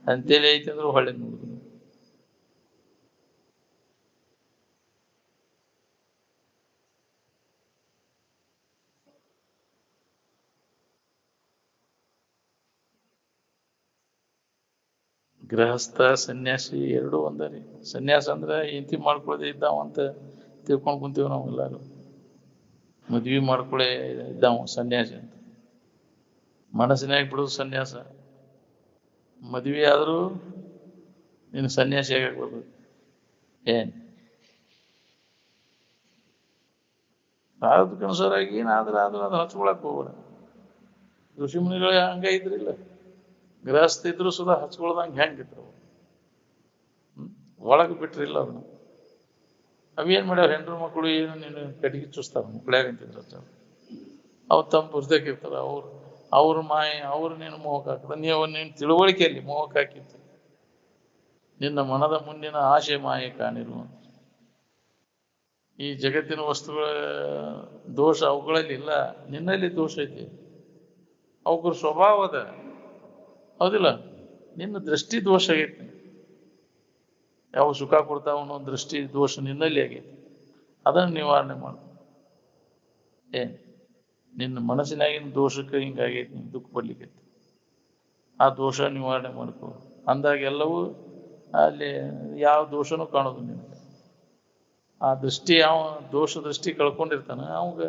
ಅಂತೇಳಿ ಐತೆ ಅಂದ್ರೆ ಹೊಳೆ ನೋಡಿದ್ರು. ಗೃಹಸ್ಥ ಸನ್ಯಾಸಿ ಎರಡೂ ಒಂದರಿ. ಸನ್ಯಾಸ ಅಂದ್ರೆ ಹೆಂಡತಿ ಮಾಡ್ಕೊಳ್ಳದೆ ಇದ್ದಾವ ಅಂತ ತಿಳ್ಕೊಂಡು ಕುಂತೀವಿ ನಾವು ಎಲ್ಲಾರು. ಮದ್ವಿ ಮಾಡ್ಕೊಳ್ಳೆ ಇದ್ದಾವ ಸನ್ಯಾಸಿ ಅಂತ. ಮನಸ್ಸಿನಾಗ ಬಿಡೋದು ಸನ್ಯಾಸ. ಮದ್ವೆ ಆದ್ರೂ ನೀನು ಸನ್ಯಾಸಿ ಆಗಕ್ಕೆ ಬರ್ಬೇಕು. ಏನ್ ಅದಕ್ಕನುಸಾರಾಗಿ ಏನಾದ್ರೂ ಆದ್ರೂ ಅದು ಹಚ್ಕೊಳಕ್ ಹೋಗ್ಬೇಡ. ಋಷಿ ಮುನಿಗಳ ಹಂಗ ಇದ್ರಿಲ್ಲ, ಗೃಹಸ್ಥ ಇದ್ರು ಸುಧಾ ಹಚ್ಕೊಳ್ದಂಗೆ ಹೆಂಗಿದ್ರು. ಒಳಗೆ ಬಿಟ್ರಿಲ್ಲ ಅದನ್ನ. ಅವೇನ್ ಮಾಡ್ಯಾವ ಹೆಂಡ್ರು ಮಕ್ಕಳು ಏನು ನೀನು ಕಟ್ಟಿಗೆ ಚುಸ್ತಾರ ಮಕ್ಕಳಾಗಂತಿದ್ರು. ಅವು ತಮ್ಮ ಪುಸ್ತಕ ಇರ್ತಾರ, ಅವ್ರ ಮಾಯ ಅವ್ರು ನೀನು ಮೋಹಕ್ಕೆ ಹಾಕ್ತಾರೆ. ನೀನು ತಿಳುವಳಿಕೆಯಲ್ಲಿ ಮೋಹಕ್ಕೆ ಹಾಕಿತ್ತು. ನಿನ್ನ ಮನದ ಮುಂದಿನ ಆಶೆ ಮಾಯೆ ಕಾಣಿರು. ಈ ಜಗತ್ತಿನ ವಸ್ತುಗಳ ದೋಷ ಅವುಗಳಲ್ಲಿ ಇಲ್ಲ, ನಿನ್ನಲ್ಲಿ ದೋಷ ಐತಿ. ಅವಕ್ರ ಸ್ವಭಾವದ ಹೌದಿಲ್ಲ, ನಿನ್ನ ದೃಷ್ಟಿ ದೋಷ ಆಗೈತಿ. ಯಾವ ಸುಖ ಕೊಡ್ತಾವ ಅನ್ನೋ ದೃಷ್ಟಿ ದೋಷ ನಿನ್ನಲ್ಲಿ ಆಗೈತಿ. ಅದನ್ನು ನಿವಾರಣೆ ಮಾಡು. ನಿನ್ನ ಮನಸ್ಸಿನಾಗಿನ ದೋಷಕ್ಕೆ ಹಿಂಗಾಗೈತಿ, ದುಃಖ ಪಡ್ಲಿಕ್ಕೆ. ಆ ದೋಷ ನಿವಾರಣೆ ಮಾಡ್ಕೊ ಅಂದಾಗ ಎಲ್ಲವೂ ಅಲ್ಲಿ ಯಾವ ದೋಷನೂ ಕಾಣೋದು ನಿನಗೆ. ಆ ದೃಷ್ಟಿ ಯಾವ ದೋಷ ದೃಷ್ಟಿ ಕಳ್ಕೊಂಡಿರ್ತಾನ ಅವಾಗ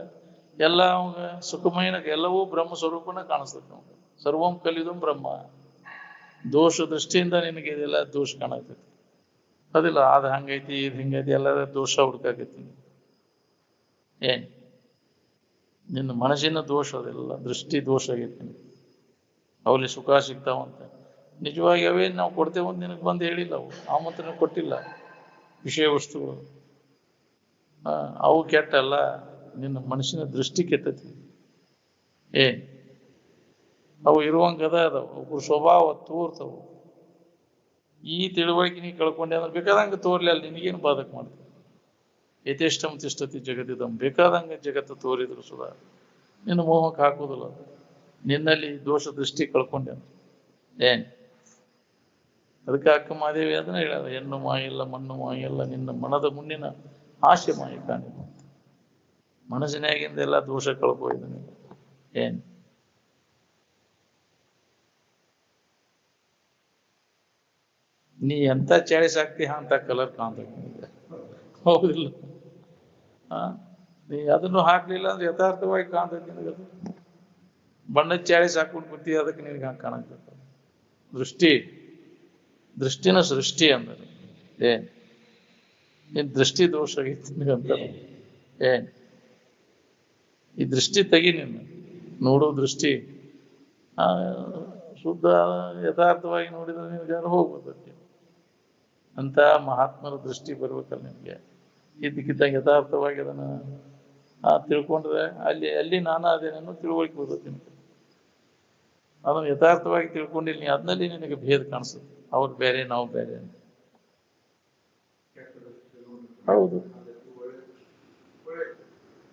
ಎಲ್ಲ ಅವಾಗ ಸುಖಮಯನಾಗ ಎಲ್ಲವೂ ಬ್ರಹ್ಮ ಸ್ವರೂಪನ ಕಾಣಿಸ್ತದೆ. ನಮ್ಗೆ ಸರ್ವಂ ಕಲಿದಂ ಬ್ರಹ್ಮ. ದೋಷ ದೃಷ್ಟಿಯಿಂದ ನಿನಗೆ ಇದೆಲ್ಲ ದೋಷ ಕಾಣತೈತಿ. ಅದಿಲ್ಲ ಅದು ಹಂಗೈತಿ ಇದು ಹಿಂಗೈತಿ ಎಲ್ಲರ ದೋಷ ಹುಡುಕಾಕೈತಿ. ನಿನ್ನ ಮನಸ್ಸಿನ ದೋಷ ಅದೆಲ್ಲ ದೃಷ್ಟಿ ದೋಷ ಆಗೈತಿ. ಅವಲ್ಲಿ ಸುಖ ಸಿಗ್ತಾವಂತ ನಿಜವಾಗಿ ಅವೇನು ನಾವು ಕೊಡ್ತೇವೆ ಅಂತ ನಿನಗೆ ಬಂದು ಹೇಳಿಲ್ಲ. ಅವು ಮಾತ್ರ ಕೊಟ್ಟಿಲ್ಲ. ವಿಷಯ ವಸ್ತುಗಳು ಅವು ಕೆಟ್ಟಲ್ಲ, ನಿನ್ನ ಮನಸ್ಸಿನ ದೃಷ್ಟಿ ಕೆಟ್ಟತಿ. ಅವು ಇರುವಂಗದ ಅದಾವ, ಒಬ್ಬರು ಸ್ವಭಾವ ತೋರ್ತವು. ಈ ತಿಳುವಳಿಕೆ ನೀ ಕಳ್ಕೊಂಡೆ ಅಂದ್ರೆ ಬೇಕಾದಂಗೆ ತೋರ್ಲಿ, ಅಲ್ಲಿ ನಿನಗೇನು ಬಾಧಕ ಮಾಡ್ತದೆ. ಯಥೇಷ್ಟಂ ತಿಷ್ಠತಿ ಜಗತ್ತಿದಂ, ಬೇಕಾದಂಗೆ ಜಗತ್ತು ತೋರಿದ್ರು ಸುಧಾ ನಿನ್ನ ಮೋಹಕ್ಕೆ ಹಾಕೋದಿಲ್ಲ. ನಿನ್ನಲ್ಲಿ ದೋಷ ದೃಷ್ಟಿ ಕಳ್ಕೊಂಡೇನು ಏನ್? ಅದಕ್ಕೆ ಅಕ್ಕ ಮಾದೇವಿ ಅದನ್ನ ಹೇಳ, ಹೆಣ್ಣು ಮಾಯಿಲ್ಲ ಮಣ್ಣು ಮಾಯಿಲ್ಲ, ನಿನ್ನ ಮನದ ಮುನ್ನಿನ ಆಸೆ ಮಾಯಿ ಕಾಣಿಲ್ಲ. ಮನಸ್ಸಿನಾಗಿಂದ ಎಲ್ಲ ದೋಷ ಕಳ್ಕೋಯ್ದು ನೀನು ಏನ್? ನೀ ಎಂತ ಚಾಳಿಸ್ ಹಾಕ್ತಿ ಅಂತ ಕಲರ್ ಕಾಣ್ತದೆ, ಹೌದಿಲ್ಲ? ನೀ ಅದನ್ನು ಹಾಕ್ಲಿಲ್ಲ ಅಂದ್ರೆ ಯಥಾರ್ಥವಾಗಿ ಕಾಣ್ತೈತಿ ನಿನಗದು. ಬಣ್ಣದ ಚಾಳಿಸ್ ಹಾಕ್ಬಿಟ್ಟು ಕೂತಿ, ಅದಕ್ಕೆ ನಿನಗೆ ಹಂಗೆ ಕಾಣಕ್ತೈತೆ. ದೃಷ್ಟಿನ ಸೃಷ್ಟಿ ಅಂದ್ರೆ ಏನ್? ನಿನ್ ದೃಷ್ಟಿ ದೋಷ ಆಗೈತಿ ನಿನಗಂತ ಏನ್? ಈ ದೃಷ್ಟಿ ತೆಗಿ, ನಿನ್ನ ನೋಡೋ ದೃಷ್ಟಿ ಶುದ್ಧ ಯಥಾರ್ಥವಾಗಿ ನೋಡಿದ್ರೆ ನಿನ್ಗೆ ಹೋಗ್ಬರ್ತೈತಿ. ಅಂತ ಮಹಾತ್ಮರ ದೃಷ್ಟಿ ಬರ್ಬೇಕಲ್ಲ ನಿಮ್ಗೆ. ಇದ್ದಕ್ಕಿದ್ದಂಗೆ ಯಥಾರ್ಥವಾಗಿ ಅದನ್ನ ತಿಳ್ಕೊಂಡ್ರೆ ಅಲ್ಲಿ ನಾನು ಅದೇನೇನೋ ತಿಳುವಳಿಕೆ ಬರ್ತೈತಿ ನಿಮ್ಗೆ. ಅದನ್ನು ಯಥಾರ್ಥವಾಗಿ ತಿಳ್ಕೊಂಡಿಲ್ಲ ನೀ, ಅದನ್ನಲ್ಲಿ ನಿನಗೆ ಭೇದ ಕಾಣಿಸುತ್ತೆ. ಅವ್ರು ಬೇರೆ ನಾವು ಬೇರೆ ಅಂತ. ಹೌದು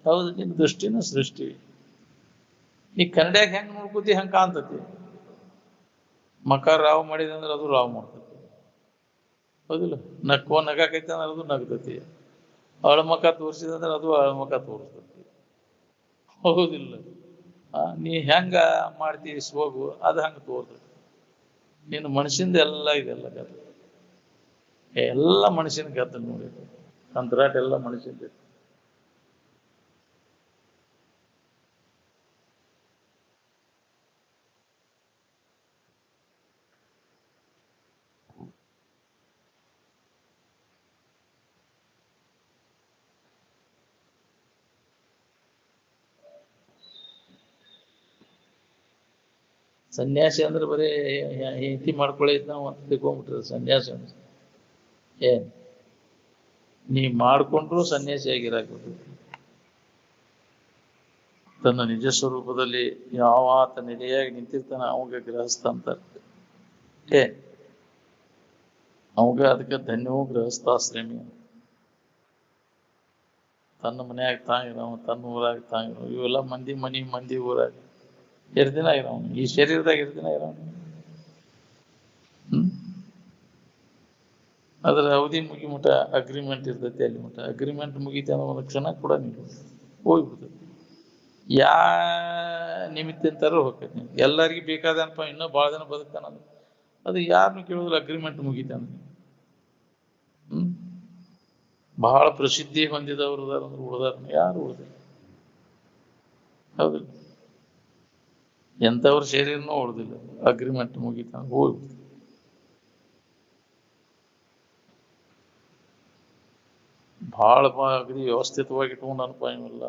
ಹೌದು, ನಿನ್ನ ದೃಷ್ಟಿನ ಸೃಷ್ಟಿ. ನೀ ಕನ್ನಡ್ಯಾಗ ಹೆಂಗ್ ನೋಡ್ಕೋತಿ ಹಂಗ ಕಾಣ್ತತಿ. ಮಕಾರ ರಾವ್ ಮಾಡಿದೆ ಅಂದ್ರೆ ಅದು ರಾವ್ ಮಾಡ್ತತಿ, ಹೌದಿಲ್ಲ? ನಗಾಕೈತೆ ಅಂದ್ರೆ ಅದು ನಗ್ತತಿ. ಅಳಮಕ ತೋರಿಸಿದಂದ್ರೆ ಅದು ಅಳಮಕ ತೋರಿಸ್ತತಿ, ಹೌದಿಲ್ಲ? ನೀ ಹೆಂಗ ಮಾಡ್ತೀವಿ ಹೋಗು, ಅದು ಹಂಗ ತೋರ್ತತಿ. ನೀನು ಮನುಷ್ಯಂದ ಎಲ್ಲ ಇದೆಲ್ಲ ಗದ್ದಲ, ಎಲ್ಲ ಮನುಷ್ಯನ ಗದ್ದಲ ನೋಡಿದ್ರು ಅಂತರಾಟ ಎಲ್ಲ ಮನುಷ್ಯಂದ. ಸನ್ಯಾಸಿ ಅಂದ್ರೆ ಬರೀ ಹೆಂಡತಿ ಮಾಡ್ಕೊಳ್ಳಿ ನಾವು ಅಂತ ತಿಳ್ಕೊಂಡ್ಬಿಟ್ರೆ ಸನ್ಯಾಸಿ ಅಂದ್ರೆ ಏನ್? ನೀ ಮಾಡ್ಕೊಂಡ್ರು ಸನ್ಯಾಸಿ ಆಗಿರಾಗ್ಬೋದು. ತನ್ನ ನಿಜ ಸ್ವರೂಪದಲ್ಲಿ ಯಾವ ಆತ ನೆಲೆಯಾಗಿ ನಿಂತಿರ್ತಾನೆ ಅವಾಗ ಗೃಹಸ್ಥ ಅಂತ ಏನ್? ಅವಾಗ ಅದಕ್ಕೆ ಧನ್ಯವೂ ಗೃಹಸ್ಥಾಶ್ರಮಿ. ತನ್ನ ಮನ್ಯಾಗ ತಾಂಗಿರವ, ತನ್ನ ಊರಾಗ ತಾಂಗಿರವ, ಇವೆಲ್ಲ ಮಂದಿ ಮನಿ ಮಂದಿ ಊರಾಗ ದಿನ ಇರೋನು, ಈ ಶರೀರದಾಗ ದಿನ ಇರೋನು. ಅದ್ರ ಅವಧಿ ಮುಗಿಮುಟ ಅಗ್ರಿಮೆಂಟ್ ಇರ್ತೈತಿ. ಅಲ್ಲಿ ಮಟ ಅಗ್ರಿಮೆಂಟ್ ಮುಗಿತ ಅನ್ನೋ ಒಂದು ಕ್ಷಣ ಕೂಡ ನೀವು ಹೋಗ್ಬಿಡ್ತೈತಿ. ಯಾ ನಿಮಿತ್ತ ಅಂತಾರು ಹೋಗ್ತೈತಿ. ಎಲ್ಲರಿಗೂ ಬೇಕಾದನಪ್ಪ ಇನ್ನೂ ಭಾಳ ದಿನ ಬದುಕ್ತಾನ, ಅದು ಯಾರನ್ನು ಕೇಳೋದಿಲ್ಲ. ಅಗ್ರಿಮೆಂಟ್ ಮುಗಿತಾನ. ಬಹಳ ಪ್ರಸಿದ್ಧಿ ಹೊಂದಿದವರು ಉಳಿದಾರ, ಯಾರು ಉಳಿದಿಲ್ಲ, ಹೌದಿಲ್ಲ? ಎಂಥವ್ರ ಶರೀರನೂ ಉಳಿದಿಲ್ಲ, ಅಗ್ರಿಮೆಂಟ್ ಮುಗಿತಾನ ಹೋಗ್ಬಿಡ್ತು. ಭಾಳ ಅಗದಿ ವ್ಯವಸ್ಥಿತವಾಗಿ ಇಟ್ಕೊಂಡು ಅನುಪಾಯವಿಲ್ಲ.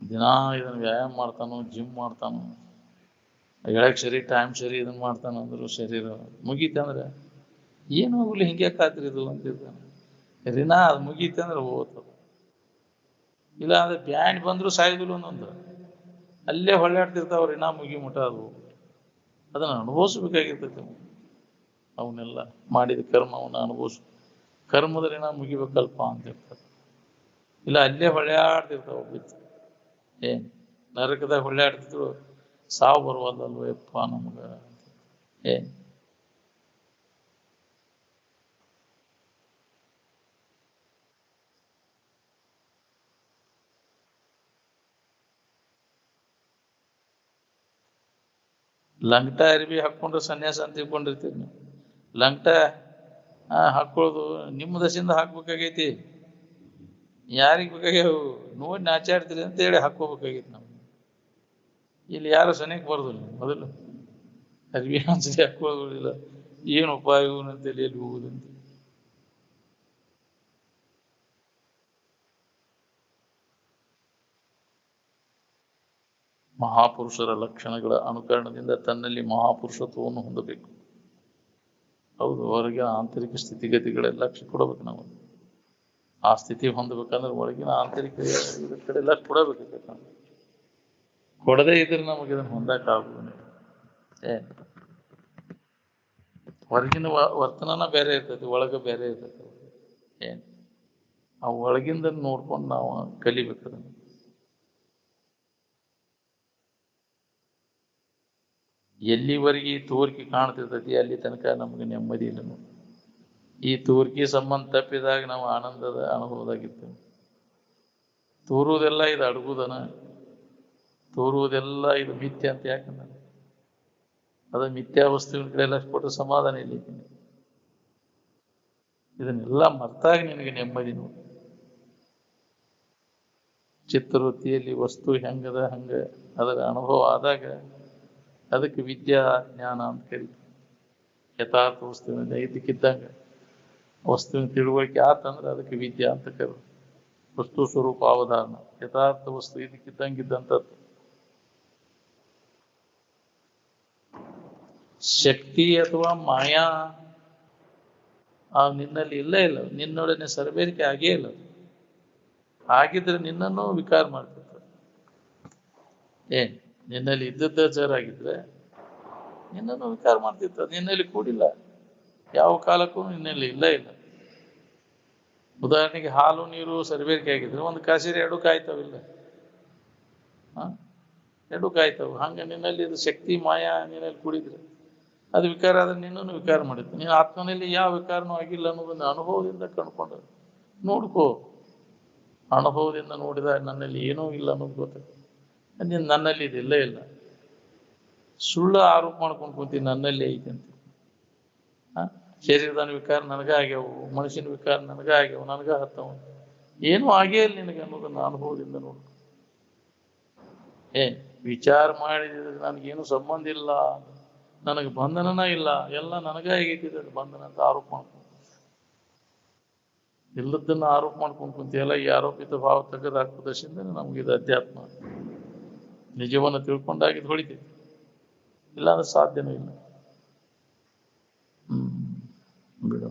ದಿನ ಇದನ್ನ ವ್ಯಾಯಾಮ ಮಾಡ್ತಾನೋ, ಜಿಮ್ ಮಾಡ್ತಾನೋ, ಹೇಳಕ್ ಸರಿ ಟೈಮ್ ಸರಿ ಇದನ್ನ ಮಾಡ್ತಾನಂದ್ರು ಶರೀರ ಮುಗೀತಂದ್ರೆ ಏನು ಹೋಗ್ಲಿ, ಹಿಂಗೆ ಖಾತ್ರಿ ಇದು ಅಂತಿರ್ತಾನೆ. ದಿನ ಅದು ಮುಗೀತಂದ್ರೆ ಹೋಗ್ತದ. ಇಲ್ಲ ಅಂದ್ರೆ ಬ್ಯಾಂಡ್ ಬಂದ್ರು ಸಾಯುದಿಲ್ಲ ಒಂದೊಂದು, ಅಲ್ಲೇ ಹೊಳ್ಳಾಡ್ತಿರ್ತಾವ್ರಿ ನಾ ಮುಗಿ ಮುಟ. ಅದು ಅದನ್ನ ಅನುಭವಿಸ್ಬೇಕಾಗಿರ್ತೈತಿ. ಅವನ್ನೆಲ್ಲ ಮಾಡಿದ ಕರ್ಮ ಅವನ್ನ ಅನುಭವಿಸ್, ಕರ್ಮದಲ್ಲಿ ನಾ ಮುಗಿಬೇಕಲ್ಪ ಅಂತ ಇರ್ತಾರೆ. ಇಲ್ಲ ಅಲ್ಲೇ ಹೊಳ್ಯಾಡ್ತಿರ್ತಾವ ಬಿತ್ತು. ಏನ್ ನರಕದಾಗ ಹೊಳ್ಯಾಡ್ತಿದ್ರು, ಸಾವು ಬರುವಲ್ಲಲ್ವ ಯಪ್ಪ ನಮಗ ಏನ್? ಲಂಗಟ ಅರಿವಿ ಹಾಕ್ಕೊಂಡ್ರೆ ಸನ್ಯಾಸ ಅಂತ ತಿಳ್ಕೊಂಡಿರ್ತೀರಿ ನೀವು. ಲಂಗಟ ಹಾಕೊಳ್ಳೋದು ನಿಮ್ಮ ದಶೆಯಿಂದ ಹಾಕ್ಬೇಕಾಗೈತಿ. ಯಾರಿಗೆ ಬೇಕಾಗ್ಯಾವ ನೋಡಿ ನಾಚಾಡ್ತೀರಿ ಅಂತ ಹೇಳಿ ಹಾಕೋಬೇಕಾಗೈತಿ ನಾವು. ಇಲ್ಲಿ ಯಾರು ಸನಿಯಕ್ಕೆ ಬರೋದಿಲ್ಲ. ಮೊದಲು ಅರಿವಿ ಅನ್ಸಲಿ ಹಾಕೊಳ್ಳೋದಿಲ್ಲ. ಏನು ಉಪಾಯ ಅಂತೇಳಿ ಎಲ್ಲಿ ಹೋಗುದಂತ. ಮಹಾಪುರುಷರ ಲಕ್ಷಣಗಳ ಅನುಕರಣದಿಂದ ತನ್ನಲ್ಲಿ ಮಹಾಪುರುಷತ್ವವನ್ನು ಹೊಂದಬೇಕು. ಹೌದು, ಹೊರಗಿನ ಆಂತರಿಕ ಸ್ಥಿತಿಗತಿಗಳೆಲ್ಲ ಲಕ್ಷ್ಯ ಕೊಡಬೇಕು ನಾವು. ಆ ಸ್ಥಿತಿ ಹೊಂದಬೇಕಂದ್ರೆ ಒಳಗಿನ ಆಂತರಿಕ ಕಡೆ ಲಕ್ಷ್ಯ ಕೊಡಬೇಕು. ಕೊಡದೇ ಇದ್ರೆ ನಮಗೆ ಇದನ್ನು ಹೊಂದಕ್ಕಾಗುವುದಿಲ್ಲ. ಹೊರಗಿನ ವರ್ತನನ ಬೇರೆ ಇರ್ತೈತಿ, ಒಳಗೆ ಬೇರೆ ಇರ್ತೈತಿ. ಏನ್ ಆ ಒಳಗಿಂದ ನೋಡ್ಕೊಂಡು ನಾವು ಕಲಿಬೇಕು ಅದನ್ನು. ಎಲ್ಲಿವರೆಗೆ ಈ ತೋರಿಕೆ ಕಾಣ್ತಿರ್ತೈತಿ ಅಲ್ಲಿ ತನಕ ನಮಗೆ ನೆಮ್ಮದಿ ಇಲ್ಲ ನೋಡಿ. ಈ ತೋರಿಕೆ ಸಂಬಂಧ ತಪ್ಪಿದಾಗ ನಾವು ಆನಂದದ ಅನುಭವದಾಗಿರ್ತೇವೆ. ತೋರುವುದೆಲ್ಲ ಇದು ಅಡಗುದನ, ತೋರುವುದೆಲ್ಲ ಇದು ಮಿಥ್ಯ ಅಂತ ಯಾಕಂದ್ರೆ ಅದು ಮಿಥ್ಯಾ ವಸ್ತುವಿನ ಕಡೆ ಲಕ್ಷ ಕೊಟ್ಟರೆ ಸಮಾಧಾನ ಇಲ್ಲ. ಇದನ್ನೆಲ್ಲ ಮರ್ತಾಗ ನಿನಗೆ ನೆಮ್ಮದಿ ನೋಡಿ. ಚಿತ್ರವೃತ್ತಿಯಲ್ಲಿ ವಸ್ತು ಹೆಂಗದ ಹಂಗ ಅದರ ಅನುಭವ ಆದಾಗ ಅದಕ್ಕೆ ವಿದ್ಯಾ ಜ್ಞಾನ ಅಂತ ಕರೀತಾರೆ. ಯಥಾರ್ಥ ವಸ್ತುವಿನ ಇದಕ್ಕಿದ್ದಂಗ ವಸ್ತುವಿನ ತಿಳುವಳಿಕೆ ಆತಂದ್ರೆ ಅದಕ್ಕೆ ವಿದ್ಯಾ ಅಂತ ಕರೀತಾರೆ. ವಸ್ತು ಸ್ವರೂಪ ಅವಧಾನ, ಯಥಾರ್ಥ ವಸ್ತು ಇದಕ್ಕಿದ್ದಂಗಿದ್ದಂಥದ್ದು. ಶಕ್ತಿ ಅಥವಾ ಮಾಯಾ ನಿನ್ನಲ್ಲಿ ಇಲ್ಲೇ ಇಲ್ಲ, ನಿನ್ನೊಡನೆ ಸರಬೇರಿಕೆ ಆಗೇ ಇಲ್ಲ. ಆಗಿದ್ರೆ ನಿನ್ನನ್ನು ವಿಕಾರ ಮಾಡ್ತಿರ್ತಾರೆ. ನಿನ್ನಲ್ಲಿ ಇದ್ದದ್ದ ಜರಾಗಿದ್ರೆ ನಿನ್ನನ್ನು ವಿಕಾರ ಮಾಡ್ತಿರ್ತಾರೆ. ನಿನ್ನಲ್ಲಿ ಕೂಡಿಲ್ಲ, ಯಾವ ಕಾಲಕ್ಕೂ ನಿನ್ನಲ್ಲಿ ಇಲ್ಲ. ಉದಾಹರಣೆಗೆ ಹಾಲು ನೀರು ಸರಬೇರಿಕೆ ಆಗಿದ್ರೆ ಒಂದು ಕಾಸಿರಿ ಎರಡು ಕಾಯ್ತಾವಿಲ್ಲ, ಎರಡು ಕಾಯ್ತಾವ. ಹಂಗೆ ನಿನ್ನಲ್ಲಿ ಇದು ಶಕ್ತಿ ಮಾಯಾ ನಿನ್ನಲ್ಲಿ ಕೂಡಿದ್ರೆ ಅದು ವಿಕಾರ ಆದ್ರೆ ನಿನ್ನನ್ನು ವಿಕಾರ ಮಾಡಿತ್ತು. ನೀನು ಆತ್ಮನಲ್ಲಿ ಯಾವ ವಿಕಾರನೂ ಆಗಿಲ್ಲ ಅನ್ನೋದನ್ನು ಅನುಭವದಿಂದ ಕಂಡುಕೊಂಡ ನೋಡ್ಕೋ. ಅನುಭವದಿಂದ ನೋಡಿದ ನನ್ನಲ್ಲಿ ಏನೂ ಇಲ್ಲ ಅನ್ನೋದು ಗೊತ್ತಾಗ್ತದೆ. ನೀನು ನನ್ನಲ್ಲಿ ಇದಿಲ್ಲ ಇಲ್ಲ, ಸುಳ್ಳು ಆರೋಪ ಮಾಡ್ಕೊಂಡು ಕೂತೀನಿ ನನ್ನಲ್ಲಿ ಐತೆ ಅಂತ. ಶರೀರದ ವಿಕಾರ ನನಗ ಆಗ್ಯಾವು, ಮನುಷ್ಯನ ವಿಕಾರ ನನಗ ಆಗ್ಯಾವು, ನನಗ ಹತ್ತವ, ಏನೂ ಆಗೇ ಇಲ್ಲ ನಿನಗೆ ಅನ್ನೋದನ್ನು ಅನುಭವದಿಂದ ನೋಡ್ಕೊ. ವಿಚಾರ ಮಾಡಿದ್ರೆ ನನಗೇನು ಸಂಬಂಧ ಇಲ್ಲ, ನನಗೆ ಬಂಧನನ ಇಲ್ಲ, ಎಲ್ಲ ನನಗ ಆಗೈತಿದೆ ಬಂಧನ ಅಂತ ಆರೋಪ ಮಾಡ್ಕೊಂಡು ಇಲ್ಲದನ್ನ ಆರೋಪ ಮಾಡ್ಕೊಂಡು ಕುಂತಿಯಲ್ಲ. ಈ ಆರೋಪಿತ ಭಾವ ತೆಗೆದಾಕುವ ದಶೆಯಿಂದ ನಮಗಿದು ಅಧ್ಯಾತ್ಮ ನಿಜವನ್ನು ತಿಳ್ಕೊಂಡಾಗಿದ್ದು ಹೊಳಿತೈತಿ. ಇಲ್ಲಾಂದ್ರೆ ಸಾಧ್ಯನೂ ಇಲ್ಲ. ಬಿಡೋ.